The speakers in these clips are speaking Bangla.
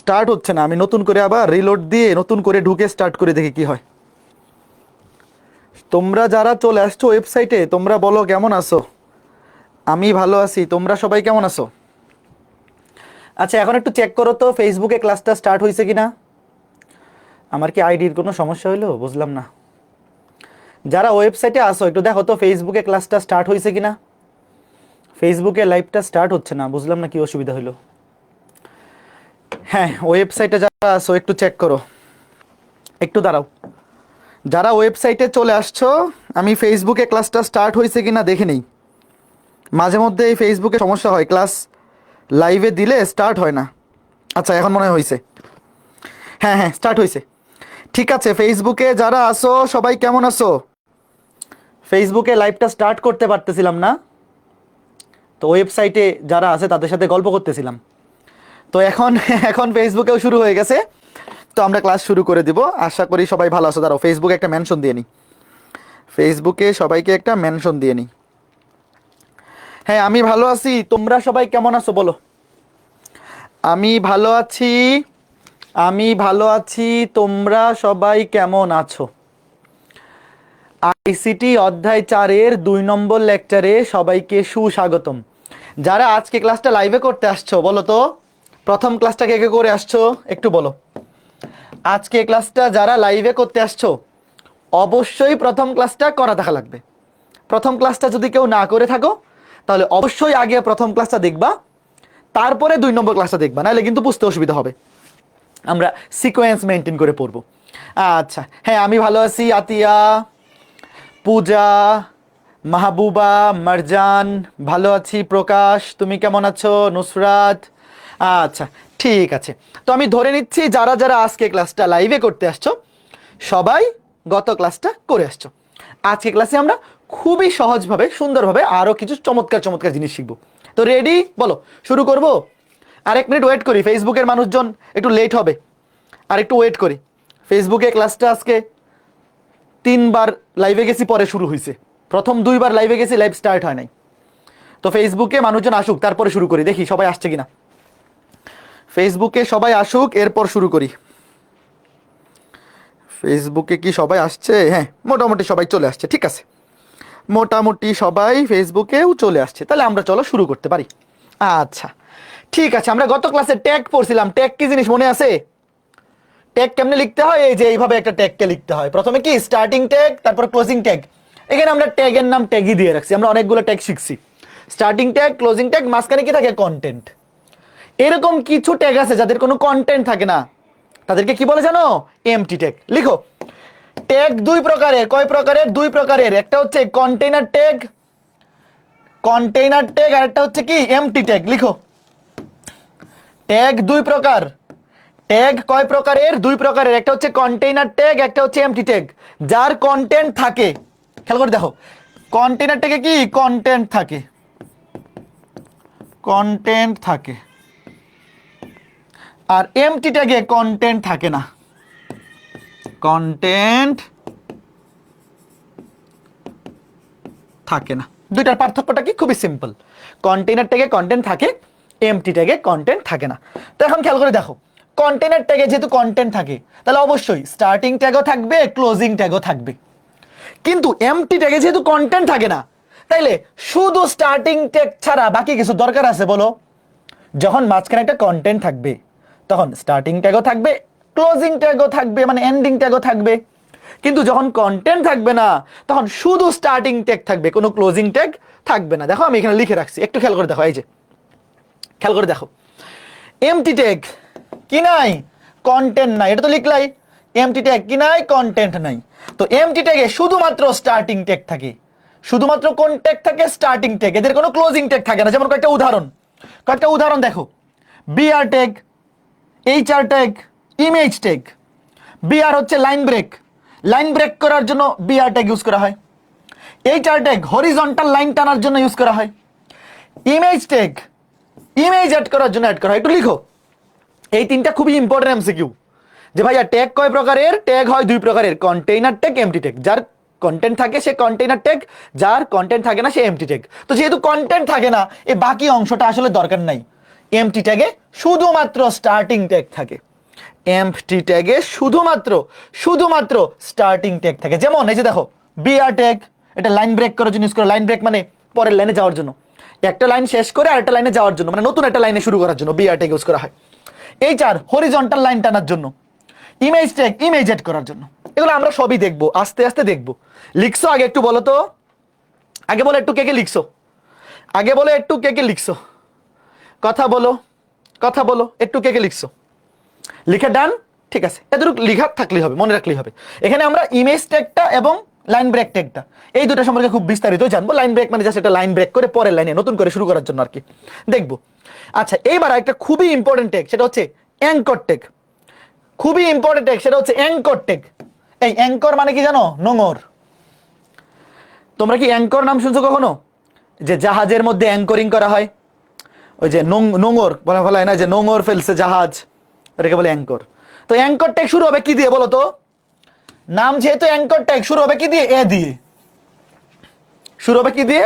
স্টার্ট হচ্ছে না, আমি নতুন করে আবার রিলোড দিয়ে নতুন করে ঢুকে স্টার্ট করে দেখি কি হয়। তোমরা যারা চলে আসছো ওয়েবসাইটে তোমরা বলো কেমন আছো। আমি ভালো আছি, তোমরা সবাই কেমন আছো? আচ্ছা এখন একটু চেক করো তো ফেসবুকে ক্লাসটা স্টার্ট হয়েছে কিনা। আমার কি আইডির কোনো সমস্যা হইলো বুঝলাম না। যারা ওয়েবসাইটে আসো একটু দেখো তো ফেসবুকে ক্লাসটা স্টার্ট হয়েছে কিনা। ফেসবুকে লাইভটা স্টার্ট হচ্ছে না, বুঝলাম না কি অসুবিধা হইলো। হ্যাঁ ওয়েবসাইটে যারা আসো একটু চেক করো, একটু দাঁড়াও। যারা ওয়েবসাইটে চলে আসছো আমি ফেসবুকে ক্লাসটা স্টার্ট হয়েছে কিনা দেখে নেই। মাঝে মধ্যে এই ফেসবুকে সমস্যা হয়, ক্লাস লাইভে দিলে স্টার্ট হয় না। আচ্ছা এখন মনে হয় হয়েছে। হ্যাঁ হ্যাঁ স্টার্ট হয়েছে, ঠিক আছে। ফেসবুকে যারা আসো সবাই কেমন আছো? ফেসবুকে লাইভটা স্টার্ট করতে পারতেছিলাম না, তো ওয়েবসাইটে যারা আছে তাদের সাথে গল্প করতেছিলাম। তো এখন এখন ফেসবুকেও শুরু হয়ে গেছে, তো আমরা ক্লাস শুরু করে দিব। আশা করি সবাই ভালো আছো। দাঁড়াও ফেসবুকে একটা মেনশন দিয়ে নিই, ফেসবুকে সবাইকে একটা মেনশন দিয়ে নিই। হ্যাঁ আমি ভালো আছি, তোমরা সবাই কেমন আছো বলো। আমি ভালো আছি, আমি ভালো আছি, তোমরা সবাই কেমন আছো? আইসিটি অধ্যায় 4-এর 2 নম্বর লেকচারে সবাইকে সুস্বাগতম। যারা আজকে ক্লাসটা লাইভে করতে আসছো বলো তো প্রথম ক্লাসটা কে কে করে আসছো একটু বলো। আজকে ক্লাসটা যারা লাইভে করতে আসছো অবশ্যই প্রথম ক্লাসটা করা দেখা লাগবে। প্রথম ক্লাসটা যদি কেউ না করে থাকো তাহলে অবশ্যই আগে প্রথম ক্লাসটা দেখবা, তারপরে 2 নম্বর ক্লাসটা দেখবা, নাহলে কিন্তু বুঝতে অসুবিধা হবে। আমরা সিকোয়েন্স মেনটেন করে পড়বো। আচ্ছা হ্যাঁ আমি ভালো আছি, আতিয়া, পূজা, মাহবুবা, মারজান ভালো আছি, প্রকাশ তুমি কেমন আছো, নুসরাত। আচ্ছা ঠিক আছে, তো আমি ধরে নিচ্ছি যারা যারা আজকে ক্লাসটা লাইভে করতে আসছো সবাই গত ক্লাসটা করে আসছো। আজকে ক্লাসে আমরা খুবই সহজভাবে সুন্দরভাবে আরও কিছু চমৎকার চমৎকার জিনিস শিখবো। তো রেডি বলো, শুরু করব? আর 1 মিনিট ওয়েট করি, ফেসবুকের মানুষজন একটু লেট হবে, আর একটু ওয়েট করি। ফেসবুকে ক্লাসটা আজকে 3 বার লাইভে গেছি পরে শুরু হয়েছে, প্রথম 2 বার লাইভে গেছি লাইভ স্টার্ট হয় নাই। তো ফেসবুকে মানুষজন আসুক তারপরে শুরু করি, দেখি সবাই আসছে কিনা। ফেসবুকে সবাই আসুক এরপর শুরু করি। ফেসবুকে কি সবাই আসছে? হ্যাঁ মোটামুটি সবাই চলে আসছে, ঠিক আছে, মোটামুটি সবাই ফেসবুকেও চলে আসছে, তাহলে আমরা চলো শুরু করতে পারি। আচ্ছা ঠিক আছে, আমরা গত ক্লাসে ট্যাগ পড়ছিলাম। ট্যাগ কি জিনিস মনে আছে? ট্যাগ কেমনে লিখতে হয়? এই যে এইভাবে একটা ট্যাগকে লিখতে হয়, প্রথমে কি স্টার্টিং ট্যাগ তারপর ক্লোজিং ট্যাগ। এখানে আমরা ট্যাগের নাম ট্যাগই দিয়ে রাখছি, আমরা অনেকগুলো ট্যাগ শিখছি। স্টার্টিং ট্যাগ, ক্লোজিং ট্যাগ, মাঝখানে কি থাকে? কন্টেন্ট। এরকম কিছু ট্যাগ আছে যাদের কোনো কন্টেন্ট থাকে না, তাদেরকে কি বলে জানো? MT tag. লিখো ট্যাগ 2 প্রকারের। কয় প্রকারের? 2 প্রকারের। একটা হচ্ছে কন্টেইনার ট্যাগ, কন্টেইনার ট্যাগ, আর একটা হচ্ছে কি এমটি ট্যাগ। লিখো ট্যাগ 2 প্রকার। ট্যাগ কয় প্রকারের? 2 প্রকারের। একটা হচ্ছে কন্টেইনার ট্যাগ, একটা হচ্ছে এমটি ট্যাগ। যার কন্টেন্ট থাকে, খেয়াল করে দেখো, কন্টেইনার ট্যাগে কি কন্টেন্ট থাকে, কন্টেন্ট থাকে, আর এমটি ট্যাগে কন্টেন্ট থাকে না, কন্টেন্ট থাকে না। দুইটার পার্থক্যটা কি? খুবই সিম্পল। কন্টেইনার ট্যাগে কন্টেন্ট থাকে, এমটি ট্যাগে কন্টেন্ট থাকে না। তো এখন খেয়াল করে দেখো, কন্টেইনার ট্যাগে যেহেতু কন্টেন্ট থাকে তাহলে অবশ্যই স্টার্টিং ট্যাগও থাকবে, ক্লোজিং ট্যাগও থাকবে। কিন্তু এমটি ট্যাগে যেহেতু কন্টেন্ট থাকে না, তাইলে শুধু স্টার্টিং ট্যাগ ছাড়া বাকি কিছু দরকার আছে বলো? যখন মাঝখানে একটা কন্টেন্ট থাকবে তখন স্টার্টিং ট্যাগও থাকবে, ক্লোজিং ট্যাগও থাকবে, মানে এন্ডিং ট্যাগও থাকবে। কিন্তু যখন কন্টেন্ট থাকবে না তখন শুধু স্টার্টিং ট্যাগ থাকবে, কোনো ক্লোজিং ট্যাগ থাকবে না। দেখো আমি এখানে লিখে রাখছি, একটু খেয়াল করে দেখো। এই যে খেয়াল করে দেখো, এমটি ট্যাগ কি নাই? কন্টেন্ট নাই, এটা তো লিখলাই। এমটি ট্যাগ কি নাই? কন্টেন্ট নাই। তো এমটি ট্যাগে শুধুমাত্র স্টার্টিং ট্যাগ থাকে, শুধুমাত্র কোন ট্যাগ থাকে? Starting tag. এদের কোনো ক্লোজিং ট্যাগ থাকে না। যেমন কয়েকটা উদাহরণ দেখো, BR tag, HR tag, image tag. BR হচ্ছে লাইন ব্রেক, লাইন ব্রেক করার জন্য বিআর ট্যাগ ইউজ করা হয়। এইচআর ট্যাগ হরিজন্টাল লাইন টানার জন্য ইউজ করা হয়। ইমেজ ট্যাগ ইমেজ অ্যাড করার জন্য অ্যাড করা হয়। একটু লিখো, এই 3টা খুবই ইম্পর্টেন্ট এমসিকিউ, যে ভাইয়া ট্যাগ কয় প্রকারের? ট্যাগ হয় 2 প্রকারের, কন্টেইনার ট্যাগ, এমটি ট্যাগ। যার কন্টেন্ট থাকে সে কন্টেইনার ট্যাগ, যার কন্টেন্ট থাকে না সে এমটি ট্যাগ। তো যেহেতু কন্টেন্ট থাকে না, এই বাকি অংশটা আসলে দরকার নাই। এমটি ট্যাগে শুধুমাত্র স্টার্টিং ট্যাগ থাকে, এমটি ট্যাগে শুধুমাত্র স্টার্টিং ট্যাগ থাকে। যেমন এই যে দেখো বিআর ট্যাগ, এটা লাইন ব্রেক করার জন্য ইউজ করা, লাইন ব্রেক মানে পরের লাইনে যাওয়ার জন্য, একটা লাইন শেষ করে আরেকটা লাইনে যাওয়ার জন্য, মানে নতুন একটা লাইনে শুরু করার জন্য বিআর ট্যাগ ইউজ করা হয়। এইচআর হরিজন্টাল লাইন টানার জন্য, ইমেজ ট্যাগ ইমেজ এড করার জন্য। এগুলো আমরা সবই দেখবো, আস্তে আস্তে দেখবো। লিখছো আগে একটু বলো তো, আগে বলো একটু কে কে লিখছো, আগে বলো একটু কে কে লিখছো, কথা বলো একটু কে কে লিখছো, লিখে ডান, ঠিক আছে। এতটুকু লিখা থাকলেই হবে, মনে রাখলেই হবে। এখানে আমরা ইমেজ ট্যাগটা এবং লাইন ব্রেক ট্যাগটা এই দুটো সম্পর্কে খুব বিস্তারিত জানবো। লাইন ব্রেক মানে জাস্ট একটা লাইন ব্রেক করে পরের লাইনে নতুন করে শুরু করার জন্য আর কি দেখবো। আচ্ছা, এইবার একটা খুবই ইম্পর্টেন্ট ট্যাগ, সেটা হচ্ছে অ্যাঙ্কর ট্যাগ। খুবই ইম্পর্টেন্ট ট্যাগ, সেটা হচ্ছে অ্যাঙ্কর ট্যাগ। এই অ্যাঙ্কর মানে কি জানো? নোঙর। তোমরা কি অ্যাঙ্কর নাম শুনছো কখনো? যে জাহাজের মধ্যে অ্যাঙ্করিং করা হয়, ওই যে নোঙর বলা হয় না, যে নোঙর ফেলছে জাহাজ, এটাকে বলে অ্যাঙ্কর। তো অ্যাঙ্কর ট্যাগ শুরু হবে কি দিয়ে বলো তো? নাম যেহেতু অ্যাঙ্কর ট্যাগ, শুরু হবে কি দিয়ে? এ দিয়ে। শুরু হবে কি দিয়ে?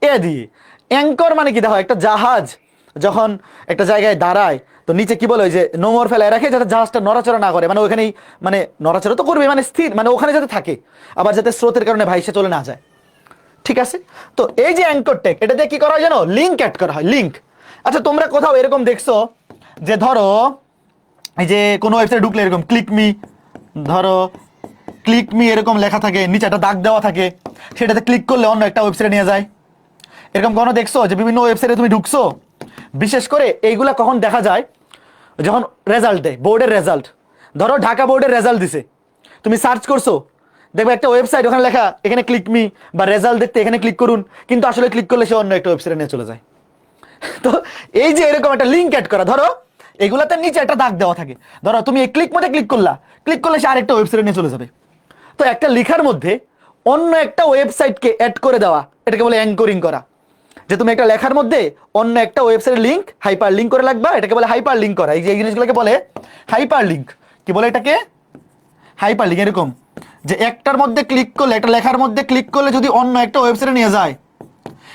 এ দিয়ে। অ্যাঙ্কর মানে কি, দেখো একটা জাহাজ যখন একটা জায়গায় দাঁড়ায়, তো নিচে কি বলে, ওই যে নোঙর ফেলায় রাখে যাতে জাহাজটা নড়াচড়া না করে, মানে ওখানেই, মানে নড়াচড়া তো করবে, মানে স্থির, মানে ওখানে যাতে থাকে, আবার যাতে স্রোতের কারণে ভাইসে চলে না যায়, ঠিক আছে। তো এই যে অ্যাঙ্কর ট্যাগ, এটা দিয়ে কি করা হয় জানো? লিঙ্ক অ্যাড করা হয়, লিঙ্ক। আচ্ছা, তোমরা কোথাও এরকম দেখছো যে ধরো এই যে কোনো ওয়েবসাইটে ঢুকলে এরকম ক্লিক মি, ধরো ক্লিক মি এরকম লেখা থাকে, নিচে একটা দাগ দেওয়া থাকে, সেটাতে ক্লিক করলে অন্য একটা ওয়েবসাইটে নিয়ে যায়। এরকম কোনো দেখছো যে বিভিন্ন ওয়েবসাইটে তুমি ঢুকছো? বিশেষ করে এইগুলা কখন দেখা যায়? যখন রেজাল্ট দেয়, বোর্ডের রেজাল্ট। ধরো ঢাকা বোর্ডের রেজাল্ট দিছে, তুমি সার্চ করছো, দেখবে একটা ওয়েবসাইট, ওখানে লেখা এখানে ক্লিক মি বা রেজাল্ট দেখতে এখানে ক্লিক করুন, কিন্তু আসলে ক্লিক করলে সে অন্য একটা ওয়েবসাইটে নিয়ে চলে যায়। তো এই যে এরকম একটা লিঙ্ক অ্যাড করা, ধরো এগুলাতে নিচে একটা দাগ দেওয়া থাকে, ধরো তুমি এই ক্লিক মধ্যে ক্লিক করলে সে আরেকটা ওয়েবসাইটে নিয়ে চলে যাবে। তো একটা লেখার মধ্যে অন্য একটা ওয়েবসাইটকে অ্যাড করে দেওয়া, এটাকে বলে অ্যাঙ্করিং করা। যে তুমি একটা লেখার মধ্যে অন্য একটা ওয়েবসাইটের লিঙ্ক হাইপার লিঙ্ক করে রাখবা, এটাকে বলে হাইপার লিঙ্ক করা। এই যে এই জিনিসগুলোকে বলে হাইপার লিঙ্ক। কি বলে এটাকে? Hyper link. এরকম যে একটার মধ্যে ক্লিক করলে, একটা লেখার মধ্যে ক্লিক করলে যদি অন্য একটা ওয়েবসাইটে নিয়ে যায়,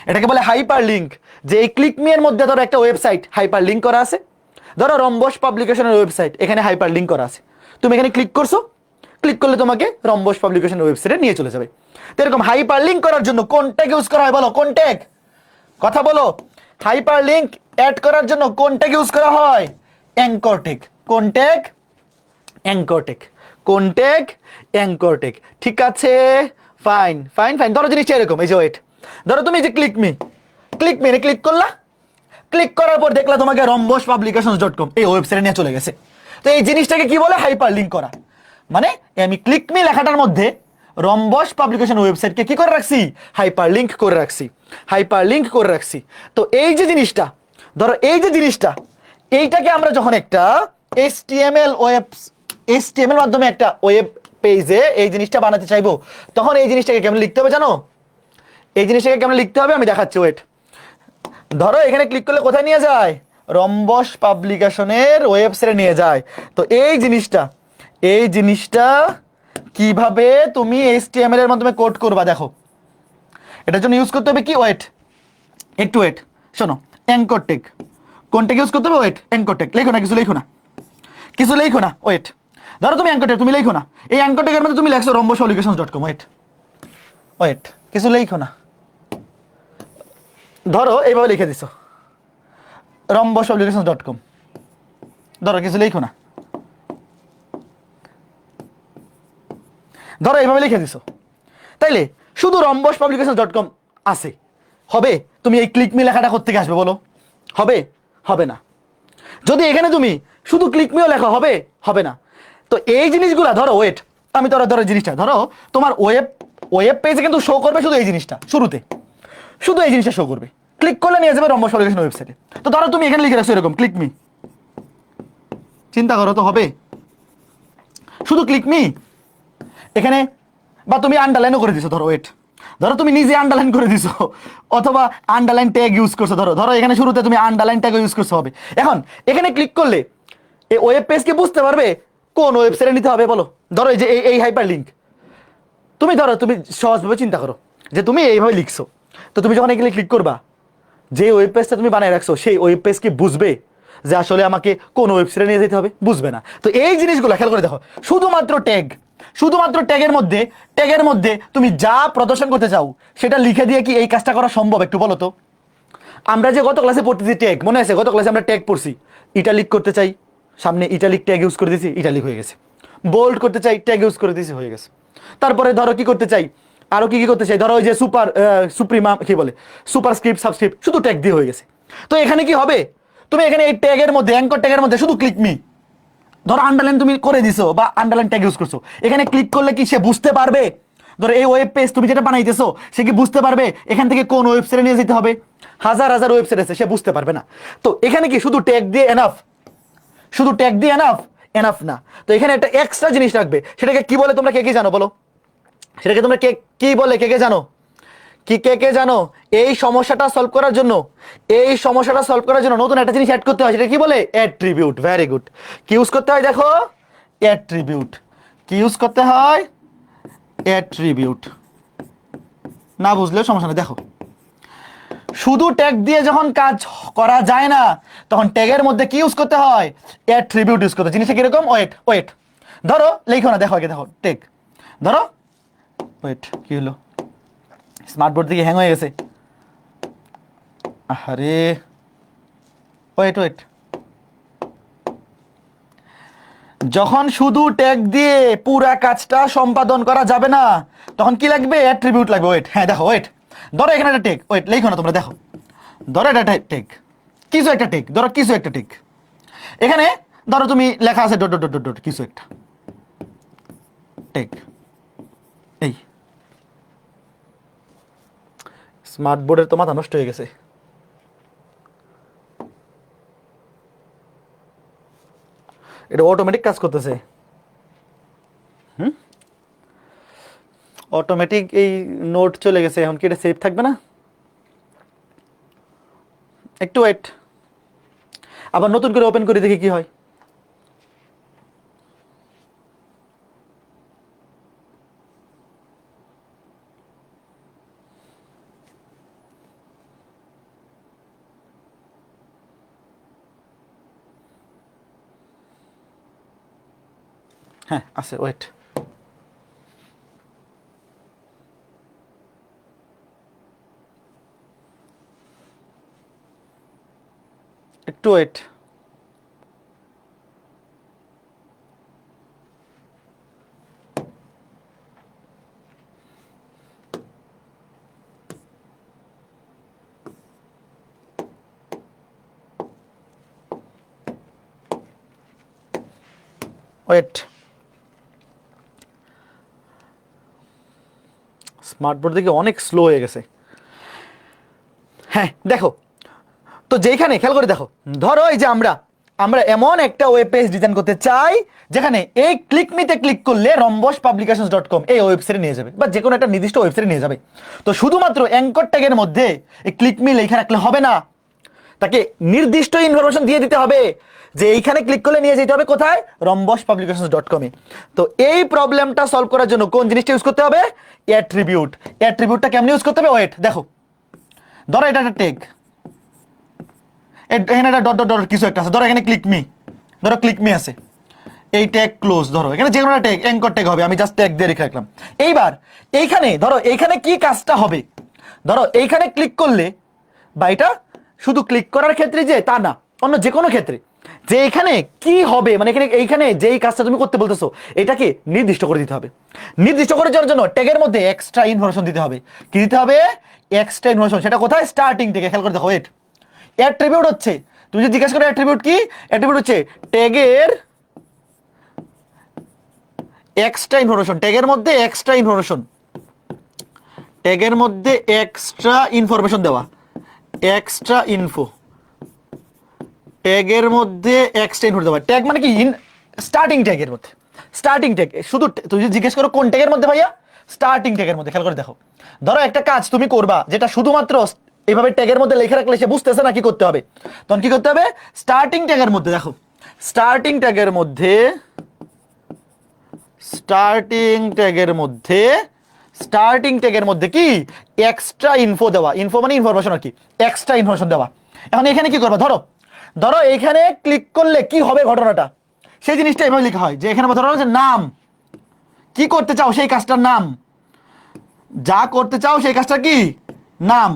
এটাকে বলে হাইপার লিঙ্ক। যে এই ক্লিক মি এর মধ্যে ধরো একটা ওয়েবসাইট হাইপার লিঙ্ক করা আছে, ধরো রম্বস পাবলিকেশনের ওয়েবসাইট, এখানে হাইপার লিঙ্ক করা আছে, তুমি এখানে ক্লিক করছো, ক্লিক করলে তোমাকে রম্বস পাবলিকেশনের ওয়েবসাইটে নিয়ে চলে যাবে। তো এরকম হাইপার লিঙ্ক করার জন্য কোন ট্যাগ ইউজ করা হয় বলো? কোন ট্যাগ? কথা বলো। হাইপার লিঙ্ক অ্যাড করার জন্য কোন ট্যাগ ইউজ করা হয়? Anchor tag. কোন ট্যাগ? Anchor tag. কোন ট্যাগ? Anchor tag. ঠিক আছে, ফাইন ফাইন ফাইন। ধরো জিনিসটা এরকম, এই যে ওয়েট, ধরো তুমি এই যে ক্লিক মি ক্লিক করলা, ক্লিক করার পর দেখলা তোমাকে rhombospublications.com এই ওয়েবসাইটে নিয়ে চলে গেছে। তো এই জিনিসটাকে কি বলে? হাইপার লিঙ্ক করা। মানে আমি ক্লিক মি লেখাটার মধ্যে রম্বস পাবলিকেশন ওয়েবসাইটকে কি করে রাখছি? হাইপার লিঙ্ক করে রাখছি, হাইপার লিঙ্ক করে রাখছি। তো এই যে জিনিসটা, ধরো এই যে জিনিসটা, এইটাকে আমরা যখন একটা HTML মাধ্যমে একটা ওয়েব পেজে এই জিনিসটা বানাতে চাইবো, তখন এই জিনিসটাকে কেমন লিখতে হবে জানো? এই জিনিসটাকে কেমন লিখতে হবে আমি দেখাচ্ছি, ওয়েট। ধরো এখানে ক্লিক করলে কোথায় নিয়ে যায়? রম্বস পাবলিকেশনের ওয়েবসাইটে নিয়ে যায়। তো এই জিনিসটা কিভাবে তুমি HTML এর মাধ্যমে কোড করবা দেখো। এটার জন্য ইউজ করতে হবে কি? ওয়েট, একটু ওয়েট, শোনো। Anchor tag. কোন ট্যাগ ইউজ করতে হবে? Wait, anchor tag. লেখো না, কিছু লেখো না, ওয়েট। ধরো তুমি অ্যাঙ্কর ট্যাগ, তুমি লেখো না, এই অ্যাঙ্কর ট্যাগের মধ্যে তুমি লেখছো rhombospublications.com, ওয়েট, কিছু লেখো না। ধরো এইভাবে লিখে দিছো rhombospublications.com, ধরো কিছু লেখো না, ধরো এইভাবে লিখে দিছো, তাইলে শুধু rhombospublications.com আছে, হবে? তুমি এই ক্লিক মি লেখাটা কোত্থেকে আসবে বলো? হবে না। যদি এখানে তুমি শুধু ক্লিক মিও লেখা, হবে না। তো এই জিনিসগুলা ধরো, ওয়েট, আমি ধরো জিনিসটা, ধরো তোমার ওয়েব পেজে কিন্তু শো করবে শুধু এই জিনিসটা, শুরুতে শুধু এই জিনিসটা শো করবে, ক্লিক করলে নিয়ে যাবে রম্বস পাবলিকেশন ওয়েবসাইটে। তো ধরো তুমি এখানে লিখে রাখছো এরকম ক্লিক মি, চিন্তা করো তো হবে? শুধু ক্লিক মি এখানে, বা তুমি আন্ডারলাইনও করে দিছো, ধরো ওয়েট, ধরো তুমি নিজে আন্ডারলাইন করে দিছো, অথবা আন্ডারলাইন ট্যাগ ইউজ করছো, ধরো এখানে শুরুতে তুমি আন্ডারলাইন ট্যাগ ইউজ করছো, হবে। এখন এখানে ক্লিক করলে এই ওয়েব পেজকে বুঝতে পারবে কোন ওয়েবসাইটে নিতে হবে বলো? ধরো এই যে এই হাইপার লিঙ্ক, তুমি ধরো তুমি সহজভাবে চিন্তা করো যে তুমি এইভাবে লিখছো, তো তুমি যখন এখানে ক্লিক করবা, যে ওয়েব পেজটা তুমি বানিয়ে রাখছো সেই ওয়েব পেজ কি বুঝবে যে আসলে আমাকে কোন ওয়েবসাইটে নিয়ে যেতে হবে? বুঝবে না। তো এই জিনিসগুলো খেয়াল করে দেখো, শুধুমাত্র ট্যাগের মধ্যে তুমি যা প্রদর্শন করতে চাও সেটা লিখে দিয়ে কি এই কাজটা করা সম্ভব? একটু বলো তো। আমরা যে গত ক্লাসে পড়তেছি ট্যাগ, মনে আছে গত ক্লাসে আমরা ট্যাগ পড়ছি। ইটালিক করতে চাই, সামনে ইটালিক ট্যাগ ইউজ করে দিয়েছি, ইটালিক হয়ে গেছে। বোল্ড করতে চাই, ট্যাগ ইউজ করে দিয়েছি, হয়ে গেছে। তারপরে ধরো কি করতে চাই, আরো কি করতে চাই, ধরো ওই যে সুপ্রিমা কি বলে, সুপারস্ক্রিপ্ট সাবস্ক্রিপ্ট, শুধু ট্যাগ দিয়ে হয়ে গেছে। তো এখানে কি হবে, তুমি এখানে এই ট্যাগের মধ্যে, অ্যাঙ্কর ট্যাগের মধ্যে শুধু ক্লিক মি, ধরো আন্ডারলাইন তুমি করে দিছো বা আন্ডারলাইন ট্যাগ ইউজ করছো, এখানে ক্লিক করলে কি সে বুঝতে পারবে? ধরো এই ওয়েব পেজ তুমি যেটা বানাইতেছো সে কি বুঝতে পারবে এখান থেকে কোন ওয়েবসাইটে নিয়ে যেতে হবে? হাজার হাজার ওয়েবসাইট আছে, সে বুঝতে পারবে না। তো এখানে কি শুধু ট্যাগ দিয়ে এনাফ? শুধু ট্যাগ দিয়ে এনাফ না। তো এখানে একটা এক্সট্রা জিনিস রাখবে, সেটাকে কি বলে তোমরা কে কে জানো বলো? সেটাকে তোমরা কি বলে, কে কে জানো? কে জানো? এই সমস্যাটা সলভ করার জন্য নতুন একটা জিনিস অ্যাড করতে হয়, সেটা কি বলে? অ্যাট্রিবিউট। Very good. কি ইউজ করতে হয় দেখো? অ্যাট্রিবিউট। কি ইউজ করতে হয়? অ্যাট্রিবিউট। না বুঝলেও সমস্যা নেই, দেখো শুধু ট্যাগ দিয়ে যখন কাজ করা যায় না, তখন ট্যাগের মধ্যে কি ইউজ করতে হয়? অ্যাট্রিবিউট ইউজ করতে। জিনিসটা কিরকম? ওয়েট ধরো লেখো না, দেখো আগে দেখো ট্যাগ ধরো, ওয়েট কি হলো, স্মার্ট বোর্ড থেকে হ্যাং হয়ে গেছে। আরে ওয়েট, যখন শুধু ট্যাগ দিয়ে পুরা কাজটা সম্পাদন করা যাবে না, তখন কি লাগবে? অ্যাট্রিবিউট লাগবে। ওয়েট, হ্যাঁ দেখো, ওয়েট ধরো এখানে একটা ট্যাগ, ওয়েট লেখো না তোমরা, দেখো ধরো এটা ট্যাগ, কিছু একটা ট্যাগ, ধরো কিছু একটা ট্যাগ, এখানে ধরো তুমি লেখা আছে ডট ডট ডট ডট কিছু একটা ট্যাগ। এই স্মার্ট বোর্ডের তো মাথা নষ্ট হয়ে গেছে। এটা অটোমেটিক কাজ করতেছে, অটোমেটিক এই নোট চলে গেছে, এখন কি এটা সেভ থাকবে না? একটু ওয়েট, আবার নতুন করে ওপেন করে দেখি কি হয়। হ্যাঁ আছে, ওয়েট একটু ওয়েট। ওয়েট, স্মার্ট বোর্ড থেকে অনেক স্লো হয়ে গেছে। হ্যাঁ দেখো, তো যেখানে খেয়াল করে দেখো, ধরো এই যে আমরা এমন একটা ওয়েব পেজ ডিজাইন করতে চাই যেখানে এই ক্লিক মিতে ক্লিক করলে rhombospublications.com এই ওয়েবসাইটে নিয়ে যাবে, বা যে কোনো একটা নির্দিষ্ট ওয়েবসাইটে নিয়ে যাবে। তো শুধুমাত্র অ্যাঙ্কর ট্যাগের মধ্যে এই ক্লিক মি লেখা রাখলে হবে না, তাকে নির্দিষ্ট ইনফরমেশন দিয়ে দিতে হবে যে এইখানে ক্লিক করলে নিয়ে যেতে হবে কোথায়? rhombospublications.com এ। তো এই প্রবলেমটা সলভ করার জন্য কোন জিনিসটা ইউজ করতে হবে? অ্যাট্রিবিউট। অ্যাট্রিবিউটটা কেমনে ইউজ করতে হবে? ওয়েট দেখো, ধরো এটা একটা ট্যাগ, এখানে একটা ডট ডট ডট কিছু একটা আছে, ধরো এখানে ক্লিক মি, ধরো ক্লিক মি আছে, এই ট্যাগ ক্লোজ, ধরো এখানে যে কোনো একটা ট্যাগ, অ্যাঙ্কর ট্যাগ হবে, আমি জাস্ট ট্যাগ দিয়ে রেখে রাখলাম। এইবার এইখানে ধরো এইখানে কি কাজটা হবে, ধরো এইখানে ক্লিক করলে, বা এটা শুধু ক্লিক করার ক্ষেত্রে যে তা না, অন্য যে কোনো ক্ষেত্রে যে এখানে কি হবে, মানে এখানে এইখানে যেই কাজটা তুমি করতে বলতেছো এটাকে নির্দিষ্ট করে দিতে হবে। নির্দিষ্ট করে যাওয়ার জন্য ট্যাগের মধ্যে এক্সট্রা ইনফরমেশন দিতে হবে। কি দিতে হবে? Extra information. সেটা কোথায়? স্টার্টিং থেকে। খেয়াল করে দেখো, ওয়েট, অ্যাট্রিবিউট হচ্ছে, তুমি যদি জিজ্ঞাসা করো অ্যাট্রিবিউট কি, অ্যাট্রিবিউট হচ্ছে ট্যাগের এক্সট্রা ইনফরমেশন। ট্যাগের মধ্যে এক্সট্রা ইনফরমেশন, ট্যাগের মধ্যে এক্সট্রা ইনফরমেশন দেওয়া, এক্সট্রা ইনফো, ট্যাগের মধ্যে এক্সট্রা ইনফো দেওয়া। ট্যাগ মানে কি? স্টার্টিং ট্যাগের মধ্যে, স্টার্টিং ট্যাগ। শুধু তুমি যদি জিজ্ঞেস করো কোন ট্যাগের মধ্যে ভাইয়া, স্টার্টিং ট্যাগের মধ্যে। খেয়াল করে দেখো, ধরো একটা কাজ তুমি করবা যেটা শুধুমাত্র এইভাবে ট্যাগের মধ্যে লেখা রাখলে সে বুঝতেছে না কি করতে হবে, তখন কি করতে হবে? স্টার্টিং ট্যাগের মধ্যে, দেখো স্টার্টিং ট্যাগের মধ্যে, স্টার্টিং ট্যাগের মধ্যে স্টার্টিং ট্যাগের মধ্যে কি এক্সট্রা ইনফো দেওয়া, ইনফো মানে ইনফরমেশন আর কি, এক্সট্রা ইনফরমেশন দেওয়া। এখন এখানে কি করবা, ধরো ধরো এখানে ক্লিক করলে কি হবে ঘটনাটা, সেই জিনিসটা এভাবে লেখা হয় যে এখানে ধরো যে নাম, কি করতে চাও সেই কাজটার নাম, যা করতে চাও সেই কাজটা কি নাম,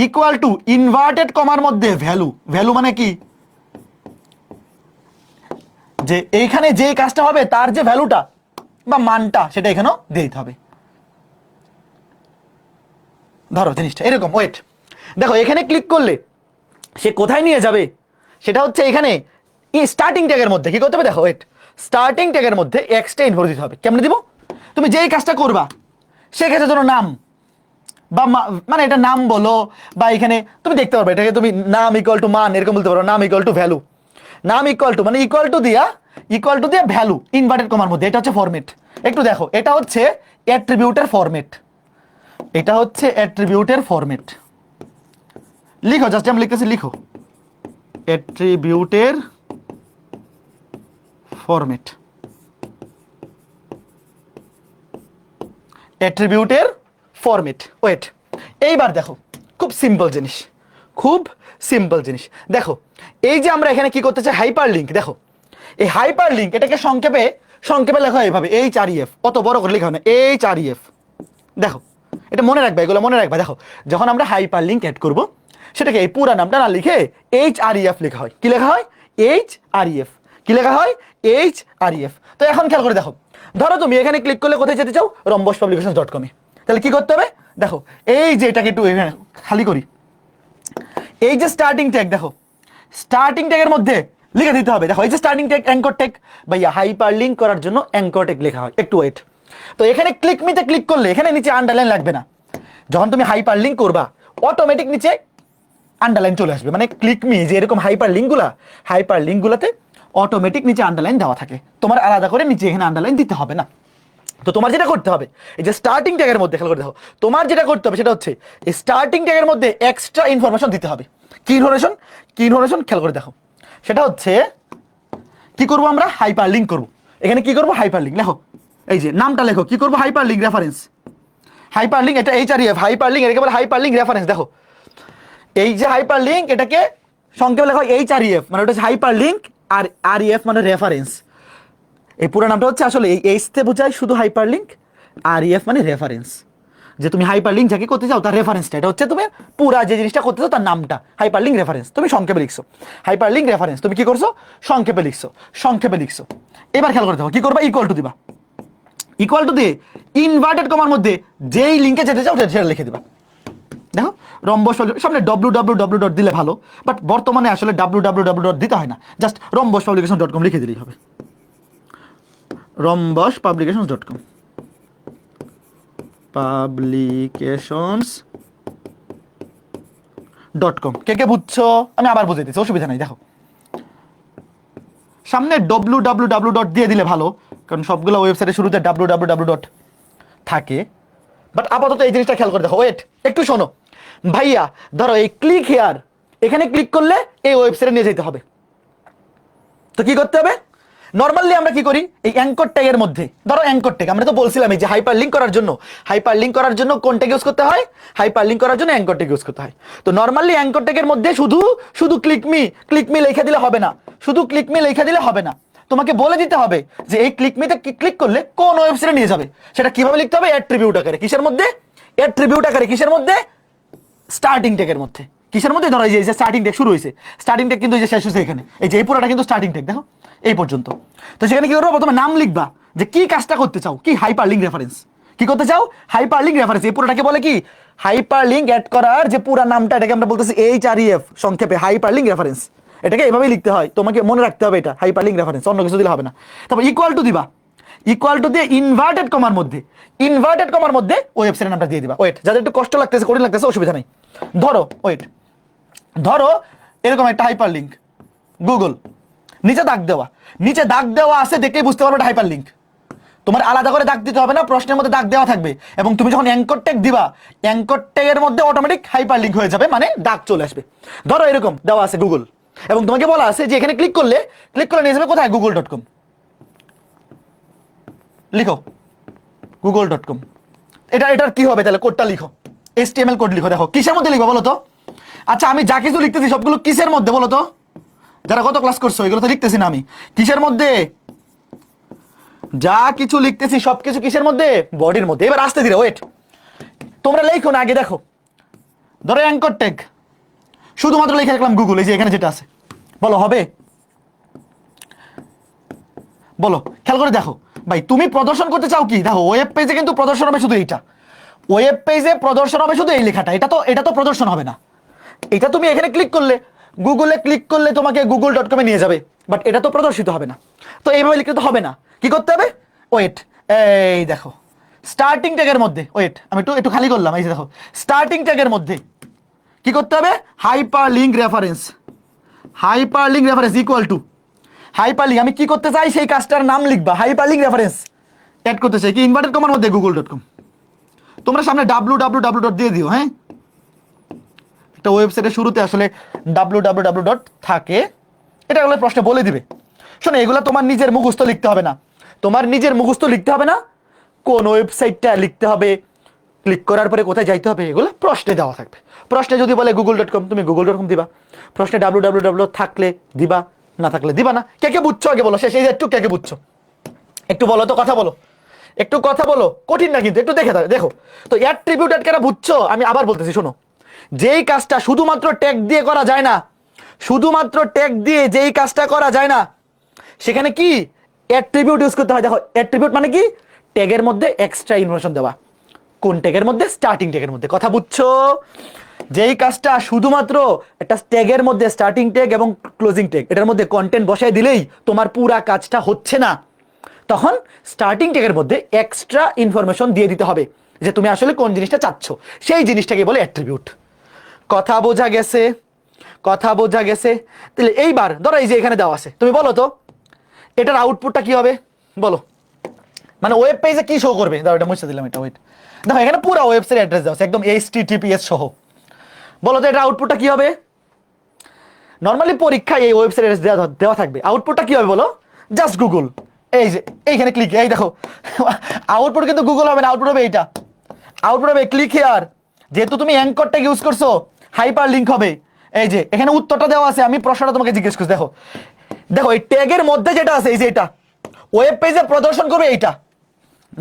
ইকুয়াল টু ইনভার্টেড কমার মধ্যে ভ্যালু, ভ্যালু মানে কি যে এইখানে যে কাজটা হবে তার যে ভ্যালুটা বা মানটা সেটা এখানেও দিয়ে দিতে হবে। ধরো জিনিসটা এরকম, ওয়েট দেখো এখানে ক্লিক করলে সে কোথায় নিয়ে যাবে, সেটা হচ্ছে এখানে স্টার্টিং ট্যাগের মধ্যে কি করতে হবে, দেখো ওয়েট, স্টার্টিং ট্যাগের মধ্যে এক্সট্রা ইনফো দিতে হবে। কেমনে দিব, তুমি যেই কাজটা করবা সেই কাজের জন্য নাম বা মানে এটা নাম বলো, বা এখানে তুমি দেখতে পারবে এটাকে তুমি নাম ইকুয়াল টু মান এরকম বলতে পারো, নাম ইকুয়াল টু ভ্যালু, নাম ইকুয়াল টু মানে ইকুয়াল টু দিয়া ভ্যালু ইনভার্টেড কমার মধ্যে, এটা হচ্ছে ফরম্যাট। একটু দেখো এটা হচ্ছে অ্যাট্রিবিউটের ফরম্যাট, এটা হচ্ছে অ্যাট্রিবিউটের ফরম্যাট। লিখো জাস্ট আমি লিখতেছি, লিখো অ্যাট্রিবিউটের ফরম্যাট, অ্যাট্রিবিউটের ফরম্যাট। ওয়েট এইবার দেখো খুব সিম্পল জিনিস, খুব সিম্পল জিনিস। দেখো এই যে আমরা এখানে কি করতে চাই, হাইপার লিঙ্ক। দেখো এই হাইপার লিঙ্ক এটাকে সংক্ষেপে লেখা হয় এভাবে HREF, অত বড় করে লেখা হয় না, HREF। দেখো এটা মনে রাখবে, এগুলো মনে রাখবে। দেখো যখন আমরা হাইপার লিঙ্ক অ্যাড করবো সেটাকে এই পুরা নামটা না লিখে HREF লেখা হয়। কি লেখা হয়, HREF। কি লেখা হয়, HREF। তো এখন খেয়াল করে দেখো, ধরো তুমি এখানে ক্লিক করলে কোথায় যেতে চাও, rhombospublications.com এ। তাহলে কি করতে হবে, দেখো এই যে এটাকে একটু এখানে খালি করি, এই যে স্টার্টিং ট্যাগ, দেখো স্টার্টিং ট্যাগের মধ্যে লিখে দিতে হবে। দেখো এই যে স্টার্টিং ট্যাগ অ্যাঙ্কর ট্যাগ, ভাইয়া হাইপার লিঙ্ক করার জন্য অ্যাঙ্কর ট্যাগ লেখা হয়। একটু ওয়েট, তো এখানে ক্লিক মিতে ক্লিক করলে এখানে নিচে আন্ডারলাইন লাগবে না, যখন তুমি হাইপার লিঙ্ক করবা অটোমেটিক নিচে আন্ডারলাইন চলে আসবে। মানে ক্লিক মি যে এরকম হাইপার লিঙ্কগুলাতে অটোমেটিক নিচে আন্ডারলাইন দেওয়া থাকে, তোমার আলাদা করে নিচে এখানে আন্ডারলাইন দিতে হবে না। তো তোমার যেটা করতে হবে, এই যে স্টার্টিং ট্যাগের মধ্যে খেয়াল করে দেখো, তোমার যেটা করতে হবে সেটা হচ্ছে এই স্টার্টিং ট্যাগের মধ্যে এক্সট্রা ইনফরমেশন দিতে হবে। কি ইনফরমেশন খেয়াল করে দেখো, সেটা হচ্ছে কি করব, আমরা হাইপার লিঙ্ক করবো। এখানে কি করবো, হাইপার লিঙ্ক। লেখো এই যে নামটা লেখো, কি করবো, hyper link reference. Hyper link এটা HREF, হাইপার লিঙ্ক এটাকে বলে হাইপার লিঙ্ক রেফারেন্স। দেখো এই যে হাইপার লিঙ্ক এটাকে সংক্ষেপে লেখা হয় HREF, মানে ওটা হচ্ছে হাইপার লিঙ্ক, আর REF মানে রেফারেন্স। এই পুরো নামটা হচ্ছে আসলে এই এইচ তে বোঝায় শুধু হাইপার লিঙ্ক, REF মানে রেফারেন্স। যে তুমি হাইপার লিঙ্ক যাকে করতে চাও তার রেফারেন্সটা, এটা হচ্ছে তুমি পুরা যে জিনিসটা করতে চাও তার নামটা, হাইপার লিঙ্ক রেফারেন্স তুমি সংক্ষেপে লিখছো। হাইপার লিঙ্ক রেফারেন্স তুমি কি করছো, সংক্ষেপে লিখছো। এবার খেয়াল করে দেখো কি করবা, ইকুয়াল টু দিবা, ইকুয়াল টু দিয়ে ইনভার্টেড কমার মধ্যে যেই লিঙ্কে যেতে চাও সেটা লিখে দিবা। দেখো রম্বস সামনে www দিলে ভালো, বাট বর্তমানে আসলে www দিতে হয় না, জাস্ট rhombospublications.com লিখে দিলেই হবে। rhombospublications.com, publications.com। কে বুঝছো, আমি আবার বুঝিয়ে দিচ্ছি, অসুবিধা নাই। দেখো সামনে www দিয়ে দিলে ভালো, কারণ সবগুলো ওয়েবসাইটের শুরুতে www থাকে। বাট আপাতত এই জিনিসটা খেয়াল করে দেখো। ওয়েট একটু শোনো ভাইয়া, ধরো এই ক্লিক হেয়ার, এখানে ক্লিক করলে এই ওয়েবসাইটে নিয়ে যেতে হবে। তো কি করতে হবে, নরমালি আমরা কি করি, এই অ্যাঙ্কর ট্যাগের মধ্যে, ধরো অ্যাঙ্কর ট্যাগ আমরা তো বলছিলাম এই যে হাইপার লিঙ্ক করার জন্য কোন ট্যাগ ইউজ করতে হয়, হাইপার লিঙ্ক করার জন্য অ্যাঙ্কর ট্যাগ ইউজ করতে হয়। তো নরমালি অ্যাঙ্কর ট্যাগের মধ্যে শুধু ক্লিক মি লেখা দিলে হবে না, তোমাকে বলে দিতে হবে যে এই ক্লিক মিতে ক্লিক করলে কোন ওয়েবসাইটে নিয়ে যাবে। সেটা কিভাবে লিখতে হবে, অ্যাট্রিবিউট আকারে। কিসের মধ্যে, স্টার্টিং ট্যাগের মধ্যে। কিসের মধ্যে, ধরো এই যে স্টার্টিং ট্যাগ শুরু হয়েছে, স্টার্টিং ট্যাগ কিন্তু এই যে শেষ হয়েছে এখানে, এই যে এই পুরোটা কিন্তু স্টার্টিং ট্যাগ, দেখো এই পর্যন্ত। তো সেখানে কি করবো, প্রথমে নাম লিখবা যে কি কাজটা করতে চাও, কি হাইপার লিঙ্ক রেফারেন্স, কি করতে চাও, হাইপার লিঙ্ক রেফারেন্স। এই পুরোটাকে বলে কি, হাইপার লিঙ্ক অ্যাড করার যে পুরো নামটা, এটাকে আমরা বলতেছি HREF, সংক্ষেপে হাইপার লিঙ্ক রেফারেন্স। এটাকে এভাবেই লিখতে হয়, তোমাকে মনে রাখতে হবে এটা হাইপার লিঙ্ক রেফারেন্স, অন্য কিছু দিলে হবে না। তারপর ইকুয়াল টু দিবা, ইকুয়াল টু দিয়ে ইনভার্টেড কমার মধ্যে ওয়েবসাইটের নামটা দিয়ে দিবা। ওয়েট, যাদের একটু কষ্ট লাগতেছে, কঠিন লাগতেছে, অসুবিধা নেই। ধরো এরকম একটা হাইপার লিঙ্ক, গুগল, নিচে দাগ দেওয়া আছে, দেখেই বুঝতে পারবে এটা হাইপার লিঙ্ক। তোমার আলাদা করে দাগ দিতে হবে না, প্রশ্নের মধ্যে দাগ দেওয়া থাকবে, এবং তুমি যখন অ্যাঙ্কর ট্যাগ দিবা, অ্যাঙ্কর ট্যাগের মধ্যে অটোমেটিক হাইপার লিঙ্ক হয়ে যাবে, মানে দাগ চলে আসবে। ধরো এরকম দেওয়া আছে গুগল, এবং তোমাকে বলা আছে যে এখানে ক্লিক করলে নিয়ে যাবে কোথায়, google.com। লিখো google.com। এটার কি হবে তাহলে? কোডটা লিখো, HTML কোড লিখো। দেখো কিসের মধ্যে লিখবো বলো তো? আচ্ছা আমি যা কিছু লিখতেছি সবগুলো কিসের মধ্যে বলো তো? যারা কত ক্লাস করছো এগুলো তো লিখতেছি না আমি। কিসের মধ্যে? যা কিছু লিখতেছি সবকিছু কিসের মধ্যে? বডির মধ্যে। এবার আসতে দিলে ওয়েট, তোমরা লেখো না আগে। দেখো ধরো অ্যাঙ্কর ট্যাগ, শুধুমাত্র লিখে রাখলাম গুগল, এই যে এখানে যেটা আছে। বলো হবে? বলো, খেয়াল করে দেখো ভাই, তুমি প্রদর্শন করতে চাও কি? দেখো ওয়েব পেজে কিন্তু প্রদর্শন হবে শুধু এইটা, ওয়েব পেজে প্রদর্শন হবে শুধু এই লেখাটা। এটা তো প্রদর্শন হবে না। এটা তুমি এখানে ক্লিক করলে, গুগলে ক্লিক করলে তোমাকে google.com এ নিয়ে যাবে, বাট এটা তো প্রদর্শিত হবে না। তো এইভাবে লিখতে তো হবে না, কি করতে হবে? ওয়েট, এই দেখো স্টার্টিং ট্যাগের মধ্যে, ওয়েট আমি একটু খালি করলাম, এই যে দেখো স্টার্টিং ট্যাগের মধ্যে কি করতে হবে? Hyperlink reference, hyperlink reference equal to hyperlink. আমি কি করতে চাই সেই কাজটার নাম লিখবা, হাইপারলিংক রেফারেন্স অ্যাড করতে চাই কি ইনভার্টেড কমার মধ্যে google.com। তোমরা সামনে www দিয়ে দিও। হ্যাঁ, একটা ওয়েবসাইটের শুরুতে আসলে www থাকে, এটা হলে প্রশ্নে বলে দিবে। শোনো, এগুলো তোমার নিজের মুখস্থ লিখতে হবে না, তোমার নিজের মুখস্থ লিখতে হবে না। কোন ওয়েবসাইটটা লিখতে হবে, ক্লিক করার পরে কোথায় যাইতে হবে, এগুলো প্রশ্নে দেওয়া থাকবে। প্রশ্নে যদি বলে google.com, তুমি google.com দিবা। প্রশ্নে www থাকলে দিবা, না থাকলে দিবা না। কে কে বুঝছো আগে বলো, শেষ এই একটু কে কে বুঝছো একটু বলো তো, কথা বলো, একটু কথা বলো। কঠিন না কিন্তু, একটু দেখো। তো অ্যাট্রিবিউট কেন বুঝছো? আমি আবার বলতেছি, শোনো, যেই কাজটা শুধুমাত্র ট্যাগ দিয়ে করা যায় না, শুধুমাত্র ট্যাগ দিয়ে যেই কাজটা করা যায় না, সেখানে কি অ্যাট্রিবিউট ইউজ করতে হয়। দেখো অ্যাট্রিবিউট মানে কি? ট্যাগের মধ্যে এক্সট্রা ইনফরমেশন দেওয়া। কোন ট্যাগের মধ্যে? স্টার্টিং ট্যাগের মধ্যে। কথা বুঝছো? যেই কাজটা শুধুমাত্র একটা ট্যাগের মধ্যে, স্টার্টিং ট্যাগ এবং ক্লোজিং ট্যাগ, এটার মধ্যে কন্টেন্ট বসায় দিলেই তোমার পুরা কাজটা হচ্ছে না, তখন স্টার্টিং ট্যাগের মধ্যে এক্সট্রা ইনফরমেশন দিয়ে দিতে হবে যে তুমি আসলে কোন জিনিসটা চাচ্ছ, সেই জিনিসটাকে বলে অ্যাট্রিবিউট। কথা বোঝা গেছে? কথা বোঝা গেছে? তাহলে এইবার ধরো এই যে এখানে দেওয়া আছে, তুমি বলো তো এটার আউটপুটটা কি হবে? বলো, মানে ওয়েব পেজে কি শো করবে? দাও এটা মুছে দিলাম, এটা ওয়েট। দেখো এখানে পুরো ওয়েবসাইট অ্যাড্রেস দেওয়া আছে একদম HTTPS সহ। বলো তো এটা আউটপুটটা কি হবে? নর্মালি পরীক্ষায় এই ওয়েবসাইট অ্যাড্রেস দেওয়া থাকবে, আউটপুটটা কি হবে বলো? Just Google. এই যে এইখানে ক্লিক, এই দেখো আউটপুট কিন্তু গুগল হবে না, আউটপুট হবে এইটা, আউটপুট হবে ক্লিক হিয়ার। যেহেতু তুমি অ্যাঙ্কর ট্যাগ ইউজ করছো, হাইপার লিংক হবে। এই যে এখানে উত্তরটা দেওয়া আছে, আমি প্রশ্নটা তোমাকে জিজ্ঞেস করছি। দেখো দেখো এই ট্যাগের মধ্যে যেটা আছে, এই যে এটা ওয়েব পেজে প্রদর্শন করবে এইটা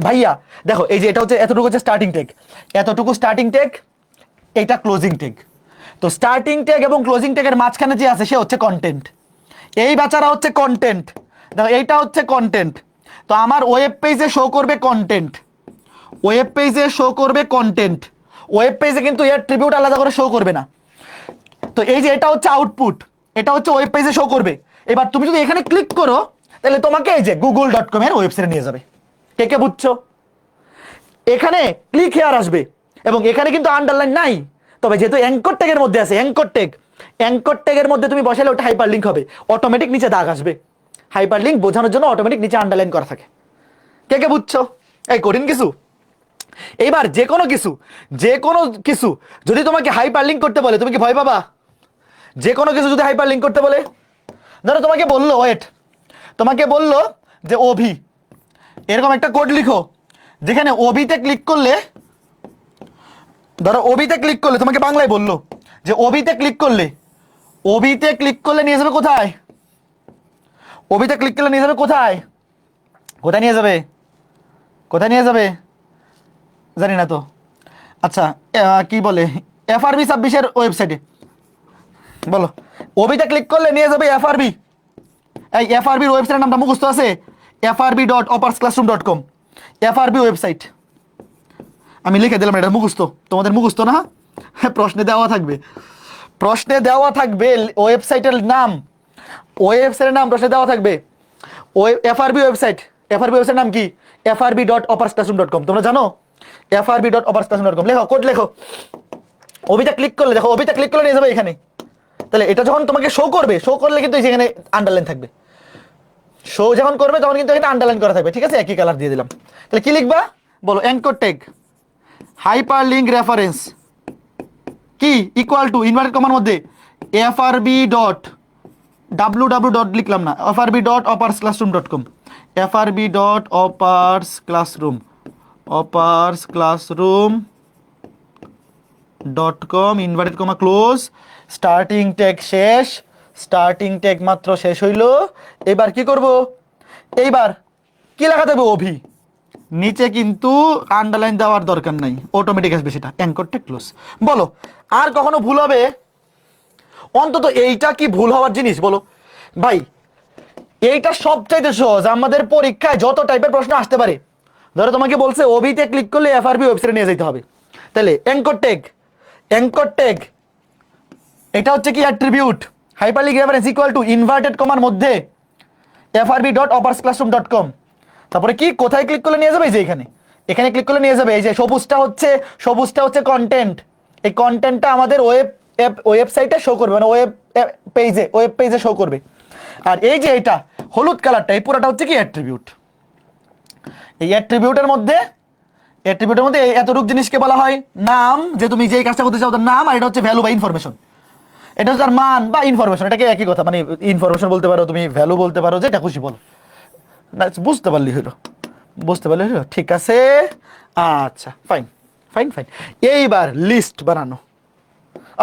ভাইয়া। দেখো এই যে এটা হচ্ছে, এতটুকু হচ্ছে স্টার্টিং ট্যাগ, এতটুকু স্টার্টিং ট্যাগ, এটা ক্লোজিং ট্যাগ। তো স্টার্টিং ট্যাগ এবং ক্লোজিং ট্যাগের মাঝখানে যে আছে সে হচ্ছে কন্টেন্ট। এই বাচ্চারা হচ্ছে কন্টেন্ট। দেখো এইটা হচ্ছে কন্টেন্ট। তো আমার ওয়েব পেজে শো করবে কন্টেন্ট, ওয়েব পেজে শো করবে কন্টেন্ট। ওয়েব পেজে কিন্তু এর ট্রিবিউট আলাদা করে শো করবে না। তো এই যে এটা হচ্ছে আউটপুট, এটা হচ্ছে ওয়েব পেজে শো করবে। এবার তুমি যদি এখানে ক্লিক করো তাহলে তোমাকে এই যে google.com এর ওয়েবসাইটে নিয়ে যাবে। কে কে বুঝছো? এখানে ক্লিক হেয়ার আসবে এবং এখানে কিন্তু আন্ডারলাইন নাই, তবে যেহেতু অ্যাঙ্কর ট্যাগের মধ্যে আছে, অ্যাঙ্কর ট্যাগের মধ্যে তুমি বসালে ওটা হাইপার লিংক হবে, অটোমেটিক নিচে দাগ আসবে। হাইপার লিংক বোঝানোর জন্য অটোমেটিক নিচে আন্ডারলাইন করা থাকে। কে কে বুঝছো? এই কঠিন কিছু? এইবার যে কোনো কিছু যদি তোমাকে হাইপার লিংক করতে বলে, তুমি কি ভয় পাবা? যে কোনো কিছু যদি হাইপার লিংক করতে বলে, ধরো তোমাকে বললো ওয়েট, তোমাকে বললো যে ওভি, এরকম একটা কোড লিখো যেখানে ওভিতে ক্লিক করলে, ধরো ওভিতে ক্লিক করলে তোমাকে বাংলায় বললো যে ওভিতে ক্লিক করলে নিয়ে যাবে কোথায়? ওভিতে ক্লিক করলে নিয়ে যাবে কোথায়? কোথায় নিয়ে যাবে? কোথায় নিয়ে যাবে জানি না তো। আচ্ছা কি বলে, FRB 26-এর ওয়েবসাইটে। বলো, ওভিতে ক্লিক করলে নিয়ে যাবে FRB। এই FRBর ওয়েবসাইটের নামটা মুখস্থ আছে? frb.oppersclassroom.com, FRB website. আমি লিখে দিলাম, এটা মুখস্থ, তোমাদের মুখস্থ না? প্রশ্নে দেওয়া থাকবে, প্রশ্নে দেওয়া থাকবে ওয়েবসাইটের নাম, ওয়েবসাইটের নাম প্রশ্নে দেওয়া থাকবে। FRB ওয়েবসাইট, FRB ওয়েবসাইটের নাম কি? frb.oppersclassroom.com। তোমরা জানো frb.oppersclassroom.com? লেখো, কোড লেখো। ওবিটা ক্লিক করলে, দেখো ওবিটা ক্লিক করলে নিয়ে যাবে এখানে। তাহলে এটা যখন তোমাকে শো করবে, শো করলে কিন্তু এখানে আন্ডারলাইন থাকবে। শো যখন করবে তখন কিন্তু এখানে আন্ডারলাইন করা থাকবে, ঠিক আছে? একই কালার দিয়ে দিলাম। তাহলে কি লিখবা বলো? Anchor tag hyper link reference কি ইকুয়াল টু ইনভার্টেড কমার মধ্যে frb.www লিখলাম না, frb.oppersclassroom.com, frb.oppersclassroom, oppers classroom .com inverted comma close, starting tag শেষ, স্টার্টিং ট্যাগ মাত্র শেষ হইল। এবার কি করব, এইবার কি লেখা দেবে অভি, নিচে কিন্তু আন্ডারলাইন দেওয়ার দরকার নাই, অটোমেটিক আসবে সেটা, অ্যাঙ্কর ট্যাগ ক্লোজ। বলো আর কখনো ভুল হবে? অন্তত এইটা কি ভুল হওয়ার জিনিস বলো ভাই? এইটা সবচাইতে সহজ, আমাদের পরীক্ষায় যত টাইপের প্রশ্ন আসতে পারে। ধরো তোমাকে বলছে ওবিতে ক্লিক করলে এফআরবি ওয়েবসাইটে নিয়ে যেতে হবে, তাহলে অ্যাঙ্কর ট্যাগ, অ্যাঙ্কর ট্যাগ এটা হচ্ছে কি attribute, hyperlink reference equal to inverted কমার মধ্যে frb.oparsclassroom.com, তারপরে কি কোথায় ক্লিক করলে নিয়ে যাবে, এই যে এখানে, এখানে ক্লিক করলে নিয়ে যাবে। এই যে সবুজটা হচ্ছে কন্টেন্ট, এই কন্টেন্টটা আমাদের ওয়েবসাইটে শো করবে, মানে ওয়েব পেজে শো করবে। আর এই যে এটা হলুদ কালারটা, এই পুরোটা হচ্ছে কি অ্যাট্রিবিউট। এই অ্যাট্রিবিউটের মধ্যে এতটুকু জিনিসকে বলা হয় নাম, যে তুমি যেই কাজটা করতে চাও তার নাম, আর এটা হচ্ছে ভ্যালু বা ইনফরমেশন, এটা হচ্ছে তার মান বা ইনফরমেশন, এটাকে একই কথা, মানে ইনফরমেশন বলতে পারো, তুমি ভ্যালু বলতে পারো, যেটা খুশি বলো, বুঝতে পারলি হলো, ঠিক আছে। আচ্ছা ফাইন ফাইন ফাইন, এইবার লিস্ট বানানো।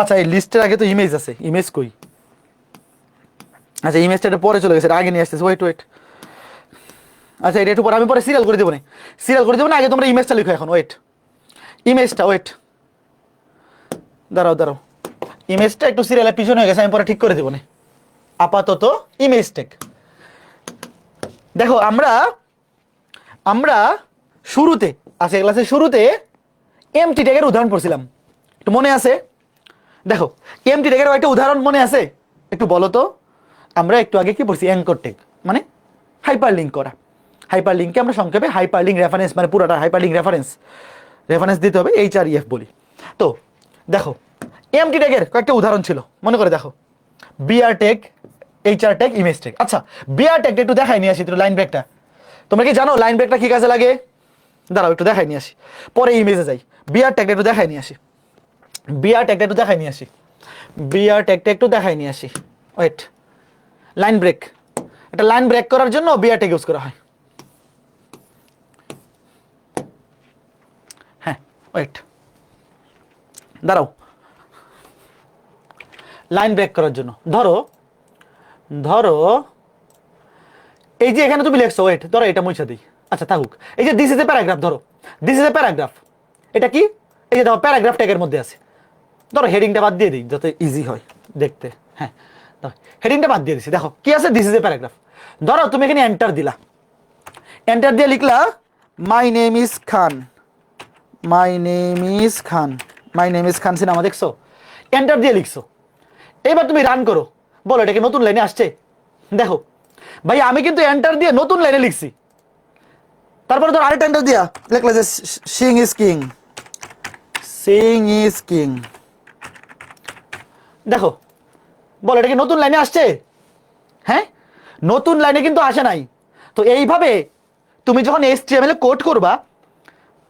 আচ্ছা এই লিস্টের আগে তো ইমেজ আছে, ইমেজ কই? আচ্ছা ইমেজটা এটা পরে চলে গেছে, আগে নিয়ে আসতেছে, ওয়েট। আচ্ছা এটা একটু পরে, আমি পরে সিরিয়াল করে দেবো না, আগে তোমরা ইমেজটা লিখো এখন, ইমেজটা দাঁড়াও, ইমেজটা একটু সিরিয়ালের পিছনে হয়ে গেছে, আমি পরে ঠিক করে দেবো না, আপাতত ইমেজ ট্যাগ। দেখো আমরা শুরুতে, আজকে ক্লাসের শুরুতে এমটি ট্যাগের উদাহরণ পড়ছিলাম, একটু মনে আছে? দেখো এমটি ট্যাগের একটা উদাহরণ মনে আছে, একটু বলো তো। আমরা একটু আগে কি পড়ছি, অ্যাঙ্কর ট্যাগ মানে হাইপারলিংক করা। হাইপারলিংকে আমরা সংক্ষেপে হাইপারলিংক রেফারেন্স, মানে পুরোটা হাইপারলিংক রেফারেন্স দিতে হবে, HREF বলি। তো দেখো এমটি ট্যাগের কয়েকটা উদাহরণ ছিল, মনে করে দেখো, BR tag, HR tag, image tag. আচ্ছা বিআর ট্যাগটা একটু দেখাই নিয়ে আসি, একটু লাইন ব্রেকটা। তোমরা কি জানো লাইন ব্রেকটা কি কাজে লাগে? দাঁড়াও একটু দেখাই নিয়ে আসি, পরে ইমেজে যাই। বিআর ট্যাগটা একটু দেখাই নিয়ে আসি, ওয়েট। লাইন ব্রেক, এটা লাইন ব্রেক করার জন্য বিআর ট্যাগ ইউজ করা হয়। হ্যাঁ ওয়েট, দাঁড়াও, লাইন ব্রেক করার জন্য ধরো এই যে এখানে তুমি লিখছো, ওয়েট, ধরো এটা মুছে দিই, আচ্ছা থাকুক। এই যে দিস ইজ এ প্যারাগ্রাফ, ধরো দিস ইজ এ প্যারাগ্রাফ, এটা কি? এই যে দেখো প্যারাগ্রাফ ট্যাগের মধ্যে আছে। ধরো হেডিংটা বাদ দিয়ে দিই যাতে ইজি হয় দেখতে। হ্যাঁ হেডিংটা বাদ দিয়ে দিছি, দেখো কি আছে, দিস ইজ এ প্যারাগ্রাফ। ধরো তুমি এখানে এন্টার দিলা, এন্টার দিয়ে লিখলা my name is Khan cinema দেখছো, এন্টার দিয়ে লিখছো। এবার তুমি রান করো, বলো এটাকে নতুন লাইনে আসছে? দেখো ভাই আমি কিন্তু এন্টার দিয়ে নতুন লাইনে লিখছি, তারপরে ধর আরেকটা এন্টার দিয়া লিখলে যে সিং ইজ কিং। দেখো বলো এটা কি নতুন লাইনে আসছে? হ্যাঁ নতুন লাইনে কিন্তু আসে নাই। তো এইভাবে তুমি যখন HTML এ কোড করবা,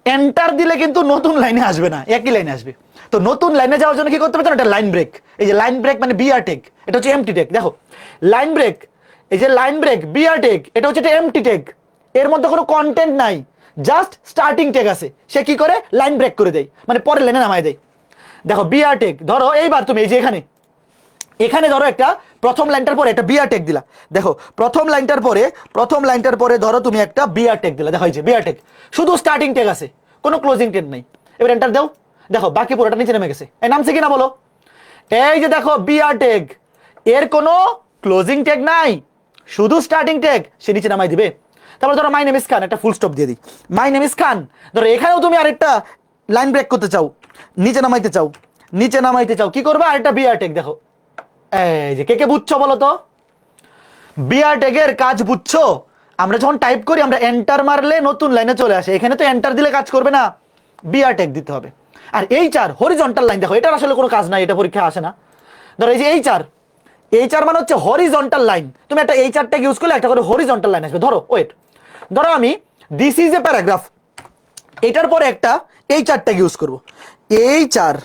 এন্টার দিলে কিন্তু নতুন লাইনে আসবে না, একই লাইনে আসবে। তো নতুন লাইনে যাওয়ার জন্য কি করতে হবে? এটা লাইন ব্রেক। এই যে লাইন ব্রেক মানে বিআর ট্যাগ, এটা হচ্ছে এমটি ট্যাগ। দেখো লাইন ব্রেক, এই যে লাইন ব্রেক বিআর ট্যাগ, এটা হচ্ছে একটা এমটি ট্যাগ, এর মধ্যে কোনো কন্টেন্ট নাই, জাস্ট স্টার্টিং ট্যাগ আছে। সে কি করে? লাইন ব্রেক করে দেয়, মানে পরের লাইনে নামায় দেয়। দেখো বিআর ট্যাগ, ধরো এইবার তুমি এই যে এখানে ধরো একটা প্রথম লাইনটার পরে একটা বিআর ট্যাগ দিলা। দেখো প্রথম লাইনটার পরে ধরো তুমি একটা বিআর ট্যাগ দিলা। দেখো এই যে বিআর ট্যাগ, শুধু স্টার্টিং ট্যাগ আছে, কোনো ক্লোজিং ট্যাগ নাই। এবার এন্টার দাও, দেখো বাকি পুরোটা নিচে নেমে গেছে। এই নামছে কিনা বলো? এই যে দেখো বিআর ট্যাগ, এর কোনো ক্লোজিং ট্যাগ নাই, শুধু স্টার্টিং ট্যাগ, সে নিচে নামাই দিবে। তারপর ধরো মাই নেম ইজ খান, একটা ফুল স্টপ দিয়ে দিই, মাই নেম ইজ খান। ধরো এখানেও তুমি আরেকটা লাইন ব্রেক করতে চাও, নিচে নামাইতে চাও, কি করবে? আরেকটা বিআর ট্যাগ। দেখো এই যে কে বুঝছো বলো তো? বিআর ট্যাগের কাজ বুঝছো? আমরা যখন টাইপ করি, আমরা এন্টার মারলে নতুন লাইনে চলে আসে, এখানে তো এন্টার দিলে কাজ করবে না, বিআর ট্যাগ দিতে হবে। আর HR হরিজন্টাল লাইন, দেখো এটার আসলে কোনো কাজ নাই, এটা পরীক্ষা আসে না। ধরো এই যে HR মানে হচ্ছে হরিজন্টাল লাইন, তুমি একটা HR ট্যাগ ইউজ করলে একটা করে হরিজন্টাল লাইন আসবে। ধরো আমি দিস ইজ এ প্যারাগ্রাফ, এটার পরে একটা HR ট্যাগ ইউজ করব, HR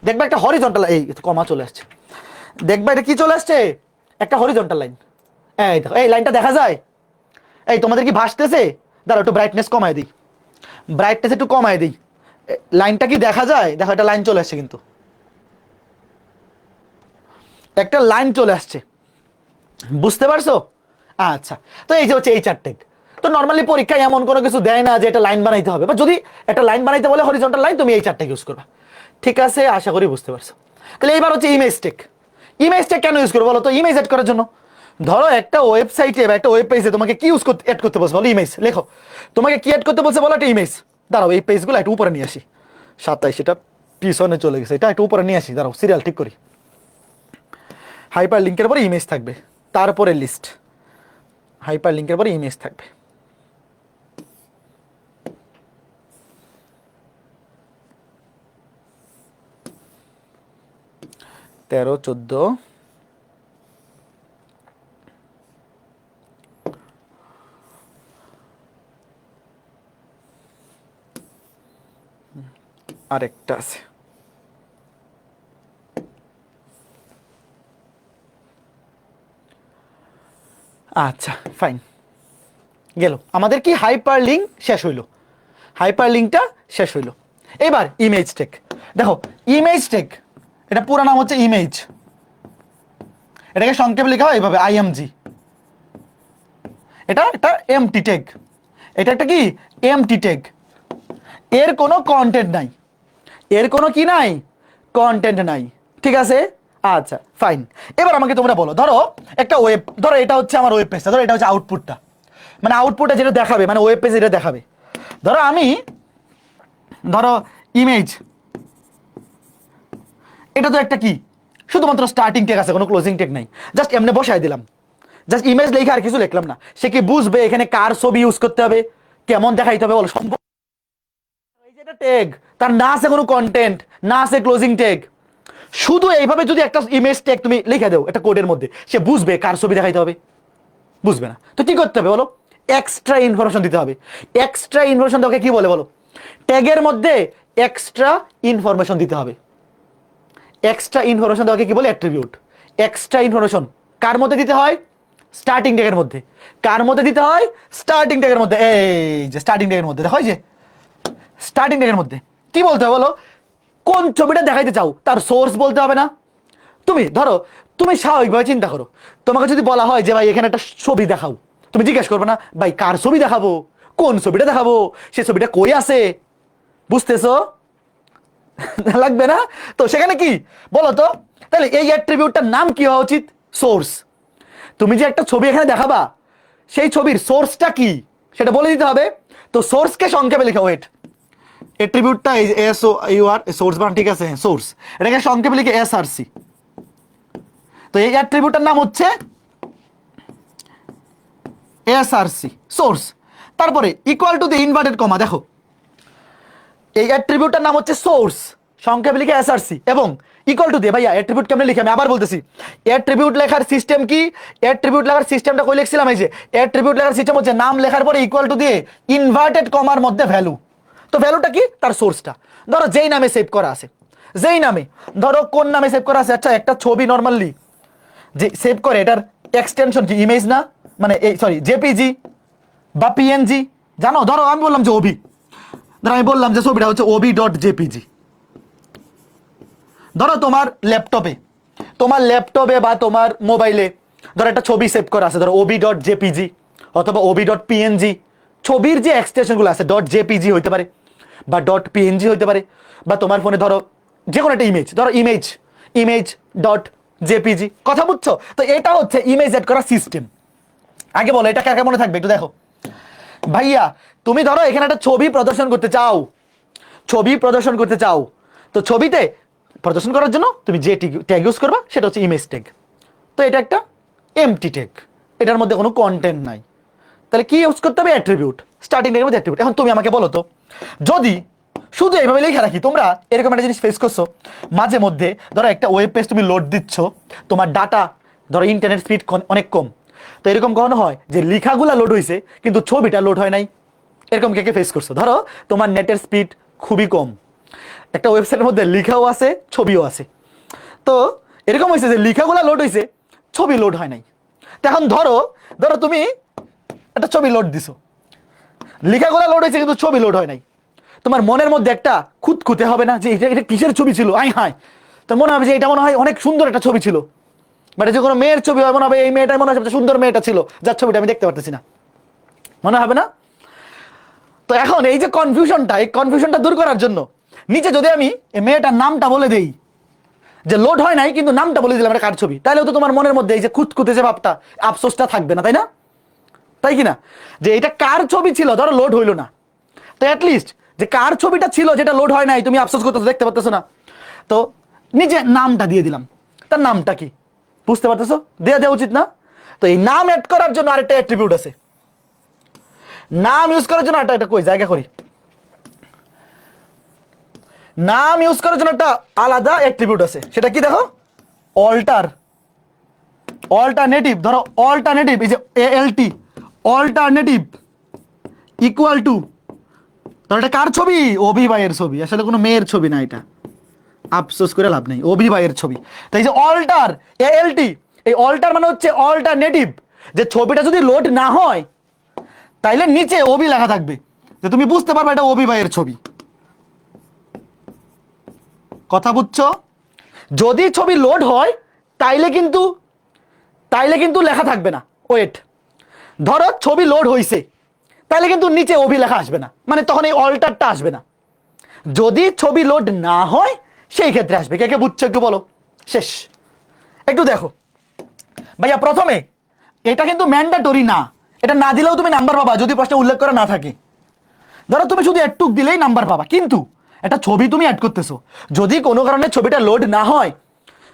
দেখবে একটা হরিজন্টাল, এই কমা চলে আসছে, দেখবে এটা কি চলে আসছে? একটা হরিজন্টাল লাইন। এই দেখো এই লাইনটা দেখা যায়? এই তোমাদের কি ভাসতেছে? দাঁড়াও একটু ব্রাইটনেস কমাই দিই, ব্রাইটনেস একটু কমাই দিই। লাইনটা কি দেখা যায়? দেখো একটা লাইন চলে আসছে, কিন্তু একটা লাইন চলে আসছে, বুঝতে পারছো? আচ্ছা, তো এই যে হচ্ছে এইচআর ট্যাগ। তো নর্মালি পরীক্ষায় এমন কোনো কিছু দেয় না যে এটা লাইন বানাইতে হবে, বা যদি একটা লাইন বানাইতে বলে হরিজন্টাল লাইন, তুমি এইচআর ট্যাগ ইউজ করবা। ঠিক আছে, আশা করি বুঝতে পারছো। তাহলে এইবার হচ্ছে ইমেজ ট্যাগ। ইমেজ ট্যাগ কেন ইউজ করবো বলো তো? ইমেজ অ্যাড করার জন্য। ধরো একটা ওয়েবসাইটে বা একটা ওয়েব পেজে তোমাকে কি অ্যাড করতে বলছে বলো? ইমেজ লেখো। তোমাকে কি অ্যাড করতে বলছে বলো? একটা ইমেজ। দাঁড়াও এই পেজগুলো একটু উপরে নিয়ে আসি। 27, এটা পিছনে চলে গেছে, এটা একটু উপরে নিয়ে আসি। দাঁড়াও সিরিয়াল ঠিক করি। হাইপার লিঙ্কের পরে ইমেজ থাকবে, তারপরে লিস্ট। হাইপার লিঙ্কের পরে ইমেজ থাকবে। তেরো, 14, আরেকটা আছে। আচ্ছা ফাইন, গেল আমাদের কি হাইপার লিঙ্ক শেষ হইলো, হাইপার লিঙ্কটা শেষ হইলো। এবার ইমেজ ট্যাগ দেখো। ইমেজ ট্যাগ, এটা পুরো নাম হচ্ছে ইমেজ, এটাকে সংক্ষেপে লেখা হয় এইভাবে আইএমজি। এটা একটা এমটি ট্যাগ, এটা একটা কি এমটি ট্যাগ। এর কোনো কন্টেন্ট নাই, এর কোনো কি নাই, কন্টেন্ট নাই। ঠিক আছে, আচ্ছা ফাইন। এবার আমাকে তোমরা বলো, ধরো একটা ওয়েব, ধরো এটা হচ্ছে আমার ওয়েব পেজটা, ধরো এটা হচ্ছে আউটপুটটা, মানে আউটপুটটা যেটা দেখাবে, মানে ওয়েব পেজ এটা দেখাবে। ধরো আমি, ধরো ইমেজ, এটা তো একটা কি শুধুমাত্র স্টার্টিং ট্যাগ আছে, কোনো ক্লোজিং ট্যাগ নাই। জাস্ট এমনি বসাই দিলাম, জাস্ট ইমেজ লিখে আর কিছু লিখলাম না। সে কি বুঝবে এখানে কার ছবি ইউজ করতে হবে, কেমন দেখাইতে হবে বলো? সম্ভব? এই যে এটা ট্যাগ, তার না আছে কোনো কন্টেন্ট, না আছে ক্লোজিং ট্যাগ। শুধু এইভাবে যদি একটা ইমেজ ট্যাগ তুমি লিখে দাও একটা কোডের মধ্যে, সে বুঝবে কার ছবি দেখাইতে হবে? বুঝবে না। তো কি করতে হবে বলো? এক্সট্রা ইনফরমেশন দিতে হবে। এক্সট্রা ইনফরমেশন তোকে কি বলে বলো? ট্যাগের মধ্যে এক্সট্রা ইনফরমেশন দিতে হবে। এক্সট্রা ইনফরমেশন দেওয়াকে কি বলে? অ্যাট্রিবিউট। এক্সট্রা ইনফরমেশন কার মধ্যে দিতে হয়? স্টার্টিং ট্যাগের মধ্যে। কার মধ্যে দিতে হয়? স্টার্টিং ট্যাগের মধ্যে। এই যে স্টার্টিং ট্যাগের মধ্যে দেখো, যে স্টার্টিং ট্যাগের মধ্যে কি বলতে হবে বলো? কোন ছবিটা দেখাইতে চাও তার সোর্স বলতে হবে না? তুমি ধরো, তুমি স্বাভাবিকভাবে চিন্তা করো, তোমাকে যদি বলা হয় যে ভাই এখানে একটা ছবি দেখাও, তুমি জিজ্ঞেস করবে না ভাই কার ছবি দেখাবো, কোন ছবিটা দেখাবো, সে ছবিটা কই আছে? বুঝতেছো? লাগবে না? তো সেখানে কি বলো তো, তাহলে এই অ্যাট্রিবিউটটার নাম কি হওয়া উচিত? সোর্স। তুমি যে একটা ছবি এখানে দেখাবা, সেই ছবির সোর্সটা কি সেটা বলে দিতে হবে। তো সোর্সকে সংক্ষেপে লিখে, ওয়েট, অ্যাট্রিবিউটটা এই S O U R source বান, ঠিক আছে, সোর্স, এটাকে সংক্ষেপে লিখে এসআরসি। তো এই অ্যাট্রিবিউটটার নাম হচ্ছে এসআরসি, সোর্স। তারপরে equal to the inverted comma, দেখো এই অ্যাট্রিবিউটটার নাম হচ্ছে সোর্স, সংক্ষেপে লিখে এসআরসি, এবং ইকুয়াল টু দিয়ে, ভাইয়া অ্যাট্রিবিউট কেমনে লিখে? আমি আবার বলতেছি, অ্যাট্রিবিউট লেখার সিস্টেম কি? অ্যাট্রিবিউট লেখার সিস্টেমটা কই লিখছিলাম? এই যে অ্যাট্রিবিউট লেখার সিস্টেম হচ্ছে নাম লেখার পরে ইকুয়াল টু দিয়ে ইনভার্টেড কমার মধ্যে ভ্যালু। তো ভ্যালুটা কি? তার সোর্সটা। ধরো যেই নামে সেভ করা আছে, যেই নামে, ধরো কোন নামে সেভ করা আছে? আচ্ছা, একটা ছবি নর্মালি যে সেভ করে এটার এক্সটেনশন কি? ইমেজ না, মানে এই সরি জেপিজি বা পিএনজি, জানো? ধরো আমি বললাম যে ওবি, ধরো আমি বললাম যে ছবিটা হচ্ছে ওবি ডট জেপিজি। ধরো তোমার ল্যাপটপে, তোমার ল্যাপটপে বা তোমার মোবাইলে ধরো একটা ছবি সেভ করা আছে, ধরো ওবি ডট জেপিজি অথবা ওবি ডট পিএনজি। ছবির যে এক্সটেনশনগুলো আছে ডট জেপিজি হইতে পারে বা ডট পিএনজি হইতে পারে, বা তোমার ফোনে ধরো যে কোনো একটা ইমেজ, ধরো ইমেজ, ইমেজ ডট জেপিজি। কথা বুঝছো? তো এটা হচ্ছে ইমেজ এড করার সিস্টেম। আগে বলো এটা কাকে মনে থাকবে একটু দেখো। ভাইয়া তুমি ধরো এখানে একটা ছবি প্রদর্শন করতে চাও, ছবি প্রদর্শন করতে চাও, তো ছবিতে প্রদর্শন করার জন্য তুমি যে ট্যাগ ইউজ করবা সেটা হচ্ছে ইমেজ ট্যাগ। তো এটা একটা এমটি ট্যাগ, এটার মধ্যে কোনো কন্টেন্ট নাই। তাহলে কি ইউজ করতে হবে? অ্যাট্রিবিউট। স্টার্টিং ট্যাগের মধ্যে অ্যাট্রিবিউট। এখন তুমি আমাকে বলো তো, যদি শুধু এইভাবে লেখা রাখি, তোমরা এরকম একটা জিনিস ফেস করছো মাঝে মধ্যে, ধরো একটা ওয়েব পেজ তুমি লোড দিচ্ছ, তোমার ডাটা, ধরো ইন্টারনেট স্পিড অনেক কম, তো এরকম কখনো হয় যে লেখাগুলা লোড হয়েছে কিন্তু ছবিটা লোড হয় নাই? এরকম কে কে ফেস করছো? ধরো তোমার নেটের স্পিড খুবই কম, একটা ওয়েবসাইটের মধ্যে লেখাও আছে ছবিও আছে, তো এরকম হয়েছে যে লেখাগুলা লোড হয়েছে, ছবি লোড হয় নাই। তো এখন ধরো, ধরো তুমি একটা ছবি লোড দিছো, লেখাগুলো লোড হয়েছে কিন্তু ছবি লোড হয় নাই। তোমার মনের মধ্যে একটা খুঁতখুঁতে হবে না যে এটা এটা কিসের ছবি ছিল, আই হায়, তো মনে হবে যে এটা মনে হয় অনেক সুন্দর একটা ছবি ছিল, বাট যে কোনো মেয়ের ছবি হয় মনে হবে এই মেয়েটা মনে হয় সবচেয়ে সুন্দর মেয়েটা ছিল যার ছবিটা আমি দেখতে পারতেছি না, মনে হবে না? তো এখন এই যে কনফিউশনটা, এই কনফিউশনটা দূর করার জন্য নিচে যদি আমি এই মেয়েটার নামটা বলে দেই, যে লোড হয় নাই কিন্তু নামটা বলে দিলাম এটা কার ছবি, তাহলে তো তোমার মনের মধ্যে এই যে খুঁতখুঁতে যে ভাবটা, আফসোসটা থাকবে না, তাই না? তাই কি না? যে এটা কার ছবি ছিল, ধরো লোড হইলো না, তো অ্যাটলিস্ট যে কার ছবিটা ছিল যেটা লোড হয় নাই, তুমি আফসোস করতেছো, দেখতে পারতেছো না, তো নিজে নামটা দিয়ে দিলাম, তার নামটা কি বুঝতে পারতেছো, দেওয়া উচিত না? তো এই নাম অ্যাড করার জন্য আরেকটা অ্যাট্রিবিউট আছে, নাম ইউজ করার জন্য একটা কই জায়গা করি, নাম ইউজ করার জন্য একটা আলাদা অ্যাট্রিবিউট আছে, সেটা কি দেখো, অল্টার, অল্টারনেটিভ, ধরো অল্টারনেটিভ, এই যে এএলটি, অল্টারনেটিভ ইকুয়াল টু, ধরো এটা কার ছবি, অভি ভাইয়ের ছবি, আসলে কোনো মেয়ের ছবি না, এটা আফসোস করে লাভ নেই, অভি ভাইয়ের ছবি। তাই যে অল্টার এএলটি, এই অল্টার মানে হচ্ছে অল্টারনেটিভ, যে ছবিটা যদি লোড না হয় তাইলে নিচে অভি লেখা থাকবে, যে তুমি বুঝতে পারবে এটা অভি ভাইয়ের ছবি। কথা বুঝছো? যদি ছবি লোড হয় তাইলে কিন্তু লেখা থাকবে না, ওয়েট, ধরো ছবি লোড হয়েছে তাহলে কিন্তু নিচে অভি লেখা আসবে না, মানে তখন এই অল্টারটা আসবে না। যদি ছবি লোড না হয় সেই ক্ষেত্রে আসবে। কে কে বুঝছো একটু বলো। শেষ। একটু দেখো ভাইয়া, প্রথমে এটা কিন্তু ম্যান্ডেটরি না, এটা না দিলেও তুমি নাম্বার পাবা যদি প্রশ্নে উল্লেখ করা না থাকে। ধরো তুমি শুধু একটুক দিলেই নাম্বার পাবা, কিন্তু একটা ছবি তুমি অ্যাড করতেছো, যদি কোনো কারণে ছবিটা লোড না হয়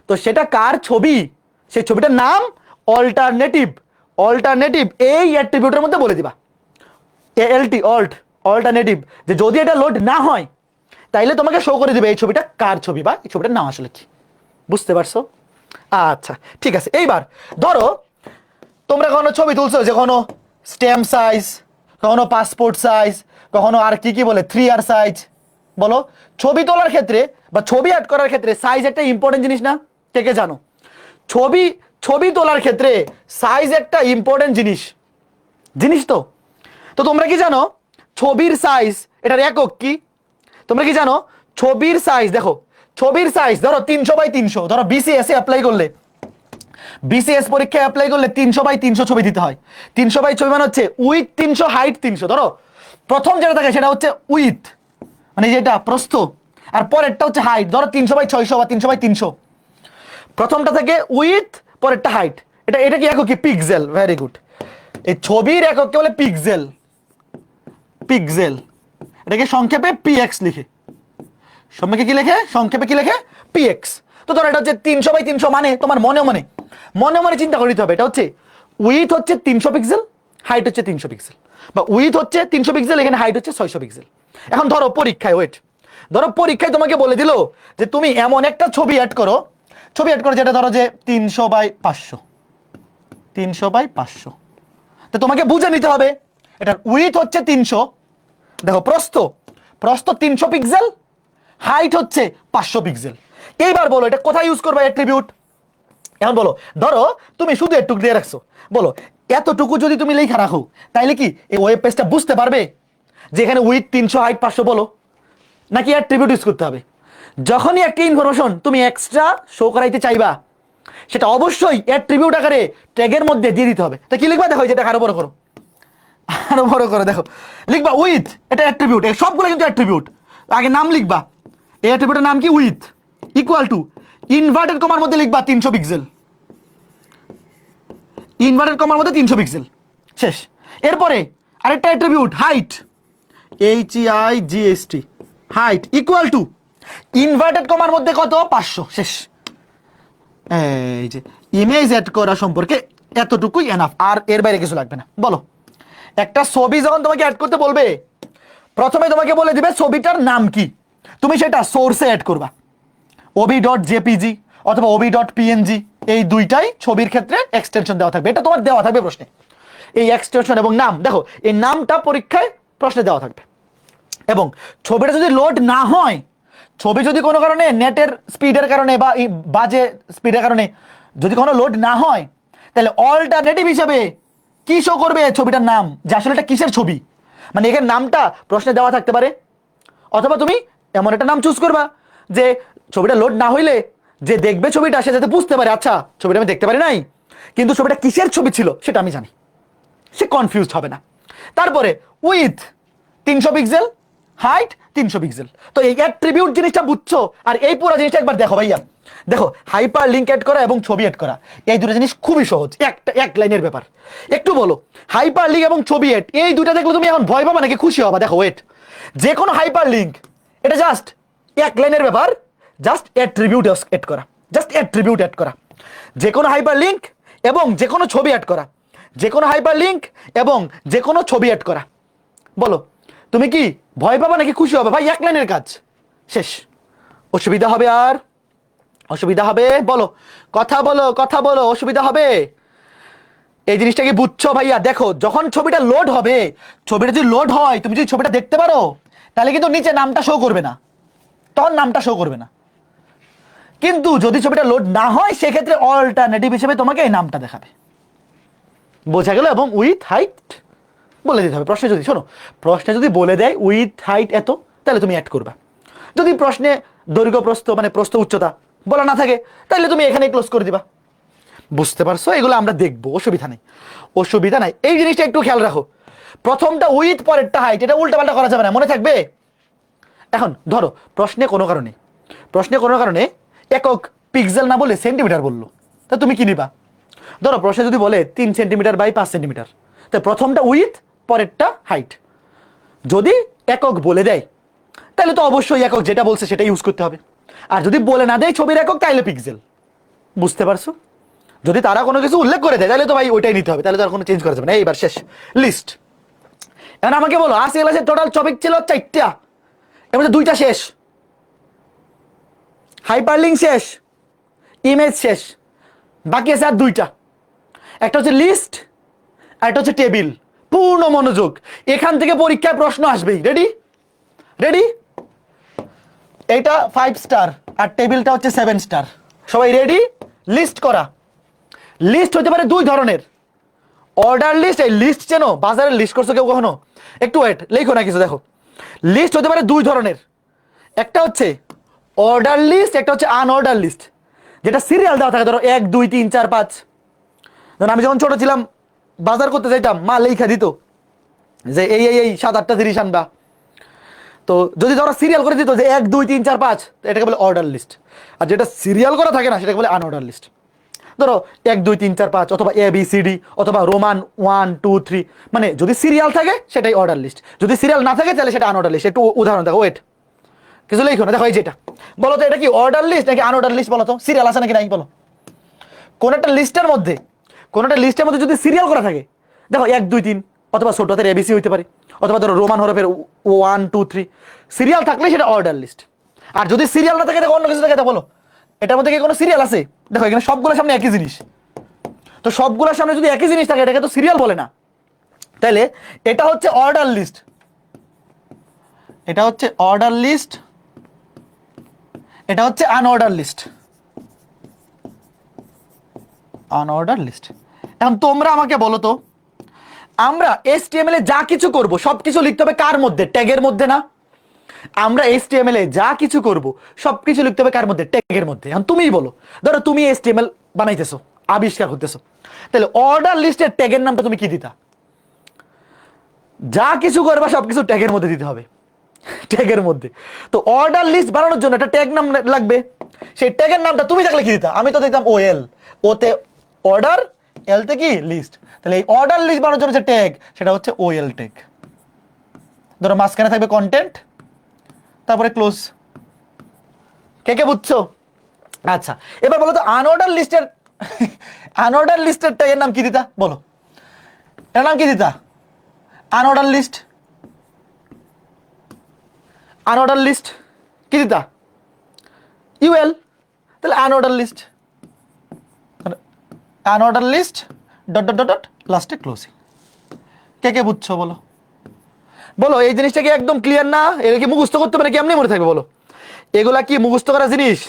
তো সেটা কার ছবি, সেই ছবিটার নাম অল্টারনেটিভ, অল্টারনেটিভ এই অ্যাট্রিবিউটের মধ্যে বলে দিবা, এএলটি অল্টারনেটিভ, যে যদি এটা লোড না হয় তাইলে তোমাকে শো করে দিবে এই ছবিটা কার ছবি বা এই ছবিটার নাম আসলে কি। বুঝতে পারছো? আচ্ছা ঠিক আছে। এইবার ধরো তোমরা কখনো ছবি তুলছো, যে কখনো স্ট্যাম্প সাইজ, কখনো পাসপোর্ট সাইজ, কখনো আর কি কি বলে 3R সাইজ, বলো ছবি তোলার ক্ষেত্রে বা ছবি অ্যাড করার ক্ষেত্রে সাইজ একটা ইম্পর্টেন্ট জিনিস না? কে কে জানো? ছবি তোলার ক্ষেত্রে সাইজ একটা ইম্পর্টেন্ট জিনিস তো। তো তোমরা কি জানো ছবির সাইজ, এটার একক কি? তোমরা কি জানো ছবির সাইজ? দেখো ছবির সাইজ ধরো 300x300, ধরো বিসিএস এ অ্যাপ্লাই করলে, বিসিএস পরীক্ষায় অ্যাপ্লাই করলে 300x300 ছবি দিতে হয়। 300 ছবি মানে হচ্ছে উইথ 300 হাইট 300। ধরো প্রথম যেটা থাকে সেটা হচ্ছে উইথ, মানে যেটা প্রস্থ, আর পরেরটা হচ্ছে হাইট। ধরো 300x600 বা 300x300, প্রথমটা থেকে উইথ, পরেরটা হাইট। এটা কি একক কি? পিক্সেল। Very good. এই ছবির এককে বলে পিক্সেল, পিক্সেল। এটাকে সংক্ষেপে পিএক্স লিখে, সংক্ষেপে কি লেখে? পিএক্স। তো ধরো এটা হচ্ছে 300x300, মানে তোমার মনে চিন্তা করে নিতে হবে, এটা হচ্ছে উইথ হচ্ছে 300 পিক্সেল, হাইট হচ্ছে 300 পিক্সেল, বা উইথ হচ্ছে 300 পিক্সেল, এখানে হাইট হচ্ছে 600 পিক্সেল। এখন ধরো পরীক্ষায় তোমাকে বলে দিল যে তুমি এমন একটা ছবি অ্যাড করো, যেটা ধরো যে 300x500, 300x500। তো তোমাকে বুঝে নিতে হবে এটার উইথ হচ্ছে 300, দেখো প্রস্থ 300 পিক্সেল, হাইট হচ্ছে 500 পিক্সেল। এইবার বলো এটা কোথায় ইউজ করবে অ্যাট্রিবিউট? এখন বলো, ধরো তুমি শুধু এটুকু দিয়ে রাখছো, বলো এতটুকু যদি তুমি লেখা রাখো তাইলে কি এই ওয়েব পেজটা বুঝতে পারবে যে এখানে উইথ 300 হাইট 500 বলো, নাকি অ্যাট্রিবিউট ইউজ করতে হবে? যখনই একটা ইনফরমেশন তুমি এক্সট্রা শো করাইতে চাইবা সেটা অবশ্যই অ্যাট্রিবিউট আকারে ট্যাগের মধ্যে দিয়ে দিতে হবে। তা কি লিখবা? দেখো যেটা আরো বড় করো, দেখো লিখবা উইথ, এটা অ্যাট্রিবিউট, সবগুলো কিন্তু অ্যাট্রিবিউট। আগে নাম লিখবা, এই অ্যাট্রিবিউটের নাম কি? উইথ ইকুয়াল টু ইনভার্টেড কমার মধ্যে লিখবা 300 পিক্সেল, ইনভার্টেড কমার মধ্যে 300 পিক্সেল। শেষ। এরপরে আরেকটা attribute height, HEIGST, height equal to inverted কমার মধ্যে কত? 500। শেষ। এই যে ইমেজ অ্যাড করা সম্পর্কে এতটুকুই এনাফ, আর এর বাইরে কিছু লাগবে না। বলো একটা ছবি যখন তোমাকে অ্যাড করতে বলবে, প্রথমে তোমাকে বলে দিবে ছবিটার নাম কি, তুমি সেটা সোর্সে অ্যাড করবা, obi.jpg অথবা obi.png, এই দুইটাই ছবির ক্ষেত্রে এক্সটেনশন দেওয়া থাকবে, এটা তোমার দেওয়া থাকবে প্রশ্নে। এই এক্সটেনশন এবং নাম, দেখো এই নামটা পরীক্ষায় প্রশ্নে দেওয়া থাকবে। এবং ছবিটা যদি লোড না হয়, ছবি যদি কোনো কারণে নেটের স্পিডের কারণে বা বাজে স্পিডের কারণে যদি কোনো লোড না হয়, তাহলে অল্টারনেটিভ হিসেবে কি শো করবে? ছবিটার নাম, যে আসলে এটা কিসের ছবি, মানে এখানে নামটা প্রশ্নে দেওয়া থাকতে পারে, অথবা তুমি এমন একটা নাম চুজ করবা যে ছবিটা লোড না হইলে যে দেখবে ছবিটা সে যাতে বুঝতে পারে আচ্ছা ছবিটা আমি দেখতে পারি নাই, কিন্তু ছবিটা কিসের ছবি ছিল সেটা আমি জানি, সে কনফিউজড হবে না। তারপরে উইথ 300 পিক্সেল, হাইট 300 পিক্সেল। তো এই অ্যাট্রিবিউট জিনিসটা বুঝছো, আর এই পুরো জিনিসটা একবার দেখো ভাইয়া, দেখো হাইপার লিঙ্ক অ্যাড করা এবং ছবি অ্যাড করা এই দুটো জিনিস খুবই সহজ, এক লাইনের ব্যাপার। একটু বলো হাইপার লিঙ্ক এবং ছবি অ্যাড এই দুটো দেখলে তুমি এখন ভয় পাবা নাকি খুশি হবা? দেখো ওয়েট, যে কোনো হাইপার লিঙ্ক এটা জাস্ট এক লাইনের ব্যাপার, জাস্ট অ্যাট্রিবিউট অ্যাড করা, জাস্ট অ্যাট্রিবিউট অ্যাড করা। যে কোনো হাইপার লিঙ্ক এবং যে কোনো ছবি অ্যাড করা, যে কোনো হাইপার লিঙ্ক এবং যে কোনো ছবি অ্যাড করা। বলো তুমি কি ভয় পাবা নাকি খুশি হবে? ভাই এক লাইনের কাজ শেষ। অসুবিধা হবে? আর অসুবিধা হবে? বলো, কথা বলো, কথা বলো, অসুবিধা হবে? এই জিনিসটা কি বুঝছো ভাইয়া? দেখো যখন ছবিটা লোড হবে, ছবিটা যদি লোড হয় তুমি যদি ছবিটা দেখতে পারো তাহলে কিন্তু নিচে নামটা শো করবে না, তখন নামটা শো করবে না। কিন্তু যদি ছবিটা লোড না হয় সেক্ষেত্রে অল্টারনেটিভ হিসেবে তোমাকে এই নামটা দেখাবে। বোঝা গেল? এবং উইথ হাইট বলে দিতে হবে। প্রশ্নে যদি শোনো, প্রশ্নে যদি বলে দেয় উইথ হাইট এত, তাহলে তুমি অ্যাড করবা। যদি প্রশ্নে দৈর্ঘ্য প্রস্থ মানে প্রস্থ উচ্চতা বলা না থাকে তাহলে তুমি এখানে ক্লোজ করে দিবা। বুঝতে পারছো? এগুলো আমরা দেখবো, অসুবিধা নেই, অসুবিধা নাই। এই জিনিসটা একটু খেয়াল রাখো, প্রথমটা উইথ পরেরটা হাইট, এটা উল্টাপাল্টা করা যাবে না, মনে থাকবে? এখন ধরো প্রশ্নে কোনো কারণে একক পিক্সেল না বলে সেন্টিমিটার বললো, তা তুমি কি নিবা? ধরো প্রশ্নে যদি বলে 3 সেন্টিমিটার বাই 5 সেন্টিমিটার, তো প্রথমটা উইথ পরেরটা হাইট। যদি একক বলে দেয় তাহলে তো অবশ্যই একক যেটা বলছে সেটা ইউজ করতে হবে, আর যদি বলে না দেয় ছবির একক তাহলে পিক্সেল। বুঝতে পারছো? যদি তারা কোনো কিছু উল্লেখ করে দেয় তাহলে তো ভাই ওইটাই নিতে হবে, তাহলে তো আর কোনো চেঞ্জ করা যাবে না। এইবার শেষ লিস্ট। এখন আমাকে বলো 80 ক্লাসের টোটাল টপিক ছিল 4টা, এর মধ্যে 2টা শেষ, হাইপারলিঙ্ক শেষ, ইমেজ শেষ, বাকি আছে আর 2টা। একটা হচ্ছে লিস্ট আর একটা হচ্ছে টেবিল। পূর্ণ মনোযোগ, এখান থেকে পরীক্ষায় প্রশ্ন আসবেই। রেডি? রেডি? এইটা 5 স্টার আর টেবিলটা হচ্ছে 7 স্টার। সবাই রেডি? লিস্ট করা। লিস্ট হতে পারে 2 ধরনের, অর্ডার লিস্ট। এই লিস্ট চেনো? বাজারে লিস্ট করছো কেউ কখনো? একটু ওয়েট, লেখো না কিছু। দেখো লিস্ট হতে পারে 2 ধরনের, একটা হচ্ছে অর্ডার লিস্ট, একটা হচ্ছে আনঅর্ডার লিস্ট, যেটা সিরিয়াল দেওয়া থাকে। ধরো 1 2 3 4 5। ধরো আমি যখন ছোট ছিলাম বাজার করতে যাইতাম, মা লেখা দিত যে এই এই এই 7-8টা জিনিস আনবা। তো যদি ধরো সিরিয়াল করে দিত যে 1 2 3 4 5, এটাকে বলে অর্ডার লিস্ট। আর যেটা সিরিয়াল করা থাকে না সেটাকে বলে আনঅর্ডার লিস্ট। ধরো 1 2 3 4 5 অথবা ABCD অথবা রোমান 1 2 3, মানে যদি সিরিয়াল থাকে সেটাই অর্ডার লিস্ট, যদি সিরিয়াল না থাকে তাহলে সেটা আনঅর্ডার লিস্ট। একটু উদাহরণ দেখো, ওয়েট, কিছু লেখো না। দেখো এই যেটা, বলো তো এটা কি অর্ডার লিস্ট নাকি আনঅর্ডার লিস্ট? বলো তো, সিরিয়াল আছে নাকি নাই বলো? কোন একটা লিস্টের মধ্যে যদি সিরিয়াল করা থাকে, দেখো 1 2 3 অথবা ছোট হাতের ABC হইতে পারে, অথবা ধরো রোমান হরফের 1 2 3, সিরিয়াল থাকলে সেটা অর্ডার লিস্ট। আর যদি সিরিয়াল না থাকে, দেখো অন্য কিছু থাকে, বলো এটার মধ্যে কি কোনো সিরিয়াল আছে? দেখো এখানে সবগুলোর সামনে একই জিনিস, তো সবগুলোর সামনে যদি একই জিনিস থাকে এটাকে তো সিরিয়াল বলে না। তাহলে এটা হচ্ছে অর্ডার লিস্ট, এটা হচ্ছে অর্ডার লিস্ট, এটা হচ্ছে আনঅর্ডার লিস্ট। Unorder list. এখন তোমরা আমাকে বলো তো, আমরা HTML এ যা কিছু করব সবকিছু লিখতে হবে কার মধ্যে? ট্যাগের মধ্যে না? আমরা HTML এ যা কিছু করব সবকিছু লিখতে হবে কার মধ্যে? ট্যাগের মধ্যে। এখন তুমিই বলো, ধরো তুমি HTML বানাইতেছো, আবিষ্কার করতেছো, তাহলে অর্ডার লিস্টের ট্যাগের নামটা তুমি কি দিতা? যা কিছু করবা সবকিছু ট্যাগের মধ্যে দিতে হবে, ট্যাগের মধ্যে। তো অর্ডার লিস্ট বানানোর জন্য একটা ট্যাগ নাম লাগবে, সেই ট্যাগের নামটা তুমি থাকলে কি দিতা? আমি তো দিতাম OL, ওতে অর্ডার, এলতে কি লিস্ট। তাহলে এই অর্ডার লিস্ট বানানোর জন্য যে ট্যাগ সেটা হচ্ছে OL ট্যাগ। ধরো মাঝখানে থাকবে কন্টেন্ট, তারপরে ক্লোজ। কে কে বুঝছো? আচ্ছা এবার বলো তো আনঅর্ডার লিস্টের ট্যাগের নাম কি দিতা? বলো এর নাম কি দিতা? আনঅর্ডার লিস্ট, আনঅর্ডার লিস্ট কি দিতা? UL। তাহলে unorder list, unorder list dot dot dot লাস্টে ক্লোজিং। কে কে বুঝছো বলো? বলো এই জিনিসটা কি একদম ক্লিয়ার না? এটা কি মুখস্থ করতে পারে, কেমনি মনে থাকবে বলো? এগুলা কি মুখস্থ করা জিনিস?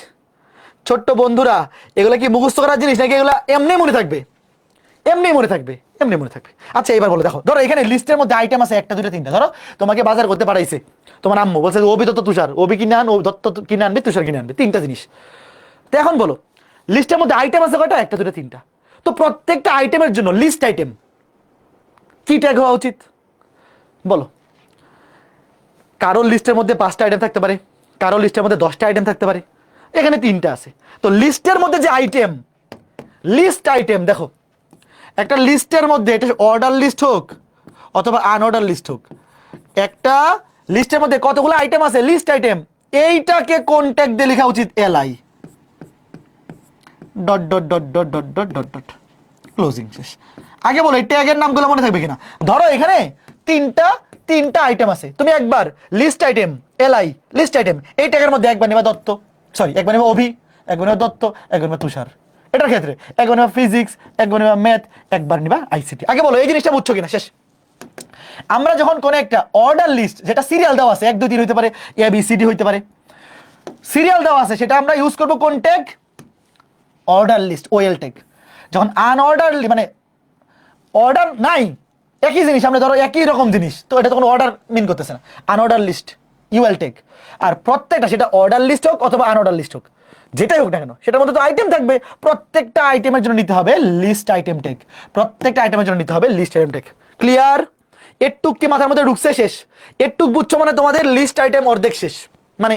ছোট্ট বন্ধুরা, এগুলা কি মুখস্থ করার জিনিস নাকি এগুলা এমনি মনে থাকবে? এমনি মনে থাকবে, এমনি মনে থাকবে। আচ্ছা এবার বলো, দেখো ধরো এখানে লিস্টের মধ্যে আইটেম আছে একটা দুটো তিনটা, ধরো তোমাকে বাজার করতে পাঠাইছে তোমার আম্মু, বলছে অভি দত্ত তুষার, অভি কিনে আন, ও দত্ত কিনে আনবে, তুষার কিনে আনবে, তিনটা জিনিস। তো এখন বলো লিস্টের মধ্যে আইটেম আছে কয়টা? একটা দুটো তিনটা। তো প্রত্যেকটা আইটেমের জন্য লিস্ট আইটেম কি ট্যাগ হওয়া উচিত বলো? কারোর লিস্টের মধ্যে 5টা আইটেম থাকতে পারে, কারোর লিস্টের মধ্যে 10টা আইটেম থাকতে পারে, এখানে 3টা আছে। তো লিস্টের মধ্যে যে আইটেম, লিস্ট আইটেম, দেখো একটা লিস্টের মধ্যে এটা অর্ডার লিস্ট হোক অথবা আনঅর্ডার লিস্ট হোক, একটা লিস্টের মধ্যে কতগুলো আইটেম আছে, লিস্ট আইটেম, এইটাকে কোন ট্যাগ দিয়ে লেখা উচিত? LI dot dot dot dot dot dot dot dot closing. শেষ। আগে বলো এই ট্যাগের নামগুলো মনে থাকবে কিনা। ধরো এখানে তিনটা আইটেম আছে, তুমি একবার list item LI list item এই ট্যাগের মধ্যে একবার নেবা দত্ত, সরি একবার নেবা অভি, একবার নেবা দত্ত, একবার নেবা তুষার। এটার ক্ষেত্রে একবার নেবা ফিজিক্স, একবার নেবা ম্যাথ, একবার নেবা আইসিটি। আগে বলো এই জিনিসটা বুঝছো কিনা। শেষ। আমরা যখন কোনো একটা অর্ডার লিস্ট, যেটা সিরিয়াল দেওয়া আছে 1 2 3 হইতে পারে, এ বি সি ডি হইতে পারে, সিরিয়াল দেওয়া আছে, সেটা আমরা ইউজ করবো কোন tag? Order list, OL tag. যখন আনঅর্ডার মানে অর্ডার নাই, একই জিনিস, আমরা ধরো একই রকম জিনিস, তো এটা তো কোনো অর্ডার মিন করতেছে না, আনঅর্ডার লিস্ট ইউএল ট্যাগ। আর প্রত্যেকটা সেটা অর্ডার লিস্ট হোক অথবা আনঅর্ডার লিস্ট হোক, যেটাই হোক না কেন, সেটার মধ্যে তো আইটেম থাকবে, প্রত্যেকটা আইটেমের জন্য নিতে হবে লিস্ট আইটেম ট্যাগ, প্রত্যেকটা আইটেমের জন্য নিতে হবে লিস্ট আইটেম ট্যাগ। ক্লিয়ার? এরটুক কি মাথার মধ্যে ঢুকছে? শেষ। এরটুক বুঝছো মানে তোমাদের লিস্ট আইটেম অর্ধেক শেষ, মানে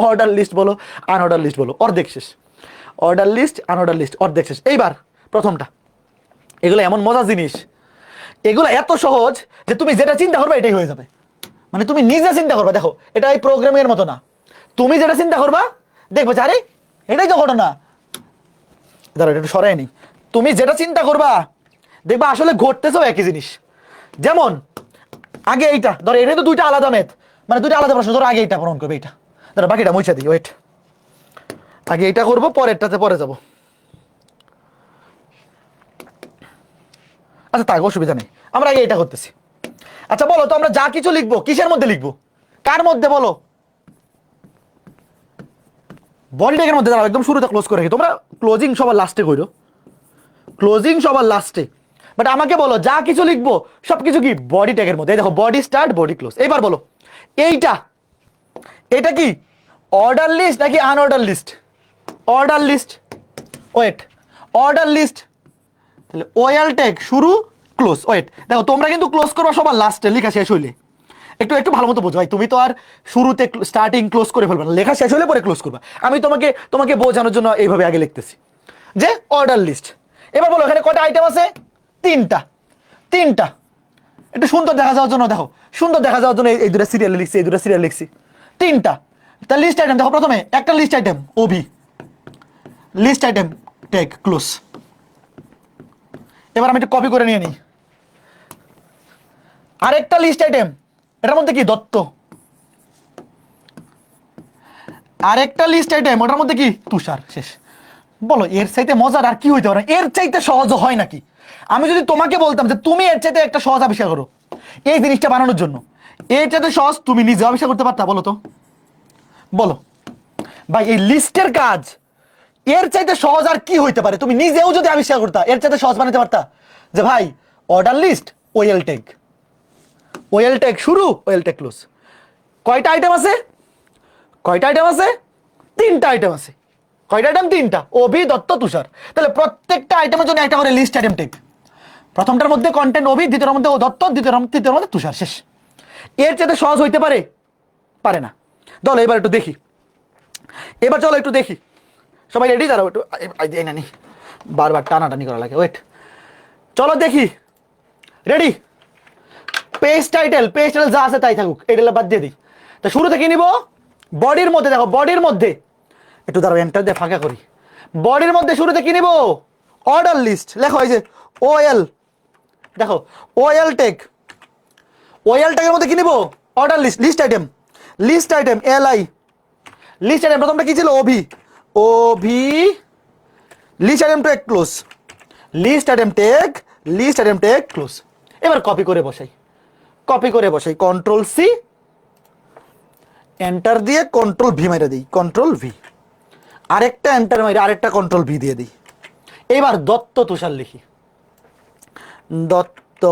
অর্ডার লিস্ট বলো আনঅর্ডার লিস্ট বলো অর্ধেক শেষ, অর্ডার লিস্ট আনঅর্ডার লিস্ট অর্ধেক শেষ। এইবার প্রথমটা, এগুলো এমন মজার জিনিস, এগুলো এত সহজ যে তুমি যেটা চিন্তা করবে এটাই হয়ে যাবে, মানে তুমি নিজে চিন্তা করবা। দেখো এটা এই প্রোগ্রামিং এর মতো না, তুমি যেটা চিন্তা করবা দেখবে আরে এটাই তো ঘটনা, ধরো এটা একটু সরাই নি, তুমি যেটা চিন্তা করবা দেখবা আসলে ঘটতেছেও একই জিনিস। যেমন আগে এইটা ধরো, এটাই তো দুইটা আলাদা ম্যাথ, মানে দুইটা আলাদা প্রশ্ন, ধরো আগে এইটা পূরণ করবে, এইটা ধরো বাকিটা মুছে দিই, ওয়েট, আগে এইটা করবো পরেরটাতে পরে যাবো। আচ্ছা তাই অসুবিধা নেই, আমরা আগে এটা করতেছি। আচ্ছা বলো তো আমরা যা কিছু লিখবো কিসের মধ্যে লিখবো? কার মধ্যে বলো? বডি ট্যাগের মধ্যে। দাঁড়াও একদম শুরুতে ক্লোজ করে রাখি, তোমরা ক্লোজিং সবার লাস্টে কইরো, ক্লোজিং সবার লাস্টে। বাট আমাকে বলো যা কিছু লিখবো সবকিছু কি বডি ট্যাগের মধ্যে। এই দেখো বডি স্টার্ট বডি ক্লোজ। এবার বলো এটা কি অর্ডার লিস্ট নাকি unorder list? Order list. Wait, order list, তাহলে ওএল ট্যাগ শুরু ক্লোজ। ওয়েট দেখো তোমরা কিন্তু ক্লোজ করবা সবার লাস্টে, লেখা শেষ হইলে। একটু একটু ভালো মতো বোঝো ভাই, তুমি তো আর শুরুতে স্টার্টিং ক্লোজ করে ফেলবে না, লেখা শেষ হলে পরে ক্লোজ করবা। আমি তোমাকে বোঝানোর জন্য এইভাবে আগে লিখতেছি যে অর্ডার লিস্ট। এবার বলো এখানে কয়টা আইটেম আছে? তিনটা। একটু সুন্দর দেখা যাওয়ার জন্য, দেখো সুন্দর দেখা যাওয়ার জন্য এই দুটো সিরিয়াল লিখছি, এই দুটো সিরিয়াল লিখছি, তিনটা। তা লিস্ট আইটেম দেখো, প্রথমে একটা লিস্ট আইটেম ওবি, লিস্ট আইটেম ট্যাগ ক্লোজ। এবার আমি একটু কপি করে নিয়ে নিই, আরেকটা লিস্ট আইটেম, এটার মধ্যে কি দত্ত, আরেকটা লিস্ট আইটেম ওটার মধ্যে কি তুষার। শেষ। বলো এর চাইতে মজার আর কি হইতে পারে? এর চাইতে সহজ হয় নাকি? আমি যদি তোমাকে বলতাম যে তুমি এর চাইতে একটা সহজ আবিষ্কার করো এই জিনিসটা বানানোর জন্য, এর চাইতে সহজ তুমি নিজে আবিষ্কার করতে পারতা? বলো তো, বলো ভাই, এই লিস্টের কাজ এর চাইতে সহজ আর কি হইতে পারে? তুমি নিজেও যদি আবিষ্কার করতা এর চাইতে সহজ বানাতে পারতা যে ভাই order list OL tag, OL tag শুরু ওএল ট্যাগ ক্লোজ। কয়টা আইটেম আছে? তিনটা আইটেম আছে। কয়টা আইটেম? তিনটা, অভি দত্ত তুষার। তাহলে প্রত্যেকটা আইটেমের জন্য একটা করে লিস্ট আইটেম ট্যাগ। প্রথমটার মধ্যে কন্টেন্ট অভি, দ্বিতীয়টার মধ্যে দত্ত, তৃতীয়টার মধ্যে তুষার। শেষ। এর চাইতে সহজ হইতে পারে না। চলো এবার একটু দেখি, চলো একটু দেখি, সবাই রেডি? দাঁড়াও একটু, নি বারবার টানাটানি করা লাগে, ওয়েট, চলো দেখি, রেডি? পেজ টাইটেল যা আছে তাই থাকুক, এটা বাদ দিয়ে দিই। তা শুরু থেকে নিব বডির মধ্যে। দেখো বডির মধ্যে একটু দাঁড়াও, এন্টার দিয়ে ফাঁকা করি। বডির মধ্যে শুরুতে কি নিব? Order list. লেখো এই যে ওএল, দেখো ওএল ট্যাগ, ওএল ট্যাগের মধ্যে কি নিব? Order list, list item LI, list item প্রথমটা কি ছিল? ওভি, list item tag close, list item tag close. এবার কপি করে বসাই, কন্ট্রোল সি এন্টার দিয়ে কন্ট্রোল ভি মেরে দিই, কন্ট্রোল ভি, আরেকটা এন্টার মেরে আরেকটা কন্ট্রোল ভি দিয়ে দিই। এবার দত্ত তুষার লিখি, দত্ত,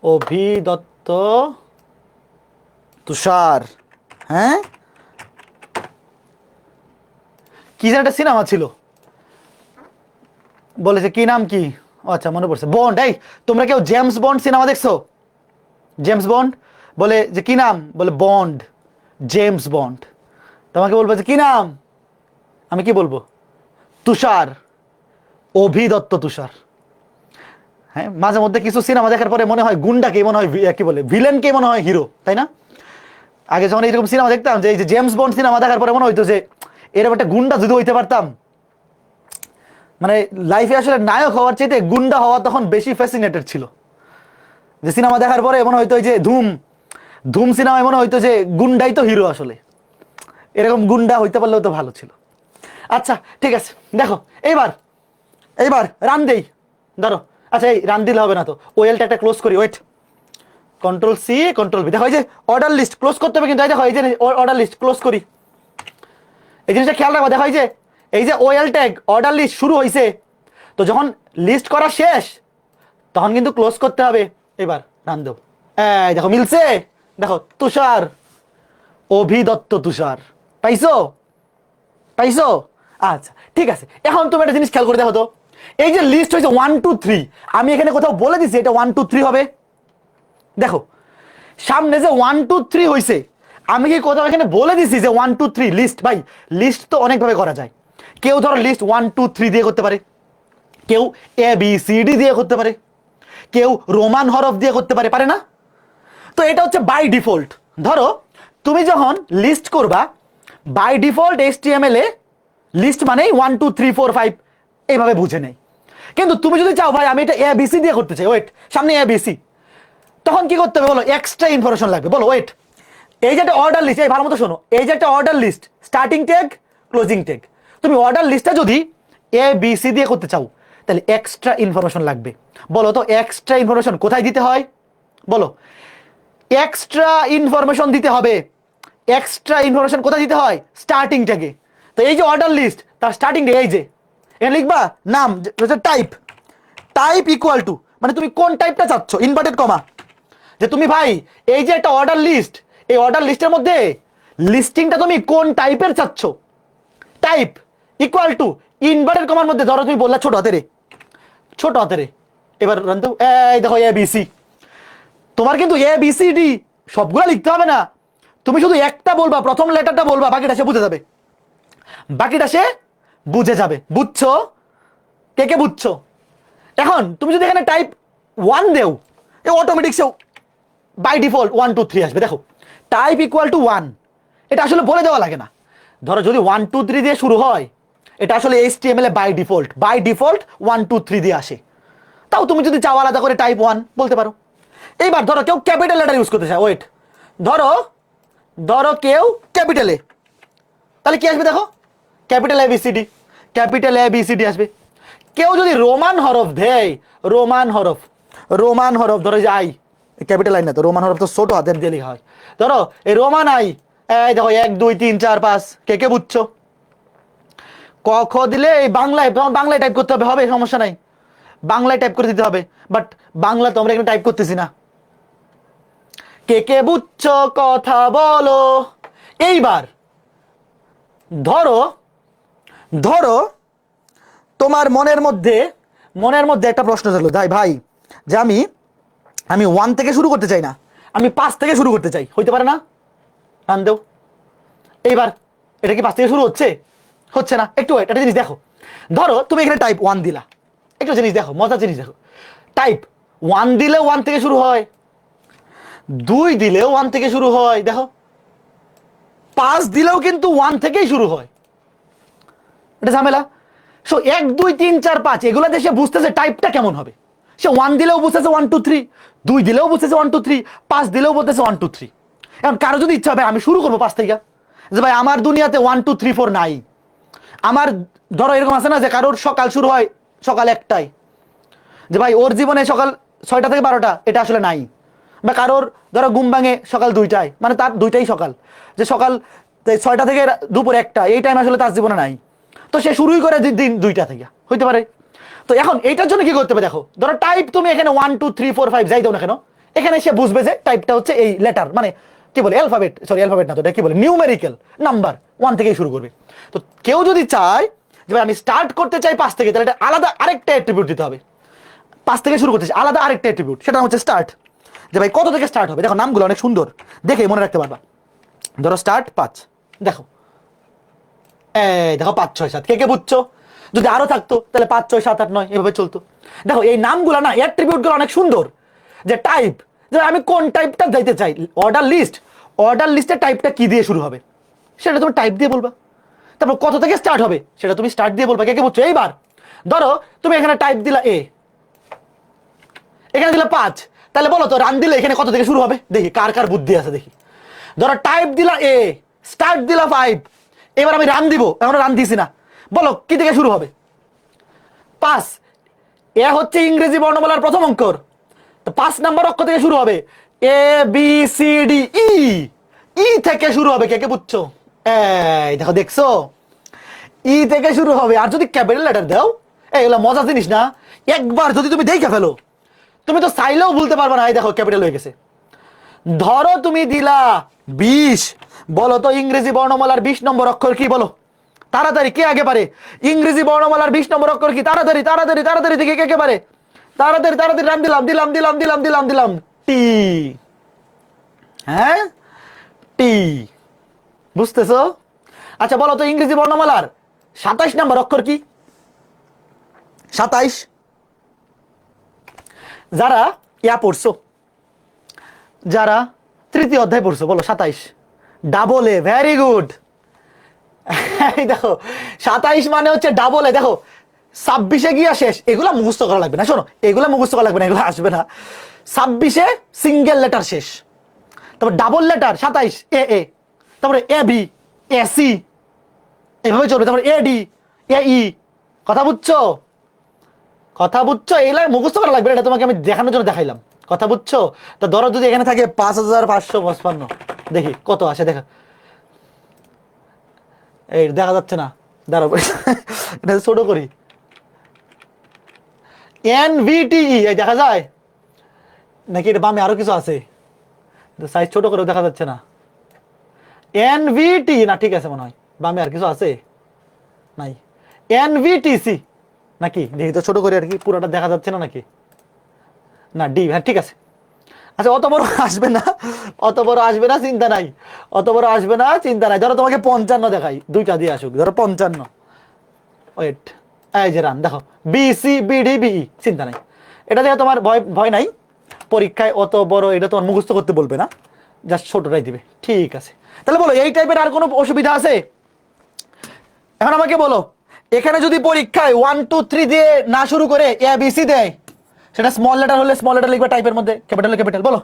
অভি দত্ত, তুষার। হ্যাঁ, কি যেন একটা সিনেমা ছিল, বলেছে কি নাম কি, আচ্ছা মনে পড়ছে, বন্ড। এই তোমরা কেউ জেমস বন্ড সিনেমা দেখছো? জেমস বন্ড বলে যে কি নাম, বলে বন্ড, জেমস বন্ড। তোমাকে বলবো যে কি নাম, আমি কি বলবো? তুষার, অভিদত্ত তুষার। হ্যাঁ, মাঝে মধ্যে কিছু সিনেমা দেখার পরে মনে হয় গুন্ডাকে মনে হয় কি বলে ভিলেনকে মনে হয় হিরো, তাই না? আগে যখন এইরকম সিনেমা দেখতাম, যে এই যে জেমস বন্ড সিনেমা দেখার পরে মনে হইতো যে এরকম একটা গুন্ডা যদি হইতে পারতাম, মানে লাইফে আসলে নায়ক হওয়ার চাইতে গুন্ডা হওয়া তখন বেশি ফ্যাসিনেটেড ছিল। যে সিনেমা দেখার পরে মনে হইতো যে ধুম, ধুম সিনেমায় মনে হইতো যে গুন্ডাই তো হিরো আসলে, এরকম গুন্ডা হইতে পারলেও তো ভালো ছিল। আচ্ছা ঠিক আছে, দেখো এইবার এইবার রান দেই, ধরো। আচ্ছা এই রান দিলে হবে না তো, ওয়েলটা একটা ক্লোজ করি, wait, control C control V. দেখো এই যে অর্ডার লিস্ট ক্লোজ করতে হবে, কিন্তু এই দেখো এই যে অর্ডার লিস্ট ক্লোজ করি, এই জিনিসটা খেয়াল রাখবো। দেখো এই যে ওয়েল ট্যাগ অর্ডার লিস্ট শুরু হয়েছে, তো যখন লিস্ট করা শেষ তখন কিন্তু ক্লোজ করতে হবে। এবার রান দেও, এই দেখো মিলছে, দেখো তুষার, অভিদত্ত তুষার, পাইছো পাইছো? আচ্ছা ঠিক আছে, এখন তুমি একটা জিনিস খেয়াল করে দেখো তো, এই যে লিস্ট হয়েছে 1 2 3, আমি এখানে কোথাও বলে দিছি এটা 1 2 3 হবে? দেখো সামনে যে 1 2 3 হয়েছে, আমি কি কোথাও এখানে বলে দিছি যে 1 2 3 লিস্ট? ভাই লিস্ট তো অনেকভাবে করা যায়। কেউ ধরো লিস্ট 1 2 3 দিয়ে করতে পারে, কেউ এ বি সি ডি দিয়ে করতে পারে, কেউ রোমান হরফ দিয়ে করতে পারে, পারে না? তো এটা হচ্ছে বাই ডিফল্ট। ধরো তুমি যখন লিস্ট করবা, বাই ডিফল্ট HTML এ লিস্ট মানেই 1 2 3 4 5 এইভাবে বুঝে নেই। কিন্তু তুমি যদি চাও ভাই আমি এটা ABC দিয়ে করতে চাই, ওয়েট, সামনে ABC, তখন কি করতে হবে বলো? এক্সট্রা ইনফরমেশন লাগবে, বলো ওয়েট। এই যে একটা অর্ডার লিস্ট, এই ভালো মতো শোনো, এই যে একটা order list, starting tag closing tag, তুমি অর্ডার লিস্টটা যদি ABC দিয়ে করতে চাও তাহলে এক্সট্রা ইনফরমেশন লাগবে। বলো তো এক্সট্রা ইনফরমেশন কোথায় দিতে হয়? বলো, এক্সট্রা ইনফরমেশন দিতে হবে, এক্সট্রা ইনফরমেশন কোথায় দিতে হয়? স্টার্টিং ট্যাগে। তো এই যে অর্ডার লিস্ট, তার স্টার্টিং ট্যাগ এই যে, এখানে লিখবা নাম, টাইপ, টাইপ ইকুয়াল টু, মানে তুমি কোন টাইপটা চাচ্ছ, ইনভার্টেড কমা, যে তুমি ভাই এই যে একটা অর্ডার লিস্ট, এই অর্ডার লিস্টের মধ্যে লিস্টিংটা তুমি কোন টাইপের চাচ্ছ, টাইপ ইকুয়াল টু ইনভার্টেড কমার মধ্যে, ধরো তুমি বললা ছোট হাতেরে, ছোট হাতেরে। এবার এই দেখো ABC, তোমার কিন্তু ABCD সবগুলো লিখতে হবে না, তুমি শুধু একটা বলবা, প্রথম লেটারটা বলবা, বাকিটা সে বুঝে যাবে, বাকিটা সে বুঝে যাবে। বুঝছো? কে কে বুঝছো? এখন তুমি যদি এখানে টাইপ 1 দেও, এ অটোমেটিক সে বাই ডিফল্ট 1 2 3 আসবে। দেখো টাইপ ইকুয়াল টু 1, এটা আসলে বলে দেওয়া লাগে না। ধরো যদি 1 2 3 দিয়ে শুরু হয়, এটা আসলে HTML এ বাই ডিফল্ট 1 2 3 দিয়ে আসে। তাও তুমি যদি চাও আলাদা করে টাইপ 1 বলতে পারো। এইবার ধরো কেউ ক্যাপিটাল লেটার ইউজ করতে চায়, ওয়েট, ধরো ধরো কেউ ক্যাপিটালে, তাহলে কি আসবে দেখো, ক্যাপিটাল ABCD, ক্যাপিটাল ABCD আসবে। কেউ যদি রোমান হরফ দেয়, রোমান হরফ, রোমান হরফ, ধরো যে আই, ক্যাপিটাল আই না তো, রোমান হরফ তো ছোট হাতের দিয়ে লেখা হয়, ধরো এই রোমান আই, এই দেখো 1 2 3 4 5, কে কে বুঝছো? ক খ দিলে এই বাংলায়, বাংলায় টাইপ করতে হবে, হবে সমস্যা নাই, বাংলায় টাইপ করে দিতে হবে, বাট বাংলা তো আমরা এখানে টাইপ করতেছি না। কে কে বুঝছো কথা বলো। এইবার ধরো ধরো তোমার মনের মধ্যে একটা প্রশ্ন ছিল, যাই ভাই যে আমি 1 থেকে শুরু করতে চাই না, আমি 5 থেকে শুরু করতে চাই, হইতে পারে না? রান দেও। এইবার এটা কি 5 থেকে শুরু হচ্ছে? হচ্ছে না। একটু একটা জিনিস দেখো, ধরো তুমি এখানে টাইপ 1 দিলা, একটু জিনিস দেখো, মজার জিনিস দেখো, টাইপ 1 দিলেও 1 থেকে শুরু হয়, 2 দিলেও 1 থেকে শুরু হয়, দেখো 5 দিলেও কিন্তু 1 থেকেই শুরু হয়, এটা ঝামেলা। সো 1 2 3 4 5 এগুলো দেশে বুঝতেছে টাইপটা কেমন হবে, সে 1 দিলেও বুঝতেছে 1 2 3, 2 দিলেও বুঝতেছে 1 2 3, 5 দিলেও বলতেছে 1 2 3। এখন কারো যদি ইচ্ছা হবে আমি শুরু করবো 5 থেকে, যে ভাই আমার দুনিয়াতে 1 2 3 4 নাই, আমার ধরো এরকম আছে না যে কারোর সকাল শুরু হয় সকাল 1টায়, যে ভাই ওর জীবনে সকাল 6টা থেকে 12টা এটা আসলে নাই, বা কারোর ধরো ঘুম ভাঙে সকাল 2টায়, মানে তার 2টাই সকাল, যে সকাল 6টা থেকে দুপুর 1টা, এই টাইম আসলে তার জীবনে নাই, তো সে শুরুই করে দিন 2টা থেকে, হইতে পারে। তো এখন এইটার জন্য কি করতে হবে দেখো, ধরো টাইপ তুমি এখানে 1 2 3 4 5 যাই দাও না কেন, এখানে সে বুঝবে যে টাইপটা হচ্ছে এই লেটার, মানে কি বলে অ্যালফাবেট, সরি অ্যালফাবেট না, তো এটা কি বলে নিউমেরিক্যাল নাম্বার 1 থেকেই শুরু করবে। তো কেউ যদি চায় যে ভাই আমি স্টার্ট করতে চাই 5 থেকে, তাহলে এটা আলাদা আরেকটা অ্যাট্রিবিউট দিতে হবে। 5 থেকে শুরু করতে চাই, আলাদা আরেকটা অ্যাট্রিবিউট, সেটা হচ্ছে স্টার্ট। যে ভাই কত থেকে স্টার্ট হবে, দেখো নামগুলো অনেক সুন্দর, দেখে মনে রাখতে পারবা। ধরো স্টার্ট 5, দেখো এই দেখো 5 6 7, কে কে বুঝছো? যদি আরো থাকতো তাহলে 5 6 7 8 9 এভাবে চলতো। দেখো এই নামগুলো না, অ্যাট্রিবিউট গুলো অনেক সুন্দর। যে টাইপ, যে আমি কোন টাইপটা যাইতে চাই, অর্ডার লিস্ট, অর্ডার লিস্টের টাইপটা কি দিয়ে শুরু হবে সেটা তুমি টাইপ দিয়ে বলবা। তারপর কত থেকে স্টার্ট হবে সেটা তুমি স্টার্ট দিয়ে বলবা। কে কে বুঝছো? এইবার ধরো তুমি এখানে টাইপ দিলা এ, এখানে দিলা 5, তাহলে বলো তো রান দিলে এখানে কত থেকে শুরু হবে, দেখি কার কার বুদ্ধি আছে দেখি। ধরো টাইপ দিলা এ, স্টার্ট দিলা 5, এবার আমি রান দিব, এখন রান দিছি না, বলো কি থেকে শুরু হবে? 5, এ হচ্ছে ইংরেজি বর্ণমালার প্রথম অক্ষর, তো 5 নাম্বার অক্ষর থেকে শুরু হবে, A B C D E, ই থেকে শুরু হবে। কে কে বুঝছো? এই দেখো, দেখছো ই থেকে শুরু হবে। আর যদি ক্যাপিটাল লেটার দাও, এগুলো মজার জিনিস না, একবার যদি তুমি দেখে ফেলো তুমি তো চাইলেও বলতে পারবে না এই দেখো ক্যাপিটাল হয়ে গেছে। ধরো তুমি দিলা 20, বলো তো ইংরেজি বর্ণমালার 20 নম্বর অক্ষর কি, বলো তাড়াতাড়ি, কে আগে পারে? ইংরেজি বর্ণমালার 20 নম্বর অক্ষর কি? তাড়াতাড়ি তাড়াতাড়ি তাড়াতাড়ি দেখে কে কে পারে? তাড়াতাড়ি তাড়াতাড়ি রান দিলাম দিলাম দিলাম দিলাম দিলাম দিলাম টি। হ্যাঁ টি, বুঝতেছো? আচ্ছা বলো তো ইংরেজি বর্ণমালার 27 নম্বর অক্ষর কি? 27। যারা ইয়া পড়ছো, যারা তৃতীয় অধ্যায় পড়ছো, বলো 27। Double A, very good. দেখো 27 মানে হচ্ছে ডাবল এ। দেখো 26-এ গিয়া শেষ, এগুলা মুখস্থ করা লাগবে না, শোনো এগুলা মুখস্থ করা লাগবে না, এগুলো আসবে না। 26-এ সিঙ্গেল লেটার শেষ, তারপর ডাবল লেটার 27 এ এ, তারপরে এ বি, এ সি, এভাবে চলবে, তারপরে এ ডি, এ ই। কথা বুঝছো? কথা বুঝছো? এগুলা মুখস্থ করা লাগবে, এটা তোমাকে আমি দেখানোর জন্য দেখাইলাম। কথা বুঝছো? তো ধরো যদি এখানে থাকে 5555, দেখি কত আসে, দেখা এই দেখা যাচ্ছে না, দাঁড়াবো এটা ছোট করি, NVTE এই দেখা যায় নাকি? এটা বামে আরো কিছু আছে, সাইজ ছোট করে দেখা যাচ্ছে না। NVT না, ঠিক আছে মনে হয় বামে আর কিছু আছে নাই। NVTC নাকি, দেখি তো ছোট করে আর কি, পুরোটা দেখা যাচ্ছে না নাকি? না ডি, হ্যাঁ ঠিক আছে। আচ্ছা অত বড় আসবে না, অত বড় আসবে না, চিন্তা নাই, অত বড় আসবে না, চিন্তা নাই। ধরো তোমাকে 55 দেখাই, দুইটা দিয়ে আসুক, ধরো 55, ওয়েট, এই যে রান দেখো BCBDBE, চিন্তা নাই। এটা দেখে তোমার ভয় ভয় নাই, পরীক্ষায় অত বড় এটা তোমার মুখস্থ করতে বলবে না, জাস্ট ছোটটাই দিবে। ঠিক আছে, তাহলে বলো এই টাইপের আর কোনো অসুবিধা আছে? এখন আমাকে বলো, এখানে যদি পরীক্ষায় 1 2 3 দিয়ে না শুরু করে ABC দেয়, সেটা স্মল লেটার হলে স্মল লেটার লিখবে, টাইপের মধ্যে ক্যাপিটাল ক্যাপিটাল, বলো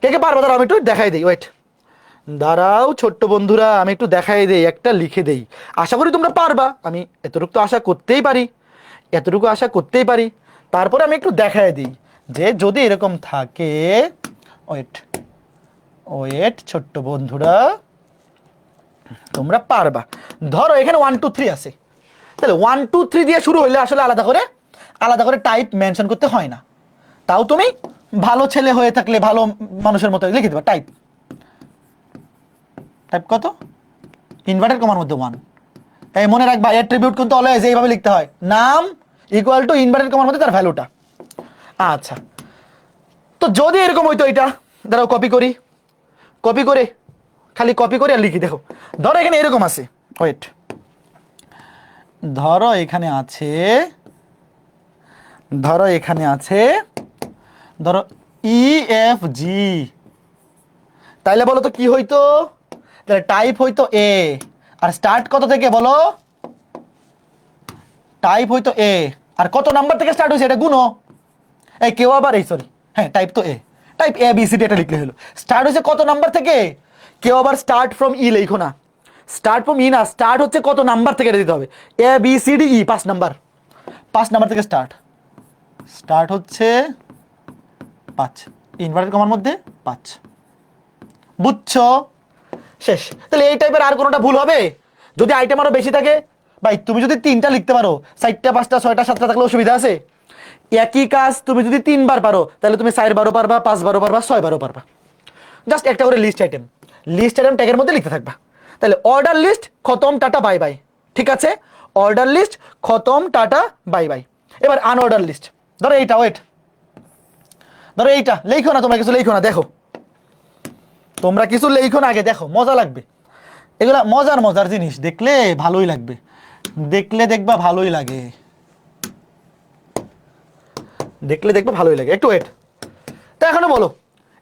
কে কে পারবে? দাঁড়াও আমি একটু দেখাই দিই, ওয়েট দাঁড়াও ছোট্ট বন্ধুরা, আমি একটু দেখাই দেই, একটা লিখে দেই। আশা করি তোমরা পারবা, আমি এতটুকু তো আশা করতেই পারি, এতটুকু আশা করতেই পারি। তারপরে আমি একটু দেখাই দিই যে যদি এরকম থাকে, ওয়েট ওয়েট ছোট্ট বন্ধুরা, তোমরা পারবা। ধরো এখানে 1 2 3 আছে, তাহলে 1 2 3 দিয়ে শুরু হইলে আসলে আলাদা করে টাইপ মেনশন করতে হয় না। তাও তুমি ভালো ছেলে হয়ে থাকলে, ভালো মানুষের মতো লিখে দেবা টাইপ। টাইপ কত? ইনভার্টেড কমার মধ্যে 1। এই মনে রাখবা, অ্যাট্রিবিউট কিন্তু অলওয়েজ এইভাবে লিখতে হয়, নাম ইকুয়াল টু ইনভার্টেড কমার মধ্যে তার ভ্যালুটা। আচ্ছা, তো যদি এরকম হইতো, এটা দাঁড়াও কপি করি, কপি করে খালি কপি করে আর লিখি। দেখো ধরো এখানে এরকম আছে, ওয়েট ধরো এখানে আছে, ধরো এখানে আছে, ধরো EFG, তাইলে বলো তো কি হইতো? তাহলে টাইপ হইতো এ, আর স্টার্ট কত থেকে বলো? টাইপ হইতো এ, আর কত নাম্বার থেকে স্টার্ট হয়েছে এটা গুনো। এই কেউ আবার এই সরি, হ্যাঁ টাইপ তো এ, টাইপ ABCD এটা লিখলে হলো। স্টার্ট হয়েছে কত নাম্বার থেকে? কেউ আবার স্টার্ট ফ্রম ই লেখো না, স্টার্ট ফ্রম ই না, স্টার্ট হচ্ছে কত নাম্বার থেকে এটা দিতে হবে। ABCDE 5 নাম্বার, 5 নাম্বার থেকে স্টার্ট, স্টার্ট হচ্ছে 5, ইনভার্টেড কমার মধ্যে 5। বুঝছো? শেষ। তাহলে এই টাইপের আর কোনোটা ভুল হবে? যদি আইটেম আরো বেশি থাকে ভাই তুমি যদি 3টা লিখতে পারো, 4টা 5টা 6টা 7টা থাকলে অসুবিধা আছে? একই কাজ তুমি যদি 3 বার পারো তাহলে তুমি 4 বারও পারবা, 5 বারও পারবা, 6 বারও পারবা। জাস্ট একটা করে লিস্ট আইটেম ট্যাগের মধ্যে লিখতে থাকবা। তাহলে অর্ডার লিস্ট খতম, টাটা বাই বাই। ঠিক আছে, অর্ডার লিস্ট খতম, টাটা বাই বাই। এবার আনঅর্ডার লিস্ট, ধরো এইটা, ওয়েট, ধরো এইটা লেখো না, তোমরা কিছু লেখো না, দেখো তোমরা কিছু লেখো না, আগে দেখো, মজা লাগবে। এগুলা মজার মজার জিনিস, দেখলে ভালোই লাগবে, দেখলে দেখবা ভালোই লাগে, দেখলে দেখবা ভালোই লাগে। একটু ওয়েট। তা এখনো বলো,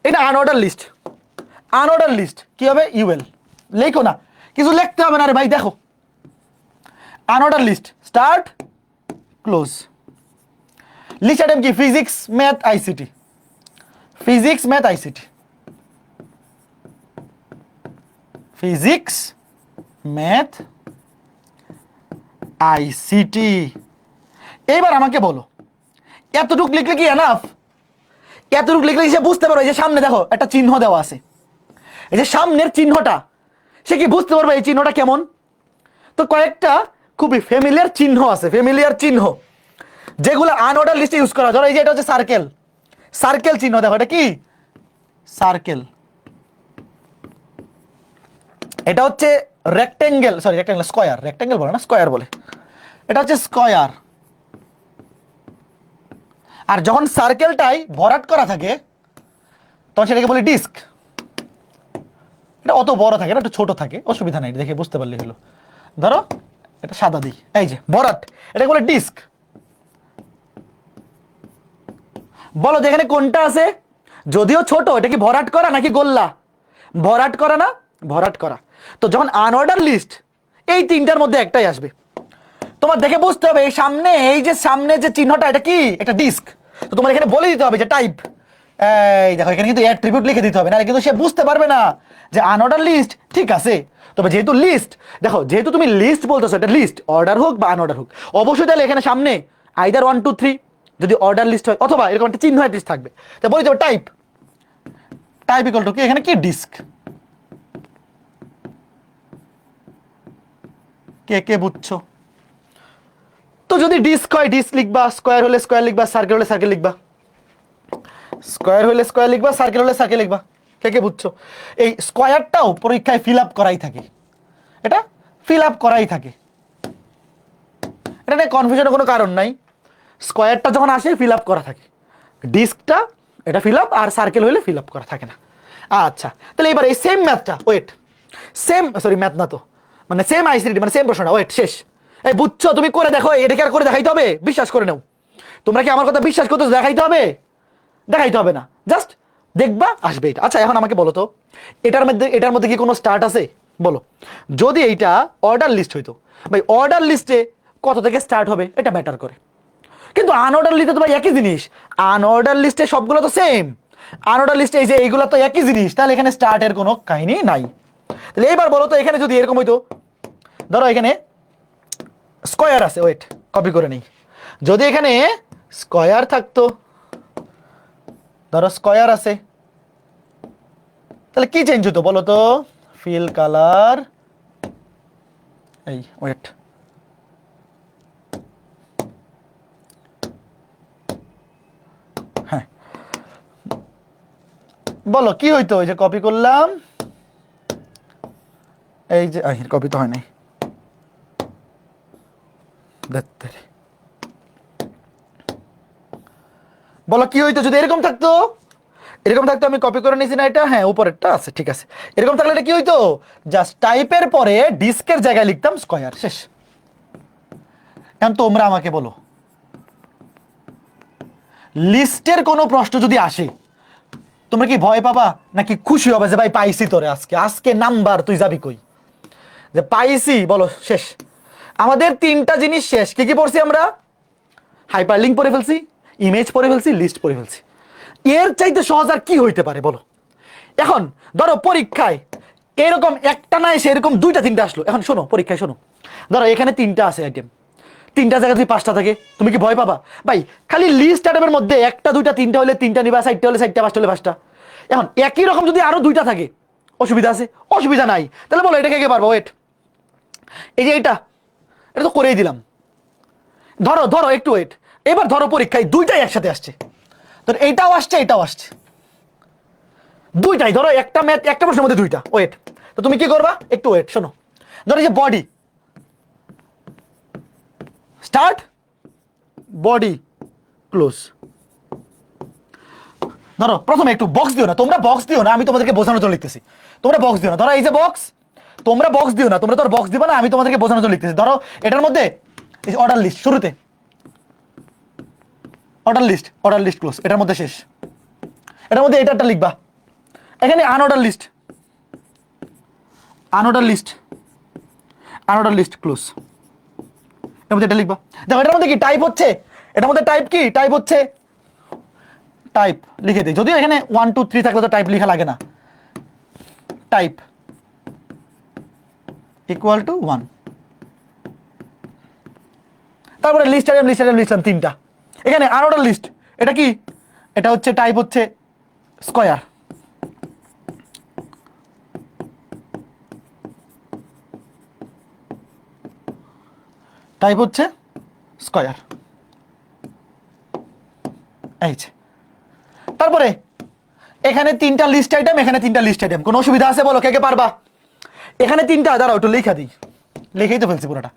এটা আনঅর্ডার লিস্ট। আনঅর্ডার লিস্ট কি হবে? ইউএল। লেখো না, কিছু লিখতে হবে না রে ভাই, দেখো unorder list, start close. List item কি? Physics math ICT, physics math ICT, physics math ICT. এইবার আমাকে বলো, এতটুক লিখলে কি এনাফ? এতটুক লিখলে সে বুঝতে পারবে? এই যে সামনে দেখো একটা চিহ্ন দেওয়া আছে, এই যে সামনের চিহ্নটা, সে কি বুঝতে পারবে এই চিহ্নটা কেমন? তো কয়েকটা খুবই ফ্যামিলিয়ার চিহ্ন আছে, ফ্যামিলিয়ার চিহ্ন যেগুলো আনঅর্ডার লিস্টে ইউজ করা। ধরো এই যে এটা হচ্ছে সার্কেল, সার্কেল চিহ্ন, দেখো এটা কি? সার্কেল। এটা হচ্ছে rectangle, sorry rectangle, square, rectangle বলে না, স্কয়ার বলে। এটা হচ্ছে স্কয়ার। আর যখন সার্কেলটাই ভরাট করা থাকে তখন সেটাকে বলি ডিস্ক। এটা অত বড় থাকে না, একটু ছোট থাকে, অসুবিধা নাই, দেখে বুঝতে পারলে হলো। ধরো এটা সাদা দিই, এই যে ভরাট, এটাকে বলে ডিস্ক। বলো যে এখানে কোনটা আছে? যদিও ছোট, এটা কি ভরাট করা নাকি গোল্লা? ভরাট করা না? ভরাট করা। তো যখন আনঅর্ডার লিস্ট, এই 3টার মধ্যে একটাই আসবে। তোমার দেখে বুঝতে হবে এই সামনে, এই যে সামনে যে চিহ্নটা, এটা কি? এটা ডিস্ক। তো তোমার এখানে বলে দিতে হবে যে টাইপ। এই দেখো এখানে কিন্তু অ্যাট্রিবিউট লিখে দিতে হবে, না কিন্তু সে বুঝতে পারবে না যে আনঅর্ডার লিস্ট। ঠিক আছে, তবে যেহেতু লিস্ট, দেখো যেহেতু তুমি লিস্ট বলতেছো, এটা লিস্ট, অর্ডার হোক বা আনঅর্ডার হোক, অবশ্যই তাহলে এখানে সামনে আইদার 1 2 3 যদি অর্ডার লিস্ট হয়, অথবা এরকম একটা চিহ্ন অ্যাটলিস্ট থাকবে। তো বলে দেবো টাইপ, টাইপ ইকুয়াল টু কি? এখানে কি? ডিস্ক। কে কে বুঝছো? তো যদি ডিস্ক হয় ডিস্ক লিখবা, স্কয়ার হলে স্কয়ার লিখবা, সার্কেল হলে সার্কেল লিখবা, স্কয়ার হলে স্কয়ার লিখবা, সার্কেল হলে সার্কেল লিখবা। কে কে বুঝছো? এই স্কয়ারটাও পরীক্ষায় ফিল আপ করাই থাকে, এটা ফিল আপ করাই থাকে, এটা নিয়ে কনফিউশনের কোনো কারণ নাই। স্কয়ারটা যখন আসে ফিল আপ করা থাকে, ডিস্কটা এটা ফিল আপ, আর সার্কেল হলে ফিল আপ করা থাকে না। আচ্ছা, তাহলে এবার এই সেম ম্যাথটা, ওয়েট, সেম, সরি ম্যাথ না তো, মানে সেম আইসিটি, মানে সেম প্রশ্নটা, ওয়েট, শেষ। এই বুঝছো? তুমি করে দেখো, এটাকে আর করে দেখাইতে হবে? বিশ্বাস করে নাও। তোমরা কি আমার কথা বিশ্বাস করতে? দেখাইতে হবে? দেখাইতে হবে না, জাস্ট দেখবা, আসবে এটা। আচ্ছা এখন আমাকে বলো তো, এটার মধ্যে কি কোনো স্টার্ট আছে? বলো। যদি এইটা অর্ডার লিস্ট হইতো, ভাই অর্ডার লিস্টে কত থেকে স্টার্ট হবে এটা ম্যাটার করে, কিন্তু আনঅর্ডার লিস্টে তো ভাই একই জিনিস। আনঅর্ডার লিস্টে সবগুলো তো সেম, আনঅর্ডার লিস্টে এই যে এইগুলো তো একই জিনিস, তাহলে এখানে স্টার্টের কোনো কাহিনী নাই। তাহলে এইবার বলো তো, এখানে যদি এরকম হইতো, ধরো এখানে স্কয়ার আছে, ওয়েট কপি করে নেই, যদি এখানে স্কয়ার থাকতো, ধরো স্কয়ার আছে, তাহলে কি চেঞ্জ হতো বলো তো? ফিল কালার, এই ওয়েট, হ্যাঁ বলো কি হইতো? ওই যে কপি করলাম, এই যে কপি তো হয় নাই, বলো কি হইতো যদি এরকম থাকতো? এরকম থাকতো, আমি কপি করে নিয়েছি না এটা, হ্যাঁ উপরেরটা আছে, ঠিক আছে। এরকম থাকলে এটা কি হইতো? জাস্ট টাইপের পরে ডিস্কের জায়গায় লিখতাম স্কয়ার, শেষ। এখন তোমরা আমাকে বলো, লিস্টের কোনো প্রশ্ন যদি আসে, তোমরা কি ভয় পাবা নাকি খুশি হবে যে ভাই পাইছি তোরে, আজকে আজকে নাম্বার, তুই যাবি কই? যে পাইছি, বলো শেষ। আমাদের 3টা জিনিস শেষ। কি কি পড়ছি আমরা? হাইপারলিংক পড়ে ফেলছি, ইমেজ পড়ে ফেলছি, লিস্ট পড়ে ফেলছি। এর চাইতে সহজ আর কি হইতে পারে বলো? এখন ধরো পরীক্ষায় এরকম একটা না এসে এরকম 2টা 3টা আসলো। এখন শোনো, পরীক্ষায় শোনো, ধরো এখানে 3টা আছে আইটেম, 3টা জায়গায় যদি 5টা থাকে, তুমি কি ভয় পাবা? ভাই খালি লিস্ট আইটেমের মধ্যে 1টা 2টা 3টা হলে 3টা নিবা, 4টা হলে 4টা, 5টা হলে 5টা। এখন একই রকম যদি আরো 2টা থাকে, অসুবিধা আছে? অসুবিধা নাই। তাহলে বলো এটা কে কে পারবো? ওয়েট, এই যে এটা, এটা তো করেই দিলাম। ধরো ধরো একটু ওয়েট, এবার ধরো পরীক্ষায় দুইটাই একসাথে আসছে, ধর এইটাও আসছে এটাও আসছে, দুইটাই ধরো একটা ম্যাথ একটা প্রশ্নের মধ্যে দুইটা। ওয়েট, তো তুমি কি করবা, একটু ওয়েট, শোনো। ধরো যে বডি, স্টার্ট, বডি ক্লোজ। ধরো প্রথমে একটু বক্স দিও না, তোমরা বক্স দিও না, আমি তোমাদেরকে বোঝানোর জন্য লিখতেছি। তোমরা বক্স দিও না, ধরো এই যে বক্স, তোমরা বক্স দিও না, তোমরা তো বক্স দিবা না, আমি তোমাদেরকে বোঝানোর জন্য লিখতেছি। ধরো এটার মধ্যে অর্ডার লিস্ট, শুরুতে order list, order list close, এটার মধ্যে শেষ। এটার মধ্যে এটা লিখবা, এখানে unorder list, unorder list, unorder list close, এর মধ্যে এটা লিখবা। দেখো এটার মধ্যে কি টাইপ হচ্ছে, এটার মধ্যে টাইপ কি, টাইপ হচ্ছে টাইপ, লিখে দিই। যদিও এখানে 1 2 3 থাকলে তো টাইপ লেখা লাগে না, টাইপ ইকুয়াল টু 1। তারপরে list item, list item, list item তিনটা। এখানে আনঅর্ডার লিস্ট, এটা কি, এটা হচ্ছে টাইপ হচ্ছে স্কয়ার, টাইপ হচ্ছে স্কয়ার, এই যে। তারপরে এখানে তিনটা লিস্ট আইটেম, এখানে তিনটা লিস্ট আইটেম, কোনো অসুবিধা আছে বলো, কে কে পারবা? এখানে তিনটা, দাঁড়াও একটু লেখা দিই, লিখেই তো ফেলছি পুরোটা।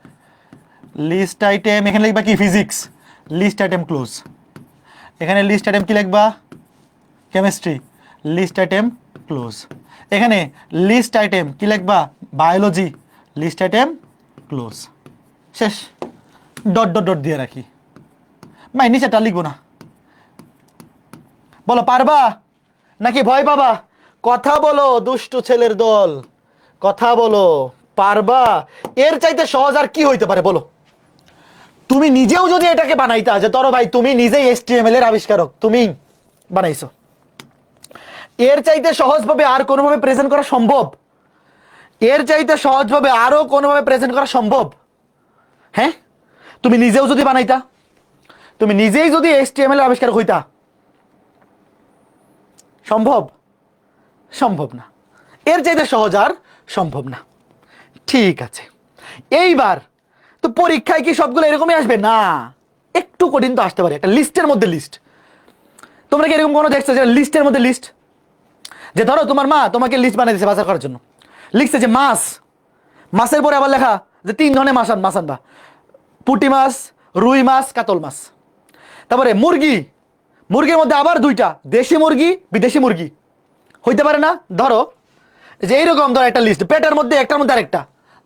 লিস্ট আইটেম, এখানে লিখবা কি, ফিজিক্স, লিস্ট আইটেম ক্লোজ। এখানে লিস্ট আইটেম কি লিখবা, কেমিস্ট্রি, লিস্ট আইটেম ক্লোজ। এখানে লিস্ট আইটেম কি লিখবা, বায়োলজি, লিস্ট আইটেম ক্লোজ, শেষ। ডট ডট ডট দিয়ে রাখি, ভাই নিচেটা লিখবো না। বলো পারবা নাকি ভয় পাবা? কথা বলো দুষ্টু ছেলের দল, কথা বলো, পারবা? এর চাইতে সহজ আর কি হইতে পারে বলো? তুমি নিজেও যদি এটাকে বানাইতা, যে ধরো ভাই তুমি নিজেই HTML এর আবিষ্কারক, তুমি বানাইছো, এর চাইতে সহজভাবে আর কোনোভাবে প্রেজেন্ট করা সম্ভব? এর চাইতে সহজভাবে আরো কোনোভাবে প্রেজেন্ট করা সম্ভব? হ্যাঁ, তুমি নিজেও যদি বানাইতা, তুমি নিজেই যদি HTML এর আবিষ্কারক হইতা, সম্ভব? সম্ভব না। এর চাইতে সহজ আর সম্ভব না। ঠিক আছে, এইবার তো পরীক্ষায় কি সবগুলো এরকমই আসবে না, একটু কঠিন তো আসতে পারে। একটা লিস্টের মধ্যে লিস্ট, তোমরা কি এরকম কোনো দেখছো যে লিস্টের মধ্যে লিস্ট? যে ধরো তোমার মা তোমাকে লিস্ট বানিয়ে দিয়েছে বাজার করার জন্য, লিখছে যে মাছ, মাছের পরে আবার লেখা যে 3 ধরনের মাছ আনবা, পুঁটি মাছ, রুই মাছ, কাতল মাছ। তারপরে মুরগি, মুরগির মধ্যে আবার 2টা, দেশি মুরগি, বিদেশি মুরগি, হইতে পারে না? ধরো যে এইরকম ধরো একটা লিস্ট, পেটের মধ্যে একটার মধ্যে আরেকটা,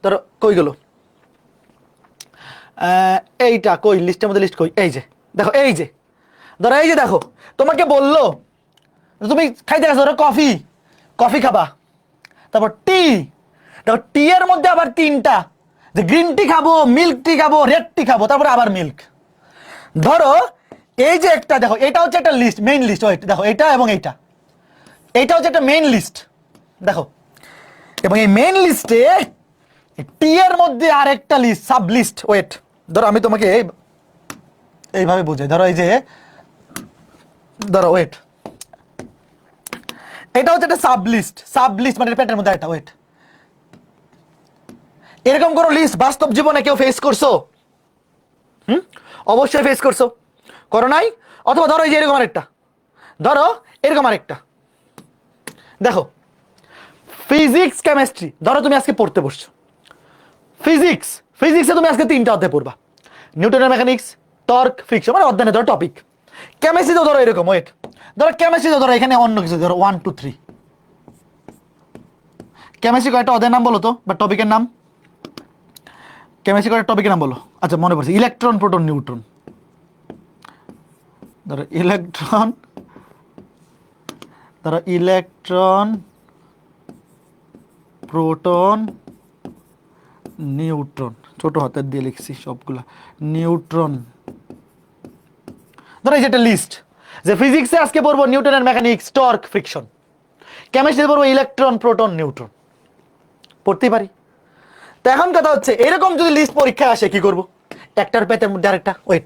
ধরো কই গেল এইটা, কই লিস্টের মধ্যে লিস্ট কই, এই যে দেখো, এই যে ধরো, এই যে দেখো, তোমাকে বললো তুমি খাইতে গেছো, ধরো কফি, কফি খাবা, তারপর টি, দেখো টি এর মধ্যে আবার 3টা, যে গ্রিন টি খাবো, মিল্ক টি খাবো, রেড টি খাবো, তারপরে আবার মিল্ক। ধরো এই যে একটা, দেখো এটা হচ্ছে একটা লিস্ট, মেইন লিস্ট, ওয়েট দেখো এটা এবং এইটা, এইটা হচ্ছে একটা মেইন লিস্ট, দেখো। এবং এই মেইন লিস্টে টি এর মধ্যে আরেকটা লিস্ট, সাব লিস্ট, ওয়েট ধরো আমি তোমাকে এইভাবে বুঝাই, ধরো এই যে, ধরো ওয়েট, এটা হচ্ছে একটা সাব লিস্ট, সাব লিস্ট মানে পেটের মধ্যে একটা, ওয়েট। এরকম কোন লিস্ট বাস্তব জীবনে কেউ ফেস করছো? অবশ্যই ফেস করছো, করো নাই? অথবা ধরো এই যে এরকম আরেকটা, ধরো এরকম আরেকটা, দেখো ফিজিক্স, কেমিস্ট্রি, ধরো তুমি আজকে পড়তে বসছো ফিজিক্স, ফিজিক্সে তুমি আজকে 3টা অধ্যায় পড়বা, নিউটনের মেকানিক্স, টর্ক, ফ্রিকশন, মানে অধ্যায় ধরো টপিক। কেমিস্ট্রিতেও ধরো এরকম, ওয়েট ধরো কেমিস্ট্রিতে ধরো এখানে অন্য কিছু, ধরো 1 2 3। কেমিস্ট্রি কয়েকটা অধ্যায়ের নাম বলো তো, বা টপিকের নাম, কেমিস্ট্রি কয়েকটা টপিকের নাম বলো। আচ্ছা মনে পড়ছে, ইলেকট্রন, প্রোটন, নিউট্রন, ধরো ইলেকট্রন, ধরো ইলেকট্রন, প্রোটন, নিউট্রন, ছোট হাতের দিয়ে লিখছি সবগুলা, নিউট্রন। ধরো এই যে একটা লিস্ট, যে ফিজিক্সে আজকে পড়বো নিউটনের মেকানিক্স, টর্ক, ফ্রিকশন, কেমিস্ট্রিতে পড়বো ইলেকট্রন, প্রোটন, নিউট্রন, পড়তেই পারি। তো এখন কথা হচ্ছে, এরকম যদি লিস্ট পরীক্ষায় আসে কি করবো? একটার পেটের মধ্যে আরেকটা, ওয়েট।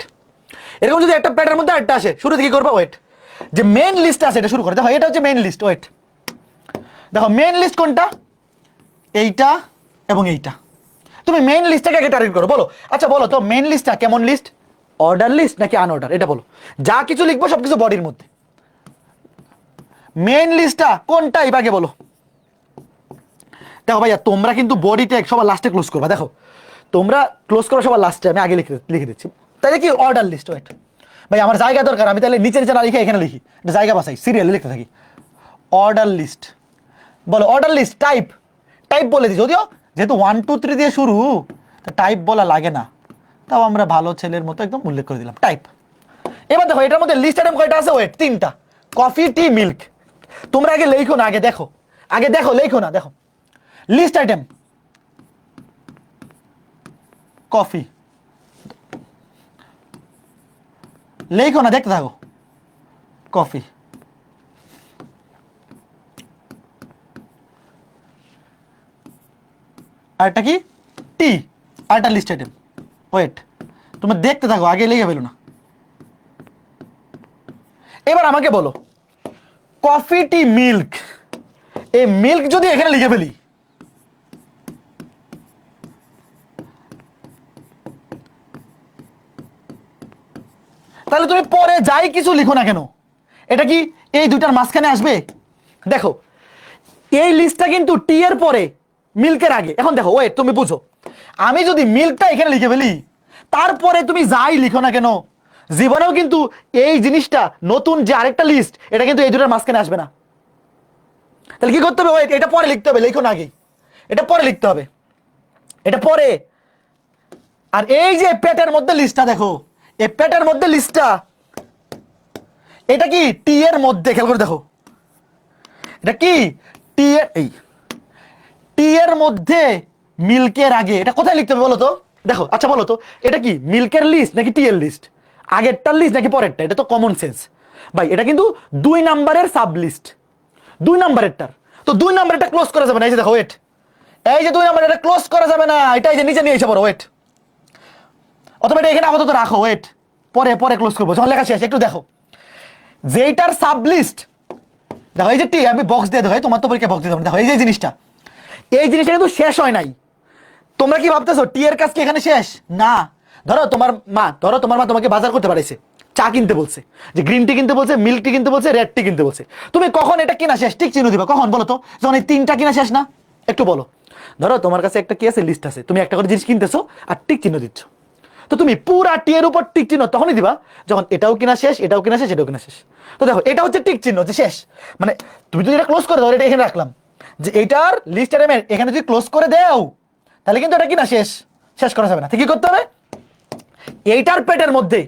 এরকম যদি একটা পেটের মধ্যে আরেকটা আসে, শুরুতে কি করবো? ওয়েট, যে মেইন লিস্ট আছে এটা শুরু করে দেখো, এটা হচ্ছে মেইন লিস্ট, ওয়েট দেখো মেইন লিস্ট কোনটা, এইটা এবং এইটা, তুমি মেইন লিস্টটাকে আগে টার্গেট করো। বলো আচ্ছা বলো তো মেইন লিস্টটা কেমন লিস্ট, অর্ডার লিস্ট নাকি আনঅর্ডার, এটা বলো। যা কিছু লিখবো সবকিছু বডির মধ্যে। মেইন লিস্টটা কোন টাইপ আগে বলো। দেখো ভাইয়া তোমরা কিন্তু বডিতে সবার লাস্টে ক্লোজ করবা, দেখো তোমরা ক্লোজ করো সবার লাস্টে, আমি আগে লিখে দিচ্ছি। তাহলে কি অর্ডার লিস্ট, ওয়েট ভাই আমার জায়গা দরকার, আমি তাহলে নিচে নিচে না লিখে এখানে লিখি, জায়গা বাসাই সিরিয়ালে লিখতে থাকি। অর্ডার লিস্ট বলো, অর্ডার লিস্ট টাইপ, টাইপ বলে দিই, যদিও যেহেতু 1 2 3 দিয়ে শুরু টাইপ বলা লাগে না, তাও আমরা ভালো ছেলের মতো একদম উল্লেখ করে দিলাম টাইপ। এবার দেখো এটার মধ্যে লিস্ট আইটেম কয়টা আছে, ওয়েট 3টা, কফি টি মিল্ক। তোমরা আগে লেখো না, আগে দেখো, আগে দেখো, লেখো না, দেখো লিস্ট আইটেম কফি, লেখো না, দেখতে থাকো কফি। আরেকটা কি টি, আরেকটা লিস্ট আইটেম, ওয়েট তোমরা দেখতে থাকো, আগে লিখে ফেলো না। এবার আমাকে বলো কফি টি মিল্ক, এই মিল্ক যদি এখানে লিখে ফেলি তাহলে তুমি পরে যাই কিছু লিখো না কেন, এটা কি এই দুটার মাঝখানে আসবে? দেখো এই লিস্টটা কিন্তু টি এর পরে মিল্কের আগে। এখন দেখো ওয়েট তুমি বুঝো, আমি যদি মিল্কটা এখানে লিখে ফেলি তারপরে তুমি যাই লিখো না কেন জীবনেও কিন্তু এই জিনিসটা নতুন যে আরেকটা লিস্ট এটা কিন্তু এই দুটার মাঝখানে আসবে না। তাহলে কি করতে হবে, ওয়েট এটা পরে লিখতে হবে, লিখো না আগে, এটা পরে লিখতে হবে, এটা পরে। আর এই যে পেটের মধ্যে লিস্টটা দেখো, এই পেটের মধ্যে লিস্টটা এটা কি টি এর মধ্যে, খেয়াল করে দেখো এটা কি টি এর, এই টি এর মধ্যে মিল্কের আগে, এটা কোথায় লিখতে হবে বলো তো? দেখো আচ্ছা বলো তো এটা কি মিল্কের লিস্ট নাকি টি এর লিস্ট, আগেরটার লিস্ট নাকি পরেরটা? এটা তো কমন সেন্স ভাই, এটা কিন্তু 2 নাম্বারের সাব লিস্ট, 2 নাম্বারেরটার, তো 2 নাম্বারেরটা ক্লোজ করা যাবে না। এই যে দেখো ওয়েট, এই যে 2 নাম্বার এটা ক্লোজ করা যাবে না, এটা এই যে নিচে নিয়ে এসে পড়ো, ওয়েট অথবা এটা এখানে আপাতত রাখো, ওয়েট পরে পরে ক্লোজ করবো যখন লেখা শেষ। একটু দেখো যেইটার সাব লিস্ট, দেখো এই যে টি, আমি বক্স দিয়ে দেখো, তোমার তো পরীক্ষা বক্স দিয়ে দেখো এই যে জিনিসটা, এই জিনিসটা কিন্তু শেষ হয় নাই। তোমরা কি ভাবতেছো টি এর কাজ কি এখানে শেষ? না। ধরো তোমার মা তোমাকে বাজার করতে পাঠাইছে, চা কিনতে বলছে, যে গ্রিন টি কিনতে বলছে, মিল্ক টি কিনতে বলছে, রেড টি কিনতে বলছে, তুমি কখন এটা কিনা শেষ টিক চিহ্ন দিবা? কখন বলো তো? যখন এই 3টা কিনা শেষ না? একটু বলো। ধরো তোমার কাছে একটা কি আছে, লিস্ট আছে, তুমি একটা করে জিনিস কিনতেছো আর টিক চিহ্ন দিচ্ছ, তো তুমি পুরা টি এর উপর টিক চিহ্ন তখনই দিবা যখন এটাও কিনা শেষ, এটাও কিনা শেষ, এটাও কিনা শেষ। তো দেখো এটা হচ্ছে টিক চিহ্ন, যে শেষ, মানে তুমি যদি এটা ক্লোজ করে দাও, এটা এখানে রাখলাম, যে এটার লিস্ট এলিমেন্ট এখানে যদি ক্লোজ করে দাও তাহলে কিন্তু এটা কিনা শেষ, শেষ করা যাবে না। কি করতে হবে, এইটার পেটের মধ্যে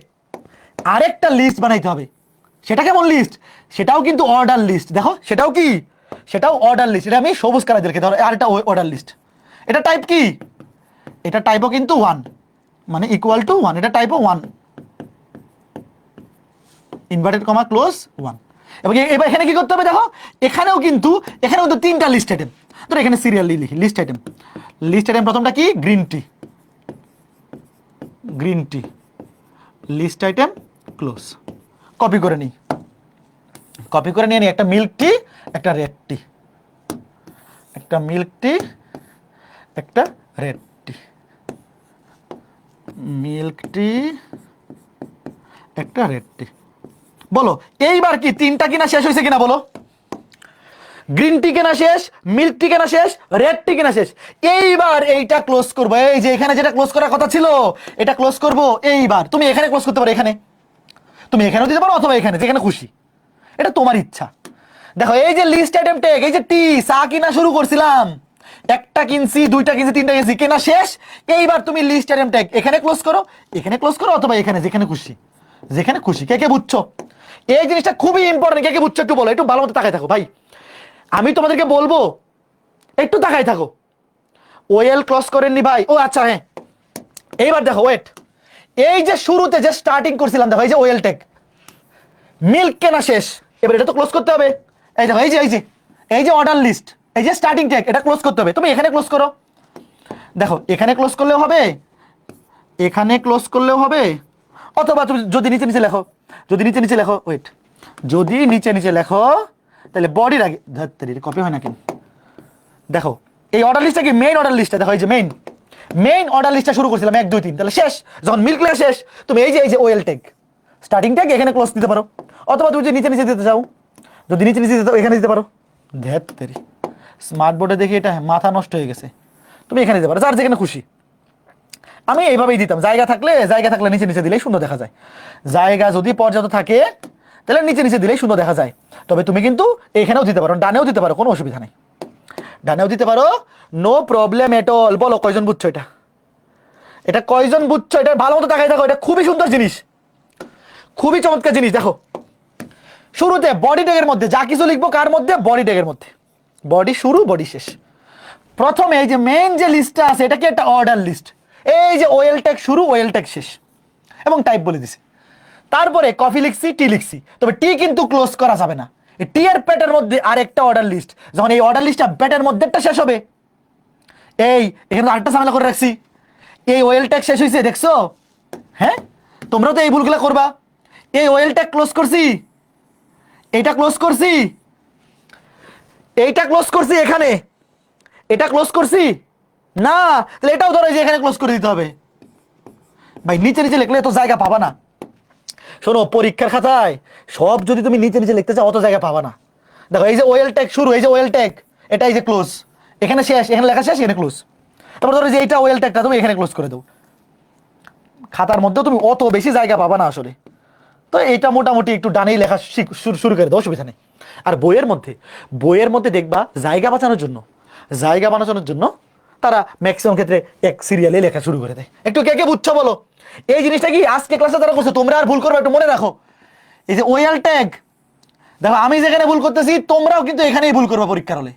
আরেকটা লিস্ট বানাইতে হবে। সেটা কেমন লিস্ট? সেটাও কিন্তু অর্ডার লিস্ট। দেখো সেটাও কি, সেটাও অর্ডার লিস্ট, এটা আমি সবুজ কালার দিয়ে রেখে, ধরো আরেকটা অর্ডার লিস্ট, এটা টাইপ কি, এটা টাইপও কিন্তু 1, মানে ইকুয়াল টু 1, এটা টাইপও 1, ইনভার্টেড কমা ক্লোজ 1। এবং এবার এখানে কি করতে হবে দেখো, এখানেও কিন্তু 3টা লিস্ট আইটেম, তো এখানে সিরিয়ালি লিখি লিস্ট আইটেম, লিস্ট আইটেম প্রথমটা কি green tea, green tea list item close, copy করে নিই, কপি করে নিয়ে নিই, একটা মিল্ক টি, একটা রেড টি, একটা মিল্ক টি, একটা রেড টি, মিল্ক টি, একটা রেড টি। বলো এইবার কি 3টা কিনা শেষ হয়েছে কিনা বলো? গ্রিন টি কেনা শেষ, মিল্ক টি কেনা শেষ, রেড টি কেনা শেষ। এইবার এইটা ক্লোজ করবো, এই যে এখানে যেটা ক্লোজ করার কথা ছিল এটা ক্লোজ করবো। এইবার তুমি এখানে ক্লোজ করতে পারো, এখানে তুমি এখানেও দিতে পারো অথবা এখানে, যেখানে খুশি, এটা তোমার ইচ্ছা। দেখো এই যে লিস্ট আইটেম ট্যাগ, এই যে টি চা কিনা শুরু করছিলাম, একটা কিনছি, 2টা কিনছি, 3টা কিনছি, কেনা শেষ। এইবার তুমি লিস্ট আইটেম ট্যাগ এখানে ক্লোজ করো, এখানে ক্লোজ করো অথবা এখানে, যেখানে খুশি, যেখানে খুশি। কে কে বুঝছো এই জিনিসটা? খুবই ইম্পর্টেন্ট। কে কে বুঝছো একটু বলো, একটু ভালো মতো তাকাই থাকো ভাই, আমি তোমাদেরকে বলবো একটু তাকাই থাকো। ওয়েল ক্লোজ করেননি ভাই? ও আচ্ছা হ্যাঁ, এইবার দেখো ওয়েট, এই যে শুরুতে যে স্টার্টিং করছিলাম দেখো, এই যে ওয়েল ট্যাগ, মিল্ক কেনা শেষ, এবার এটা তো ক্লোজ করতে হবে। এই দেখো এই যে অর্ডার লিস্ট, এই যে স্টার্টিং ট্যাগ, এটা ক্লোজ করতে হবে। তুমি এখানে ক্লোজ করো, দেখো এখানে ক্লোজ করলেও হবে, এখানে ক্লোজ করলেও হবে, অথবা তুমি যদি নিচে নিচে লেখো, যদি নিচে নিচে লেখো, ওয়েট, যদি নিচে নিচে লেখো তাহলে বডির আগে, ধরতে কপি হয় না কেন? দেখো এই অর্ডার লিস্টটা কি মেইন অর্ডার লিস্টটা, দেখো এই যে মেইন, মেইন অর্ডার লিস্টটা শুরু করছিলাম 1 2 3, তাহলে শেষ। যখন মিল্ক লেয়ার শেষ, তুমি এই যে ওয়েল ট্যাগ স্টার্টিং ট্যাগ এখানে ক্লোজ দিতে পারো, অথবা তুমি যদি নিচে নিচে দিতে চাও, যদি নিচে নিচে দিতে এখানে দিতে পারো। ধ্যাত তেরি, স্মার্ট বোর্ডে দেখি এটা মাথা নষ্ট হয়ে গেছে। তুমি এখানে দিতে পারো, যার যেখানে খুশি। আমি এইভাবেই দিতাম, জায়গা থাকলে নিচে নিচে দিলেই সুন্দর দেখা যায়। জায়গা যদি পর্যাপ্ত থাকে তাহলে নিচে নিচে দিলেই সুন্দর দেখা যায়। তবে তুমি কিন্তু এখানেও দিতে পারো, ডানেও দিতে পারো, কোনো অসুবিধা নেই। ডানেও দিতে পারো, নো প্রবলেম এট অল। বলো কয়জন বুঝছো এটা? এটা কয়জন বুঝছো? এটা ভালো মতো তাকাই দেখো, এটা খুবই সুন্দর জিনিস, খুবই চমৎকার জিনিস। দেখো শুরুতে বডি ট্যাগের মধ্যে যা কিছু লিখবো, কার মধ্যে? বডি ট্যাগের মধ্যে। বডি শুরু, বডি শেষ। প্রথমে এই যে মেইন যে লিস্টটা আছে, এটা কি একটা অর্ডার লিস্ট। এই যে ওয়েল ট্যাগ শুরু, ওয়েল ট্যাগ শেষ, এবং টাইপ বলে দিছি। তারপরে কফি লিখছি, টি লিখছি, তবে টি কিন্তু ক্লোজ করা যাবে না। এই টি এর প্যাটের মধ্যে আরেকটা অর্ডার লিস্ট, যখন এই অর্ডার লিস্টটা প্যাটের মধ্যেটা শেষ হবে, এই এখানে আরেকটা ঝামেলা করে রাখছি, এই ওয়েল ট্যাগ শেষ হয়েছে, দেখছো? হ্যাঁ, তোমরাও তো এই ভুলগুলো করবা। এই ওয়েল ট্যাগ ক্লোজ করছি, এইটা ক্লোজ করছি, এইটা ক্লোজ করছি, এখানে এটা ক্লোজ করছি না, তাহলে এটাও ধরো যে এখানে ক্লোজ করে দিতে হবে। ভাই নিচে নিচে লিখলে তো জায়গা পাবা না। শোনো, পরীক্ষার খাতায় সব যদি তুমি নিচে নিচে লিখতে চাও, অত জায়গা পাবা না। দেখো এই যে ওয়েল ট্যাগ শুরু, এই যে ওয়েল ট্যাগ, এটা এই যে ক্লোজ, এখানে শেষ, এখানে লেখা শেষ, এখানে ক্লোজ। তারপর ধরো যে এইটা ওয়েল ট্যাগটা তুমি এখানে ক্লোজ করে দাও। খাতার মধ্যেও তুমি অত বেশি জায়গা পাবা না আসলে। তো এইটা মোটামুটি একটু ডানেই লেখা শুরু করে দাও, অসুবিধা নেই। আর বইয়ের মধ্যে দেখবা জায়গা বাঁচানোর জন্য তারা ম্যাক্সিমাম ক্ষেত্রে এক সিরিয়ালে লেখা শুরু করে দেয়। একটু কে কে বুঝছো বলো? এই জিনিসটা কি আজকে ক্লাসে তারা করছো, তোমরা আর ভুল করবে, একটু মনে রাখো। এই যে ওয়েল ট্যাগ, দেখো আমি যেখানে ভুল করতেছি, তোমরাও কিন্তু এখানেই ভুল করবে পরীক্ষার হলে,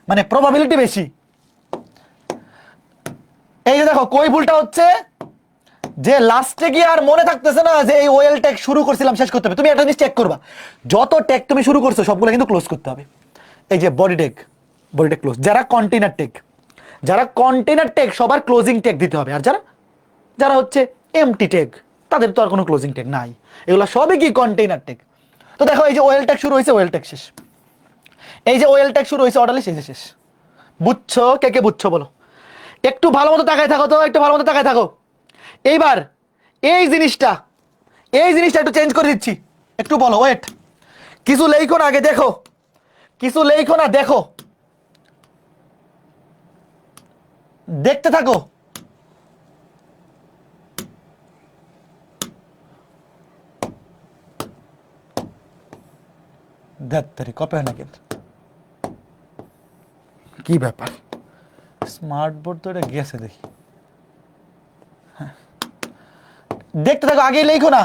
মানে প্রবাবিলিটি বেশি। এই যে দেখো কই ভুলটা হচ্ছে, যে লাস্টে গিয়ে আর মনে থাকতেছে না যে এই ওয়েল ট্যাগ শুরু করছিলাম, শেষ করতে হবে। তুমি একটা জিনিস চেক করবা, যত ট্যাগ তুমি শুরু করছো সবগুলো কিন্তু ক্লোজ করতে হবে। এই যে বডি ট্যাগ ক্লোজ। যারা কন্টেইনার ট্যাগ সবার ক্লোজিং ট্যাগ দিতে হবে। আর যারা হচ্ছে এমটি ট্যাগ, তাদের তো আর কোনো ক্লোজিং ট্যাগ নাই। এগুলো সবই কি কন্টেইনার ট্যাগ। তো দেখো এই যে ওয়েল ট্যাগ শুরু হয়েছে, ওয়েল ট্যাগ শেষ। এই যে ওয়েল ট্যাগ শুরু হয়েছে, অর্ডার লিস্ট, এই যে শেষ। বুঝছো? কে কে বুঝছো বলো? একটু ভালো মতো তাকায় থাকো তো, একটু ভালো মতো তাকায় থাকো। এইবার এই জিনিসটা একটু চেঞ্জ করে দিচ্ছি, একটু বলো। ওয়েট, কিছু লেখো না, আগে দেখো, কিছু লেখো না, দেখো, দেখতে থাকো। কপি হয় না কিন্তু, কি ব্যাপার? স্মার্ট বোর্ড তো এটা গেছে দেখি। হ্যাঁ, দেখতে থাকো, আগে লেখো না।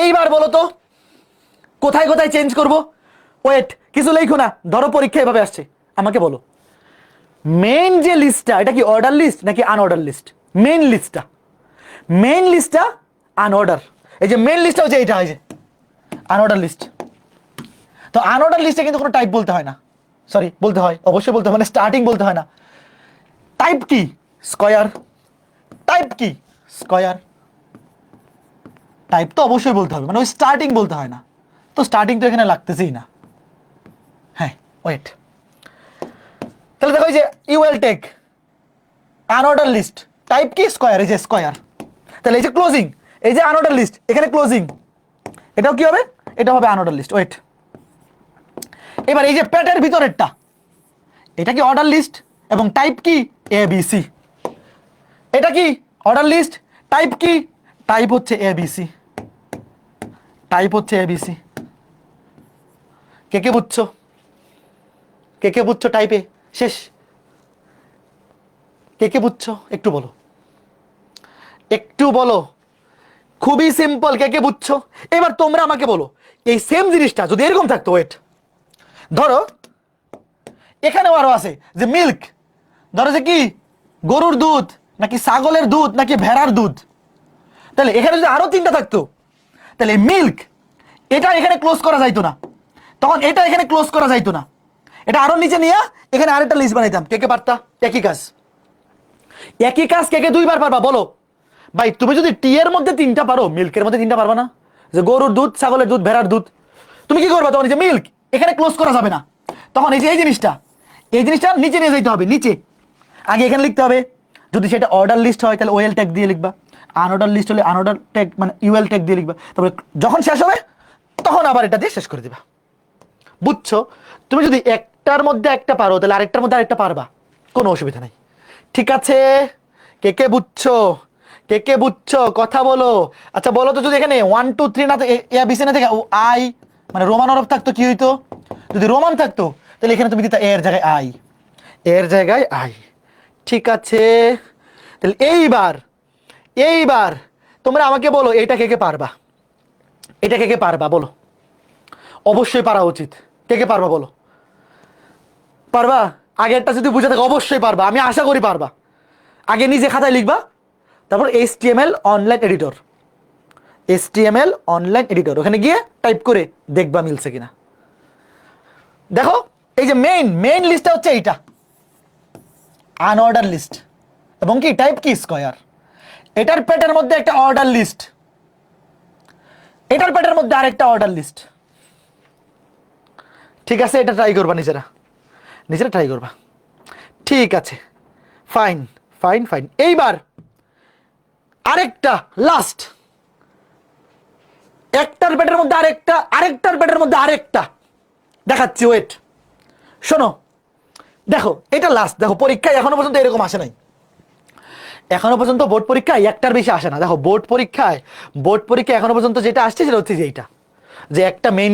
এইবার বলো তো কোথায় কোথায় চেঞ্জ করব? ওয়েট, কিছু লেখো না, ধরো পরীক্ষা এভাবে আসছে, আমাকে বলো মেইন যে লিস্টটা, এটা কি অর্ডার লিস্ট নাকি আনঅর্ডার লিস্ট? মেইন লিস্টটা আনঅর্ডার। এই যে মেইন লিস্টটা হচ্ছে এইটা, এই যে আনঅর্ডার লিস্ট। তো আনঅর্ডার লিস্টে কিন্তু কোনো টাইপ বলতে হয় না, সরি বলতে হয়, অবশ্যই বলতে হয়, মানে স্টার্টিং বলতে হয় না। টাইপ কি? স্কয়ার। টাইপ কি? স্কয়ার। টাইপ তো অবশ্যই বলতে হবে, মানে ওই স্টার্টিং বলতে হয় না। তো স্টার্টিং তো এখানে লাগতেছেই না। হ্যাঁ, ওয়েট, তাহলে দেখো এই যে UL tag unorder list, type কি? স্কয়ার। এই যে স্কয়ার। তাহলে এই যে ক্লোজিং, এই যে আনঅর্ডার লিস্ট, এখানে ক্লোজিং, এটাও কি হবে? এটা হবে আনঅর্ডার লিস্ট। ওয়েট, এবার এই যে প্যাটের ভিতরেরটা, এটা কি অর্ডার লিস্ট এবং টাইপ কি? এবিসি। এটা কি? Order list. টাইপ কি? টাইপ হচ্ছে এবিসি। টাইপ হচ্ছে এবিসি। কে কে বুঝছো? কে কে বুঝছো? টাইপে শেষ। কে কে বুঝছো একটু বলো, একটু বলো। খুবই সিম্পল, কে কে বুঝছো? এবার তোমরা আমাকে বলো, এই সেম জিনিসটা যদি এরকম থাকতো, ওয়েট, ধরো এখানেও আরো আছে যে মিল্ক, ধরো যে কি গরুর দুধ নাকি ছাগলের দুধ নাকি ভেড়ার দুধ, তাহলে এখানে যদি আরো তিনটা থাকতো, তাহলে মিল্ক এটা এখানে ক্লোজ করা যাইতো না, তখন এটা এখানে ক্লোজ করা যাইতো না, এটা আরো নিচে নিয়ে এখানে আরেকটা লিস্ট বানাইতাম। কে কে পারতা? একই কাজ কে কে দুইবার পারবা বলো? ভাই তুমি যদি টি এর মধ্যে 3টা পারো, মিল্কের মধ্যে 3টা পারবা না? যে গরুর দুধ, ছাগলের দুধ, ভেড়ার দুধ, তুমি কি করবা তখন? যে মিল্ক এখানে ক্লোজ করা যাবে না, তখন এই যে এই জিনিসটা নিচে নিয়ে যেতে হবে। নিচে আগে এখানে লিখতে হবে, যদি সেটা অর্ডার লিস্ট হয় তাহলে ওএল ট্যাগ দিয়ে লিখবা, আনঅর্ডার লিস্ট হলে আনঅর্ডার ট্যাগ মানে ইউএল ট্যাগ দিয়ে লিখবা। তারপরে যখন শেষ হবে তখন আবার এটা দিয়ে শেষ করে দিবা। বুঝছো? তুমি যদি একটার মধ্যে একটা পারো তাহলে আরেকটার মধ্যে আরেকটা পারবা, কোনো অসুবিধা নাই। ঠিক আছে? কে কে বুঝছো? কে কে বুঝছো? কথা বলো। আচ্ছা বলো তো, যদি এখানে 1 2 3 না এবিসি না থেকে আই মানে রোমান হরফ থাকতো কি হইতো? যদি রোমান থাকতো তাহলে এখানে তুমি দিতা এর জায়গায় আই, এর জায়গায় আই। ঠিক আছে? তাহলে এইবার তোমরা আমাকে বলো, এটা কে কে পারবা? এটা কে কে পারবা বলো? অবশ্যই পারা উচিত। কে কে পারবা বলো? পারবা? আগেরটা যদি বুঝে থাকে অবশ্যই পারবা, আমি আশা করি পারবা। আগে নিজে খাতায় লিখবা, তারপর HTML online editor, HTML online editor, ওখানে গিয়ে টাইপ করে দেখবা মিলছে কিনা। দেখো এই যে মেইন লিস্টটা হচ্ছে এইটা, আনঅর্ডার লিস্ট, এবং কি টাইপ কি স্কয়ার। এটার পেটের মধ্যে একটা অর্ডার লিস্ট, এটার পেটের মধ্যে আরেকটা অর্ডার লিস্ট। ঠিক আছে? এটা ট্রাই করবা, নিজেরা ট্রাই করবা। ঠিক আছে, ফাইন ফাইন ফাইন। এইবার আরেকটা লাস্ট, একটার পেটের মধ্যে আরেকটা, আরেকটার পেটের মধ্যে আরেকটা দেখাচ্ছি, ওয়েট শোনো। দেখো এটা লাস্ট। দেখো পরীক্ষায় এখনো পর্যন্ত এরকম আসে নাই, এখনো পর্যন্ত বোর্ড পরীক্ষায় একটার বেশি আসে না। দেখো বোর্ড পরীক্ষায় এখনো পর্যন্ত যেটা আসছে সেটা হচ্ছে যে এইটা, যে একটা মেইন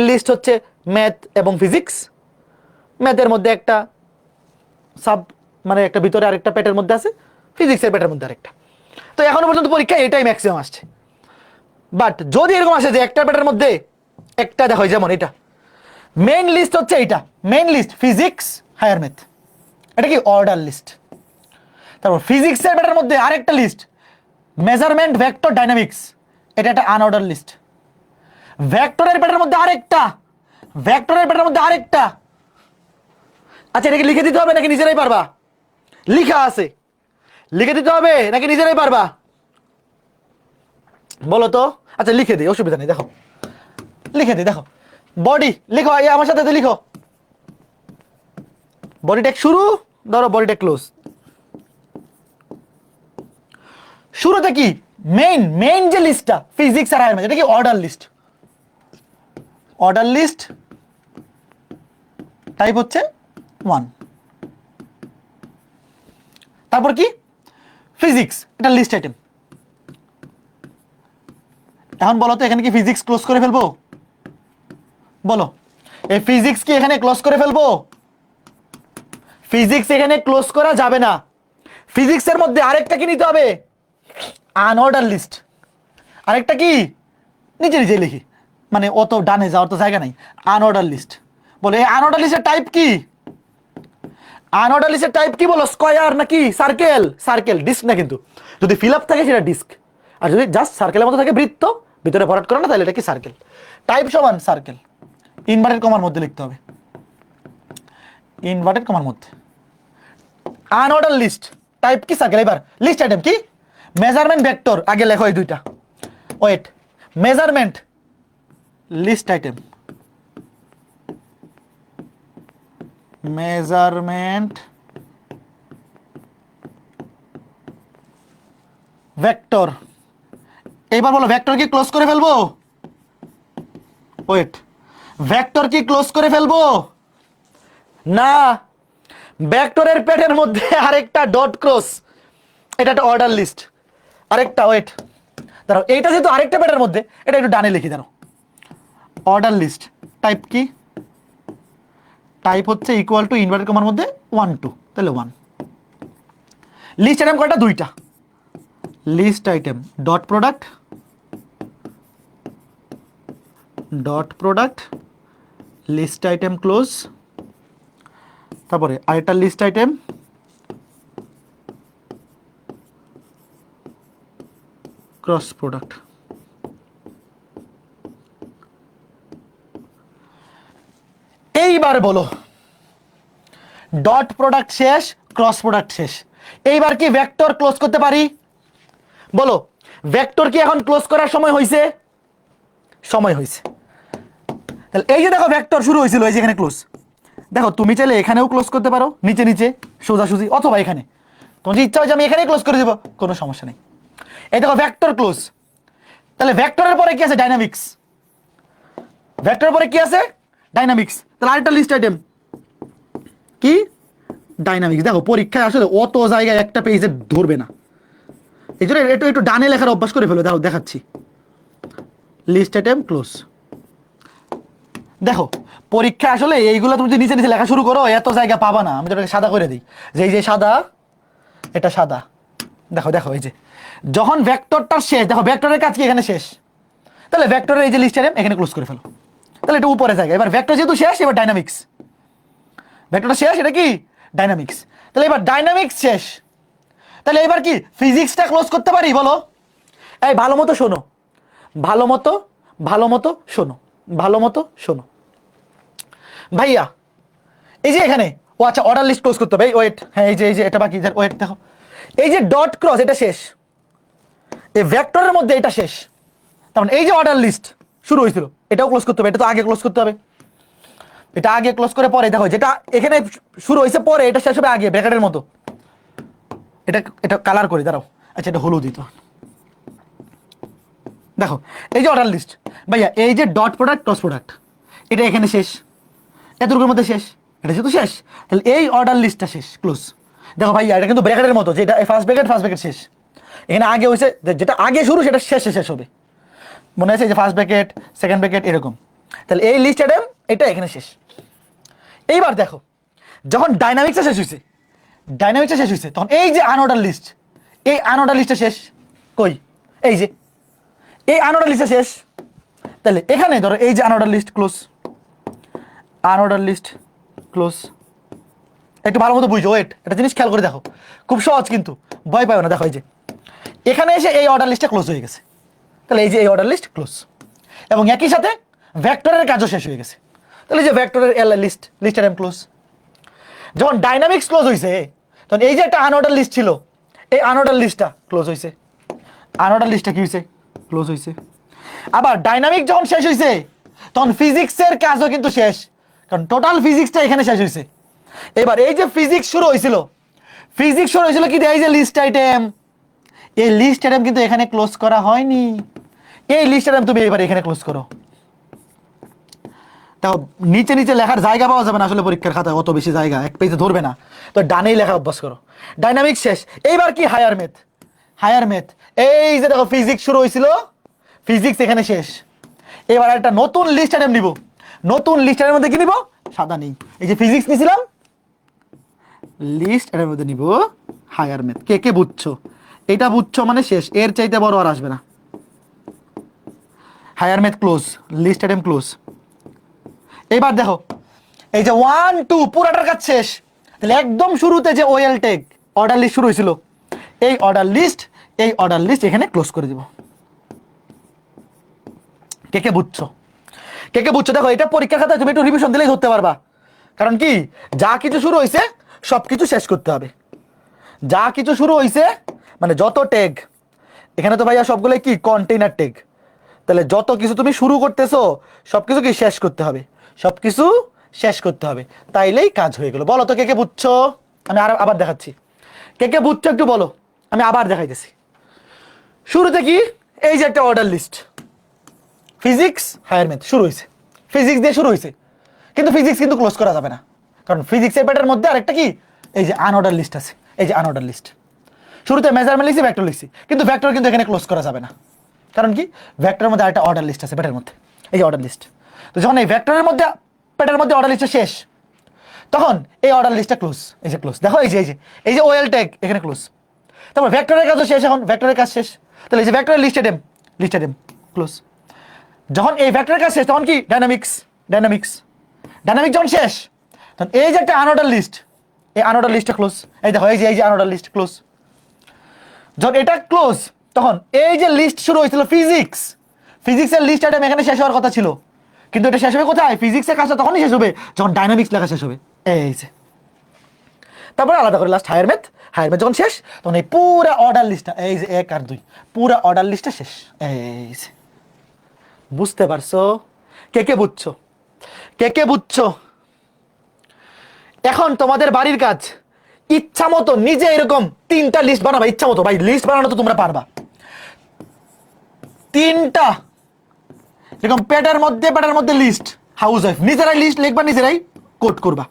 লিস্ট হচ্ছে ম্যাথ এবং ফিজিক্স, ম্যাথের মধ্যে একটা সাব মানে একটা ভিতরে আরেকটা পেটের মধ্যে আছে, ফিজিক্সের পেটের মধ্যে আরেকটা। তো এখনো পর্যন্ত পরীক্ষায় এটাই ম্যাক্সিমাম আসছে। বাট যদি এরকম আসে যে একটা পেটের মধ্যে একটা, দেখো যেমন এটা মেইন লিস্ট হচ্ছে এইটা, main list physics higher math, এটা কি অর্ডার লিস্ট। তারপর ফিজিক্সের পেটের মধ্যে আরেকটা লিস্ট মেজারমেন্ট ভেক্টর ডাইনামিক্স, এটা একটা আনঅর্ডার লিস্ট। ভেক্টরের পেটের মধ্যে আরেকটা, আচ্ছা এটাকে লিখে দিতে হবে নাকি নিজেরাই পারবা? লিখা আছে, লিখে দিতে হবে নাকি নিজেরাই পারবা বলো তো? আচ্ছা লিখে দিই, অসুবিধা নেই। দেখো লিখে দিই, দেখো বডি লিখো, আমার সাথে লিখো। বডি ট্যাগ শুরু, ধরো বডি ট্যাগ ক্লোজ। শুরুতে কি মেইন যে লিস্টটা ফিজিক্স আর হায়ার ম্যাথ, এটা কি অর্ডার লিস্ট, টাইপ হচ্ছে 1। তারপর কি ফিজিক্স, এটা লিস্ট আইটেম। এখন বলো তো এখানে কি ফিজিক্স ক্লোজ করে ফেলবো? বলো এই ফিজিক্স কি এখানে ক্লোজ করে ফেলবো? ফিজিক্স এখানে ক্লোজ করা যাবে না। ফিজিক্সের মধ্যে আরেকটা কি নিতে হবে? Unorder list. আরেকটা কি? নিজে লিখি, মানে অত ডানে যাওয়ার তো জায়গা নাই। Unorder list. বলে এই আনঅর্ডার লিস্টের টাইপ কি? আনঅর্ডার লিস্টের টাইপ কি বলো? স্কয়ার নাকি সার্কেল? ডিস্ক না কিন্তু, যদি ফিল আপ থাকে সেটা ডিস্ক, আর যদি জাস্ট সার্কেলের মতো থাকে বৃত্ত, ভিতরে ভরাট করে না, তাহলে এটা কি সার্কেল। টাইপ সমান সার্কেল, ইনভার্টেড কমার মধ্যে লিখতে হবে, ইনভার্টেড কমার মধ্যে। আনঅর্ডার লিস্ট টাইপ কি সার্কেল। এবার লিস্ট আইটেম কি? মেজারমেন্ট ভেক্টর, আগে লেখো এই দুইটা, wait measurement list item, measurement vector. এইবার বলো ভেক্টর কি ক্লোজ করে ফেলবো? ওয়েট, ভেক্টর কি ক্লোজ করে ফেলবো? না, ভেক্টরের পেটের মধ্যে আরেকটা ডট ক্রস, এটা একটা অর্ডার লিস্ট। আরেকটা ওয়েট দাঁড়াও, এইটা যেহেতু আরেকটা পেটের মধ্যে, এটা একটু ডানে লিখি দাঁড়াও। অর্ডার লিস্ট টাইপ কি? টাইপ হচ্ছে ইকুয়াল টু ইনভার্টেড কমার মধ্যে 1 2, তাহলে 1। লিস্ট আইটেম কয়টা? দুইটা। List item dot product list item close, তারপরে আরেকটা লিস্ট আইটেম ক্রস প্রোডাক্ট। এইবার বলো ডট প্রোডাক্ট শেষ, ক্রস প্রোডাক্ট শেষ, এইবার কি ভেক্টর ক্লোজ করতে পারি? বলো ভেক্টর কি এখন ক্লোজ করার সময় হয়েছে? সময় হয়েছে। তাহলে এই যে দেখো ভেক্টর শুরু হয়েছিল এই যে এখানে ক্লোজ, দেখো তুমি চাইলে এখানেও ক্লোজ করতে পারো, নিচে নিচে সোজাসুজি, অথবা এখানে তোমার যে ইচ্ছা হয় যে আমি এখানে ক্লোজ করে দেবো, কোনো সমস্যা নেই। এই দেখো ভেক্টর ক্লোজ। তাহলে ভেক্টরের পরে কি আছে? ডাইনামিক্স। ভেক্টরের পরে কি আছে? ডাইনামিক্স। তাহলে আরেকটা লিস্ট আইটেম কি? ডাইনামিক্স। দেখো পরীক্ষায় আসলে অত জায়গায় একটা পেজে ধরবে না, এই জন্য একটু একটু ডানে লেখার অভ্যাস করে ফেলো। দেখো দেখাচ্ছি, লিস্ট আইটেম ক্লোজ। দেখো পরীক্ষা আসলে এইগুলো তুমি যদি নিচে নিচে লেখা শুরু করো এত জায়গা পাবা না। আমি তোকে সাদা করে দিই, যে এই যে সাদা, এটা সাদা। দেখো দেখো এই যে যখন ভেক্টরটা শেষ, দেখো ভেক্টরের কাজ কি এখানে শেষ, তাহলে ভেক্টরের এই যে লিস্ট আইটেম এখানে ক্লোজ করে ফেলো। তাহলে এটা উপরে জায়গা। এবার ভেক্টর যেহেতু শেষ, এবার ডাইনামিক্স। ভেক্টরটা শেষ, এটা কি? ডাইনামিক্স। তাহলে এবার ডাইনামিক্স শেষ, তাহলে এবার কি ফিজিক্সটা ক্লোজ করতে পারি? বলো। এই ভালো মতো শোনো, ভালো মতো, ভালো মতো শোনো, ভালো মতো শোনো ভাইয়া। এই যে এখানে, ও আচ্ছা অর্ডার লিস্ট ক্লোজ করতে হবে। ওয়েট, হ্যাঁ এই যে এটা বাকি। ওয়েট দেখো, এই যে ডট ক্রস এটা শেষ, এই ভেক্টরের মধ্যে এটা শেষ। তার মানে এই যে অর্ডার লিস্ট শুরু হয়েছিল এটাও ক্লোজ করতে হবে। এটা তো আগে ক্লোজ করতে হবে, এটা আগে ক্লোজ করে পরে দেখো যেটা এখানে শুরু হয়েছে পরে এটা শেষ হবে আগে, ব্র্যাকেটের মতো। এটা এটা কালার করি, দাঁড়াও। আচ্ছা এটা হলুদ দিত। দেখো এই যে অর্ডার লিস্ট ভাইয়া, এই যে ডট প্রোডাক্ট ক্রস প্রোডাক্ট এটা এখানে শেষ, এতটুকুর মধ্যে শেষ, এটা যেহেতু শেষ তাহলে এই অর্ডার লিস্টটা শেষ, ক্লোজ। দেখো ভাইয়া এটা কিন্তু ব্র্যাকেটের মতো, যেটা ফার্স্ট ব্র্যাকেট শেষ, এখানে আগে হয়েছে যেটা আগে শুরু সেটা শেষে শেষ হবে। মনে আছে যে ফার্স্ট ব্র্যাকেট সেকেন্ড ব্র্যাকেট এরকম। তাহলে এই লিস্ট আইটেম এটা এখানে শেষ। এইবার দেখো যখন ডাইনামিক্সটা শেষ হয়েছে, ডাইনামিক্সটা শেষ হয়েছে তখন এই যে আনঅর্ডার লিস্ট, এই আনঅর্ডার লিস্টটা শেষ। কই? এই যে এই আনঅর্ডার লিস্টটা শেষ। তাহলে এখানে ধরো এই যে unorder list close, unorder list close. একটু ভালো মতো বুঝো, ওয়েট একটা জিনিস খেয়াল করে দেখো, খুব সহজ কিন্তু ভয় পাও না। দেখো এই যে এখানে এসে এই অর্ডার লিস্টটা ক্লোজ হয়ে গেছে, তাহলে এই যে এই অর্ডার লিস্ট ক্লোজ, এবং একই সাথে ভেক্টরের কাজও শেষ হয়ে গেছে। তাহলে এই যে ভেক্টরের লিস্ট আইটেম ক্লোজ। যখন ডাইনামিক্স ক্লোজ হয়েছে তখন এই যে একটা আনঅর্ডার লিস্ট ছিল, এই আনঅর্ডার লিস্টটা ক্লোজ হয়েছে। আনঅর্ডার লিস্টটা কি হয়েছে? ক্লোজ হয়েছে। আবার ডাইনামিক যখন শেষ হয়েছে তখন ফিজিক্সের কাজও কিন্তু শেষ, কারণ টোটাল ফিজিক্সটা এখানে শেষ হয়েছে। এবার এই যে ফিজিক্স শুরু হয়েছিল, ফিজিক্স শুরু হয়েছিল কি? এই যে লিস্ট আইটেম, এই লিস্ট আইটেম কিন্তু এখানে ক্লোজ করা হয়নি। এই লিস্ট আইটেম তুমি এবার এখানে ক্লোজ করো। তাও নিচে নিচে লেখার জায়গা পাওয়া যাবে না আসলে পরীক্ষার খাতায়, অত বেশি জায়গা এক পেজে ধরবে না, তো ডানেই লেখা অভ্যাস করো। ডাইনামিক শেষ, এইবার কি? Higher math. হায়ার ম্যাথ, এই যে দেখো ফিজিক্স শুরু হয়েছিল, ফিজিক্স এখানে শেষ। এবার একটা নতুন লিস্ট আইটেম নিব, নতুন লিস্ট আইটেমের মধ্যে কি নিব? সাদা নেই, এই যে ফিজিক্স নিয়েছিলাম, লিস্ট আইটেমের মধ্যে নিব হায়ার ম্যাথ। কে কে বুঝছো? এটা বুঝছো মানে শেষ, এর চাইতে বড় আর আসবে না। Higher math close, list item close. এবার দেখো এই যে 1 2 পুরাটার কাজ শেষ। তাহলে একদম শুরুতে যে ওয়েল টেক অর্ডার লিস্ট শুরু হয়েছিল, এই অর্ডার লিস্ট এখানে ক্লোজ করে দিব। কে কে বুঝছো? কে কে বুঝছো? দেখো এটা পরীক্ষার খাতায় তুমি একটু রিভিশন দিলেই ধরতে পারবা। কারণ কি, যা কিছু শুরু হয়েছে সবকিছু শেষ করতে হবে। যা কিছু শুরু হয়েছে মানে যত ট্যাগ, এখানে তো ভাইয়া সবগুলোই কি কন্টেইনার ট্যাগ, তাহলে যত কিছু তুমি শুরু করতেছো সবকিছু কি শেষ করতে হবে, সবকিছু শেষ করতে হবে, তাইলেই কাজ হয়ে গেল। বলো তো কে কে বুঝছো? আমি আবার দেখাচ্ছি, কে কে বুঝছো একটু বলো, আমি আবার দেখাইতেছি। শুরুতে কি? এই যে একটা order list, physics higher math শুরু হয়েছে, ফিজিক্স দিয়ে শুরু হয়েছে, কিন্তু ফিজিক্স কিন্তু ক্লোজ করা যাবে না, কারণ ফিজিক্সের প্যাটার্নের মধ্যে আরেকটা কি, এই যে আনঅর্ডার লিস্ট আছে, এই যে আনঅর্ডার লিস্ট। শুরুতে মেজারমেন্ট লিখছি, ভেক্টর লিখছি, কিন্তু ভেক্টর কিন্তু এখানে ক্লোজ করা যাবে না, কারণ কি ভেক্টরের মধ্যে আরেকটা অর্ডার লিস্ট আছে প্যাটার্নের মধ্যে, এই যে অর্ডার লিস্ট। তো যখন এই ভেক্টরের মধ্যে প্যাটার্নের মধ্যে অর্ডার লিস্টটা শেষ, তখন এই অর্ডার লিস্টটা ক্লোজ, এই যে ক্লোজ। দেখো এই যে ওয়েল ট্যাগ এখানে ক্লোজ। তারপর ভেক্টরের কাজও শেষ, এখন ভেক্টরের কাজ শেষ, তাহলে এই যে ভেক্টরের লিস্ট আইটেম ক্লোজ। যখন এই ভেক্টরের কাজ শেষ তখন কি ডাইনামিক্স যখন শেষ তখন এই যে একটা আনঅর্ডার লিস্ট, এই আনঅর্ডার লিস্টটা ক্লোজ। এই দেখো এই যে আনঅর্ডার লিস্ট ক্লোজ। যখন এটা ক্লোজ তখন এই যে লিস্ট শুরু হয়েছিল ফিজিক্সের লিস্ট আইটেম এখানে শেষ হওয়ার কথা ছিল, কিন্তু এটা শেষ হবে কোথায়? ফিজিক্সের কাজটা তখনই শেষ হবে যখন ডাইনামিক্স লেখা শেষ হবে। এই যে তারপরে আলাদা করে লাস্ট হায়ার ম্যাথ যখন শেষ তখন এই পুরো অর্ডার লিস্টটা এই যে 1 আর 2 পুরো অর্ডার লিস্টটা শেষ। এই যে বুঝতে পারছো? কে বুঝছো? কে বুঝছো? এখন তোমাদের বাড়ির কাজ ইচ্ছা মতো নিজে এরকম 3টা লিস্ট বানাবা, ইচ্ছা মতো। ভাই লিস্ট বানানো তো তোমরা পারবা, 3টা এরকম পেটের মধ্যে লিস্ট, হাউস ওয়াইফ নিজেরাই লিস্ট লিখবা, নিজেরাই কোড করবা,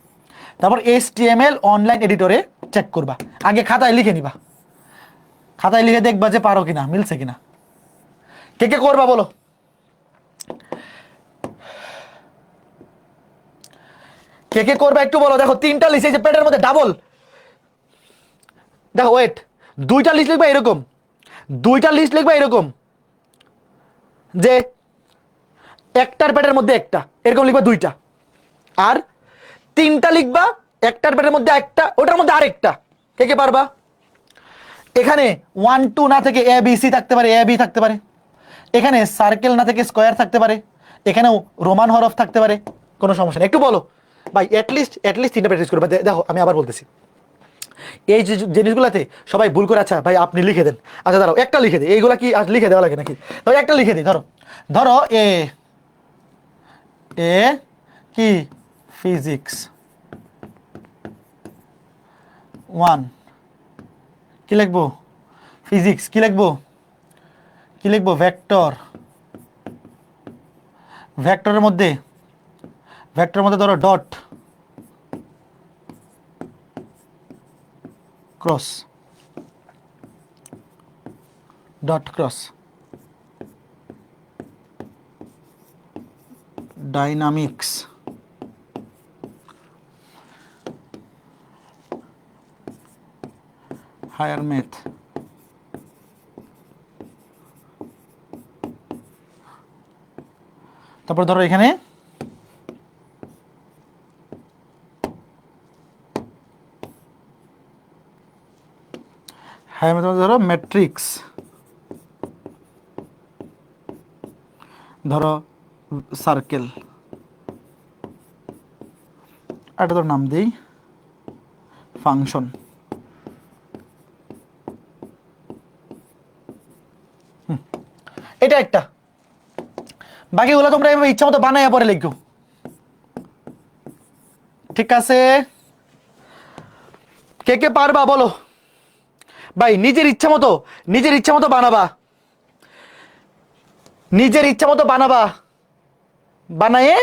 তারপর HTML অনলাইন এডিটরে চেক করবা। আগে খাতায় লিখে নিবা, খাতায় লিখে দেখবা যে পারো কিনা, মিলছে কিনা। কে করবা বলো? কে করবা একটু বলো। দেখো 3টা লিস্ট, এই যে পেটের মধ্যে ডাবল, দেখো ওয়েট, 2টা লিস্ট লিখবা এরকম, 2টা লিস্ট লিখবা এরকম যে একটার পেটের মধ্যে একটা, এরকম লিখবা 2টা। আর 3টা লিখবা একটার পেটের মধ্যে একটা, ওটার মধ্যে আরেকটা। কে পারবা? এখানে 1 2 না থেকে ABC থাকতে পারে, AB থাকতে পারে, এখানে সার্কেল না থেকে স্কোয়ার থাকতে পারে, এখানেও রোমান হরফ থাকতে পারে, কোনো সমস্যা নেই। একটু বলো ভাই, অ্যাটলিস্ট 3টা প্র্যাকটিস করবে। দেখো আমি আবার বলতেছি, এই যে জিনিসগুলোতে সবাই ভুল করে। আচ্ছা ভাই আপনি লিখে দেন, আচ্ছা দাঁড়াও একটা লিখে দিই, এইগুলা কি আর লিখে দেওয়া লাগে নাকি? তো একটা লিখে দিই, ধরো এ কি ফিজিক্স 1, কি লিখবো? ফিজিক্স কি লিখবো? ভেক্টরের মধ্যে ধরো dot cross dynamics, higher math, তারপর ধরো এখানে হায়ার ম্যাথ ধরো ম্যাট্রিক্স, ধরো সার্কেল, একটা ধর নাম দিই ফাংশন। এটা একটা, বাকিগুলো তোমরা এভাবে ইচ্ছা মতো বানাইয়া পরে লিখো, ঠিক আছে? কে পারবা বলো ভাই? নিজের ইচ্ছা মতো বানাবা, বানায়ে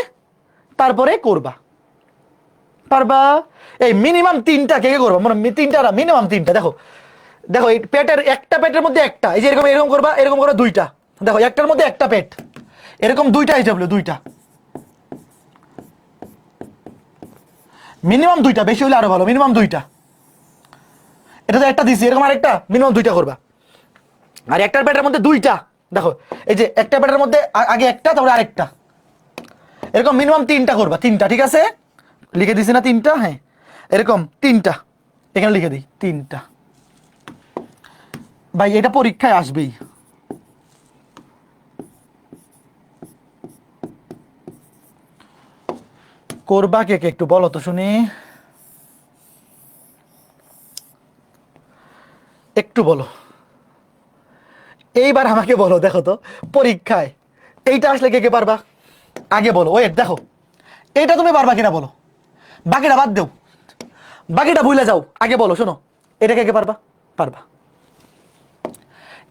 তারপরে করবা, পারবা? এই মিনিমাম 3টা কে করবা? মানে 3টা না, মিনিমাম 3টা। দেখো এই পেটের মধ্যে একটা, এই যে এরকম করবা, এরকম করবা 2টা। দেখো একটার মধ্যে একটা পেট, এরকম 2টা HW, 2টা মিনিমাম, 2টা, বেশি হলে আরো ভালো, মিনিমাম 2টা। এটা তো একটা দিছি, এরকম আরেকটা, মিনিমাম 2টা করবা। আর একটার পেটের মধ্যে 2টা, দেখো এই যে একটা পেটের মধ্যে আগে একটা, তারপরে আরেকটা, এরকম মিনিমাম 3টা করবা, 3টা, ঠিক আছে? লিখে দিছি না 3টা? হ্যাঁ, এরকম 3টা এখানে লিখে দিই, 3টা। ভাই এটা পরীক্ষায় আসবেই। করবা কে একটু বলো তো শুনি, একটু বলো। এইবার আমাকে বলো, দেখো তো পরীক্ষায় এইটা আসলে কে পারবা? আগে বলো। ওয়েট, দেখো এইটা তুমি পারবা কিনা বলো, বাকিটা বাদ দেও, বাকিটা ভুলে যাও, আগে বলো। শোনো, এটা কে পারবা?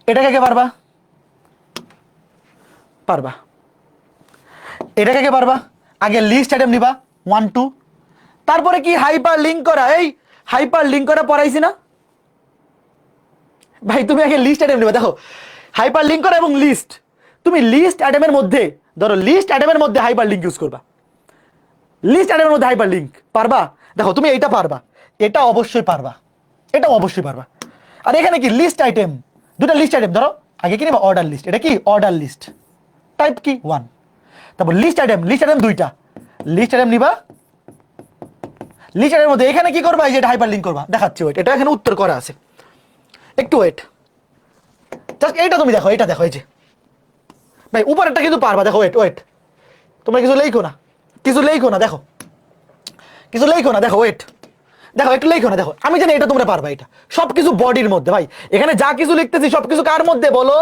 এটা কে পারবা? এটা কে পারবা? আগে লিস্ট আইটেম নিবা 1 2, তারপরে কি হাইপার লিঙ্ক করা, এই হাইপার লিঙ্ক করা পড়াইছি না ভাই? তুমি আগে লিস্ট আইটেম নিবা। দেখো হাইপার লিঙ্ক করা এবং লিস্ট, তুমি লিস্ট আইটেমের মধ্যে ধরো লিস্ট আইটেমের মধ্যে হাইপার লিঙ্ক ইউজ করবা, লিস্ট আইটেমের মধ্যে হাইপার লিঙ্ক পারবা? দেখো তুমি এইটা পারবা, এটা অবশ্যই পারবা, আর এখানে কি লিস্ট আইটেম, 2টা লিস্ট আইটেম। ধরো আগে কি নিবা? Order list. এটা কি? অর্ডার লিস্ট, টাইপ কি 1। তারপর লিস্ট আইটেম 2টা, লিস্ট আইটেম নিবা, লিস্ট আইটেমের মধ্যে এখানে কি করবা? এই যে এটা হাইপার লিঙ্ক করবা, দেখাচ্ছি। ওয়েট, এটা এখানে উত্তর করা আছে, একটু ওয়েট, জাস্ট এইটা তুমি দেখো, এটা দেখো, এই যে ভাই উপরেরটা কিন্তু পারবা। দেখো ওয়েট, তোমরা কিছু লেখো না, দেখো ওয়েট, দেখো একটু লেখো না, দেখো আমি জানি এটা তোমরা পারবা, এটা সবকিছু বডির মধ্যে ভাই, এখানে যা কিছু লিখতেছি সবকিছু কার মধ্যে বলো,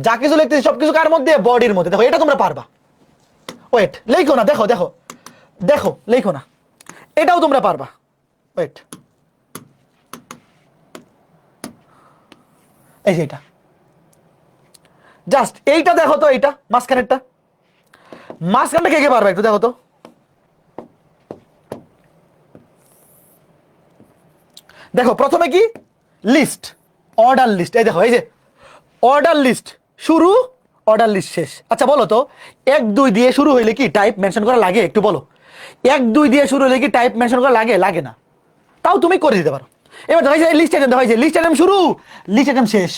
যা কিছু লিখতেছি সবকিছু কার মধ্যে, বডির মধ্যে। দেখো এটা তোমরা পারবা, ওয়েট লেখো না, দেখো দেখো দেখো লেখো না, এটাও তোমরা পারবা, ওয়েট এই যে এটা, জাস্ট এইটা দেখো তো, এইটা মাঝখানেরটা, মাঝখানটা কে কে পারবে একটু দেখো তো। দেখো প্রথমে কি লিস্ট, অর্ডার লিস্ট, এই দেখো এই যে অর্ডার লিস্ট শুরু, অর্ডার লিস্ট শেষ। আচ্ছা বলো তো 1 2 দিয়ে শুরু হইলে কি টাইপ মেনশন করা লাগে, একটু বলো 1 2 দিয়ে শুরু হইলে কি টাইপ মেনশন করা লাগে, লাগে না, তাও তুমি করে দিতে পারো। এবার দেখো এই যে লিস্ট আইটেম, দেখো এই যে লিস্ট আইটেম শুরু, লিস্ট আইটেম শেষ।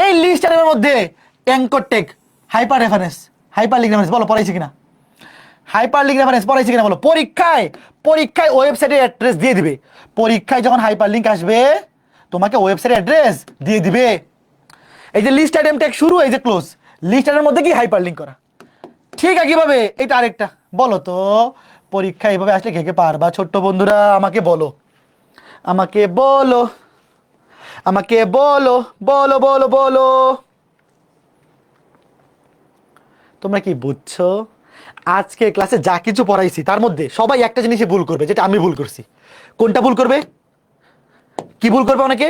এই লিস্ট আইটেমের মধ্যে anchor tag, hyper reference, hyper link reference, বলো পড়াইছি কিনা, হাইপার লিঙ্ক রেফারেন্স পড়াইছি কিনা বলো। পরীক্ষায় পরীক্ষায় ওয়েবসাইটের অ্যাড্রেস দিয়ে দিবে, পরীক্ষায় যখন হাইপার লিঙ্ক আসবে তোমাকে ওয়েবসাইটের অ্যাড্রেস দিয়ে দিবে। এই যে লিস্ট আইটেম ট্যাগ শুরু, এই যে ক্লোজ, লিস্ট আইটেমের মধ্যে কি হাইপার লিঙ্ক করা। ঠিক একইভাবে এটা আরেকটা, বলো তো পরীক্ষা এইভাবে আসলে কে কে পারবা ছোট্ট বন্ধুরা, আমাকে বলো, আমাকে বলো, আমাকে বলো, বলো বলো বলো, তোমরা কি বুঝছো? আজকে ক্লাসে যা কিছু পড়াইছি তার মধ্যে সবাই একটা জিনিসে ভুল করবে, যেটা আমি ভুল করছি। কোনটা ভুল করবে? কি ভুল করবে অনেকে?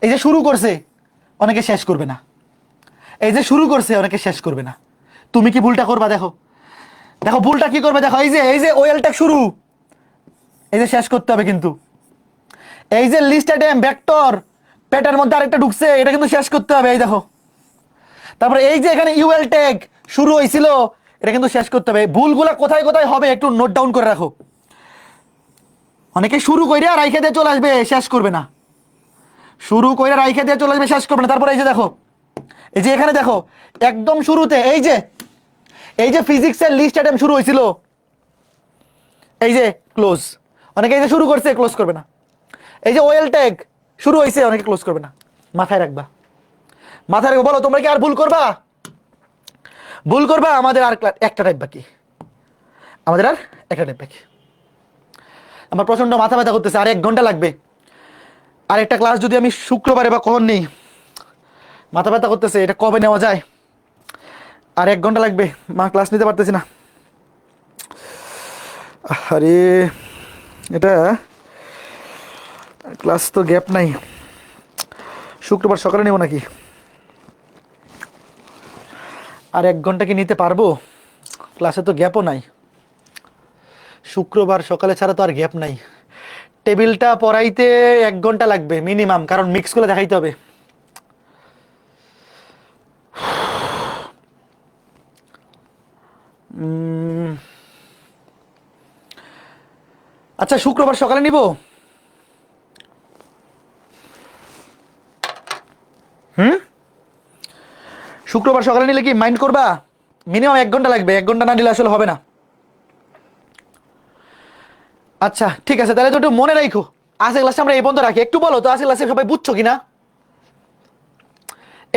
এই যে শুরু করছে অনেকে শেষ করবে না, এই যে শুরু করছে অনেকে শেষ করবে না। তুমি কি ভুলটা করবা? দেখো দেখো ভুলটা কি করবে, দেখো এই যে ওয়েলটা শুরু, এই যে শেষ করতে হবে কিন্তু। এই যে লিস্ট আইটেম ভেক্টর পেটার মধ্যে আরেকটা ঢুকছে, এটা কিন্তু শেষ করতে হবে, এই দেখো। তারপরে এই যে এখানে ইউএল ট্যাগ শুরু হয়েছিল, এটা কিন্তু শেষ করতে হবে। ভুলগুলা কোথায় কোথায় হবে একটু নোট ডাউন করে রাখো। অনেকে শুরু কইরা রাইখে দিয়ে চলে আসবে, শেষ করবে না, শুরু কইরা রাইখে দিয়ে চলে আসবে, শেষ করবে না। তারপরে এই যে দেখো, এই যে এখানে দেখো একদম শুরুতে এই যে ফিজিক্সের লিস্ট আইটেম শুরু হয়েছিল, এই যে ক্লোজ, অনেকে এই যে শুরু করছে ক্লোজ করবে না। এই যে ওয়েল ট্যাগ শুরু হয়েছে, অনেকে ক্লোজ করবে না, মাথায় রাখবা, মাথায় রাখবা। বলো তোমরা কি আর ভুল করবা? ভুল করবা? আমাদের আর একটা টাইপ বাকি, আমাদের আর একটা টাইপ বাকি। আমার প্রচন্ড মাথা ব্যথা করতেছে, আর 1 ঘন্টা লাগবে। আর একটা ক্লাস যদি আমি শুক্রবারে বা কখন নেই, মাথা ব্যথা করতেছে, এটা কবে নেওয়া যায়? আর 1 ঘন্টা লাগবে, মা ক্লাস নিতে পারতেছি না। আরে এটা ক্লাস তো গ্যাপ নাই, শুক্রবার সকালে নেব নাকি? আর 1 ঘন্টা কি নিতে পারবো? ক্লাসে তো গ্যাপও নাই, শুক্রবার সকালে ছাড়া তো আর গ্যাপ নাই। টেবিলটা পড়াইতে 1 ঘন্টা লাগবে মিনিমাম, কারণ মিক্স করে দেখাইতে হবে। আচ্ছা শুক্রবার সকালে নিব, শুক্রবার সকালে নিলে কি মাইন্ড করবা? মিনিমাম 1 ঘন্টা লাগবে, 1 ঘন্টা না নিলে আসলে হবে না। আচ্ছা ঠিক আছে, তাহলে তো একটু মনে রাখো, আজকে ক্লাসে আমরা এই পর্যন্ত রাখি। একটু বলো তো আজকে ক্লাসে সবাই বুঝছো কিনা,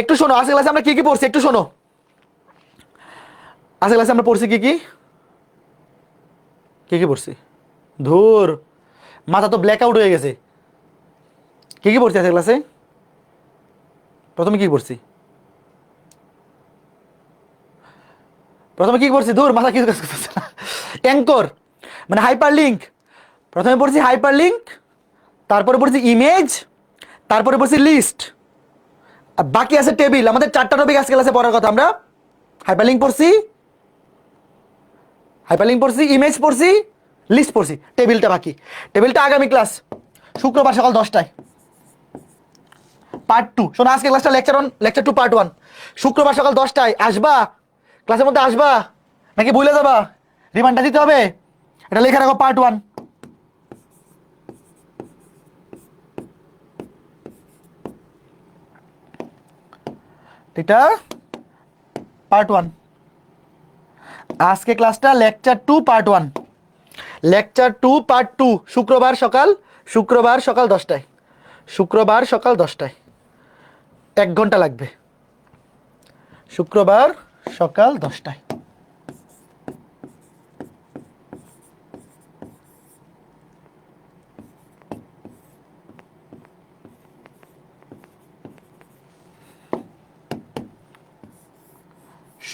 একটু শোনো। আজকে ক্লাসে আমরা কি কি পড়ছি একটু শোনো। আজকে ক্লাসে আমরা পড়ছি কি কি, কি কি পড়ছি? ধুর, মাথা তো ব্ল্যাক আউট হয়ে গেছে। কি কি পড়ছি আজকে ক্লাসে? প্রথমে কি পড়ছি? প্রথমে কি পড়ছি? ধুর, মাথা কিছু কাজ করতেছে না। অ্যাঙ্কর মানে হাইপার লিঙ্ক, প্রথমে পড়ছি হাইপার লিঙ্ক, তারপরে পড়ছি ইমেজ, তারপরে পড়ছি লিস্ট, আর বাকি আছে টেবিল। আমাদের 4টা টপিক আজকে ক্লাসে পড়ার কথা। আমরা হাইপারলিংক পড়ছি, হাইপারলিংক পড়ছি, ইমেজ পড়ছি, লিস্ট পড়ছি, টেবিলটা বাকি। টেবিলটা আগামী ক্লাস শুক্রবার সকাল 10টায় পার্ট 2। শোনো আজকে ক্লাসটা লেকচার 2 পার্ট 1, শুক্রবার সকাল 10টায় আসবা, ক্লাসের মধ্যে আসবা নাকি ভুলে যাবা? রিমান্ডার দিতে হবে, এটা লেখা রাখো পার্ট 1। এটা পার্ট 1, আজকে ক্লাসটা লেকচার 2 পার্ট 1, লেকচার 2 পার্ট 2, শুক্রবার সকাল 10টায়, শুক্রবার সকাল 10টায়, 1 ঘন্টা লাগবে, শুক্রবার সকাল 10টায়।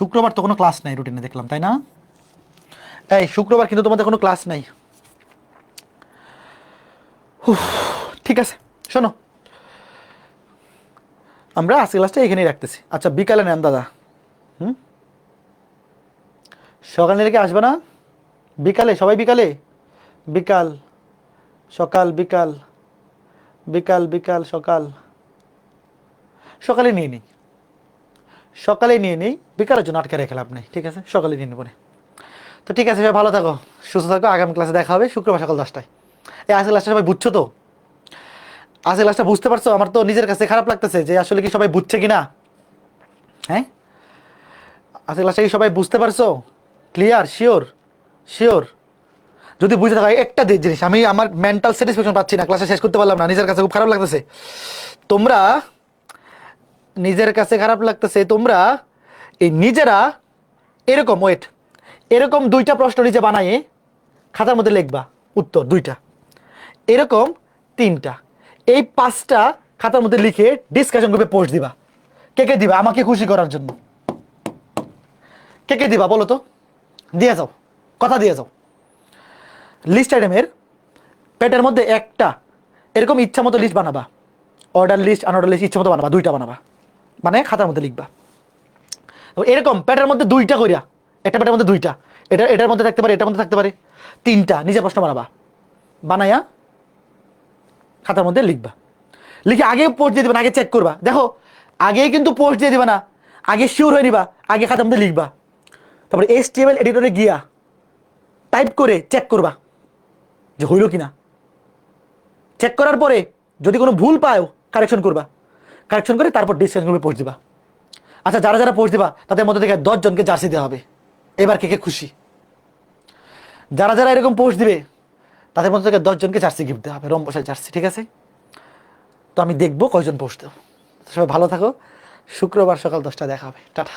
শুক্রবার তো কোনো ক্লাস নাই রুটিনে দেখলাম, তাই না? এই শুক্রবার কিন্তু তোমাদের কোনো ক্লাস নাই। ঠিক আছে, শোনো, আমরা আজকে ক্লাসটা এখানেই রাখতেছি। আচ্ছা বিকালে নেন দাদা। সকালে রেখে আসবে না? বিকালে সবাই বিকালে, বিকাল সকাল বিকাল, বিকাল বিকাল সকাল, সকালে নিয়ে নিই, সকালে নিয়ে নিই, বিকালের জন্য আটকে রেখে লাভ নেই। ঠিক আছে, সকালে নিয়ে নেবো। তো ঠিক আছে, সবাই ভালো থাকো, সুস্থ থাকো। আগামী ক্লাসে দেখা হবে শুক্রবার সকাল 10টায়। এই আজকে ক্লাসটা সবাই বুঝছো তো? আজকে ক্লাসটা বুঝতে পারছো? আমার তো নিজের কাছে খারাপ লাগতেছে যে আসলে কি সবাই বুঝছে কিনা। হ্যাঁ, আজকে ক্লাসটা কি সবাই বুঝতে পারছো? ক্লিয়ার? শিওর? শিওর? যদি বুঝে থাকো একটা জিনিস, আমি আমার মেন্টাল স্যাটিসফ্যাকশন পাচ্ছি না, ক্লাসে শেষ করতে পারলাম না, নিজের কাছে খুব খারাপ লাগতেছে। তোমরা নিজের কাছে খারাপ লাগতেছে, তোমরা এই নিজেরা এরকম ওয়েট, এরকম 2টা প্রশ্ন নিজে বানায়ে খাতার মধ্যে লিখবা উত্তর 2টা, এরকম 3টা, এই 5টা খাতার মধ্যে লিখে ডিসকাশন গ্রুপে পোস্ট দিবা। কে কে দিবা আমাকে খুশি করার জন্য? কে কে দিবা বলো তো? দিয়ে যাও, কথা দিয়ে যাও। লিস্ট আইটেমের পেটের মধ্যে একটা এরকম ইচ্ছা মতো লিস্ট বানাবা, অর্ডার লিস্ট আনঅর্ডার লিস্ট ইচ্ছা মতো বানাবা, 2টা বানাবা, মানে খাতার মধ্যে লিখবা। এরকম পেটের মধ্যে 2টা করিয়া, একটা পেটের মধ্যে 2টা, এটার মধ্যে থাকতে পারে, এটার মধ্যে থাকতে পারে, 3টা নিজে প্রশ্ন বানাবা, বানাইয়া খাতার মধ্যে লিখবা। লিখে আগে পোস্ট দিয়ে দিবা না, আগে চেক করবা। দেখো আগেই কিন্তু পোস্ট দিয়ে দিবা না, আগে শিওর হয়ে নিবা, আগে খাতার মধ্যে লিখবা। তারপরে HTML এডিটরে গিয়া টাইপ করে চেক করবা যে হইল কিনা। চেক করার পরে যদি কোনো ভুল পাও কারেকশন করবা, কারেকশন করে তারপর ডিসকাশন গ্রুপে পোস্ট দিবা। আচ্ছা যারা যারা পোস্ট দিবা তাদের মধ্যে থেকে 10 জনকে জার্সি দেওয়া হবে। এবার কে কে খুশি? যারা যারা এরকম পোস্ট দিবে তাদের মধ্যে থেকে 10 জনকে জার্সি গিফট দেওয়া হবে, রম্বসাই জার্সি। ঠিক আছে, তো আমি দেখবো কয়জন পোস্ট দেবো। সবাই ভালো থাকো, শুক্রবার সকাল 10টায় দেখা হবে, টাটা।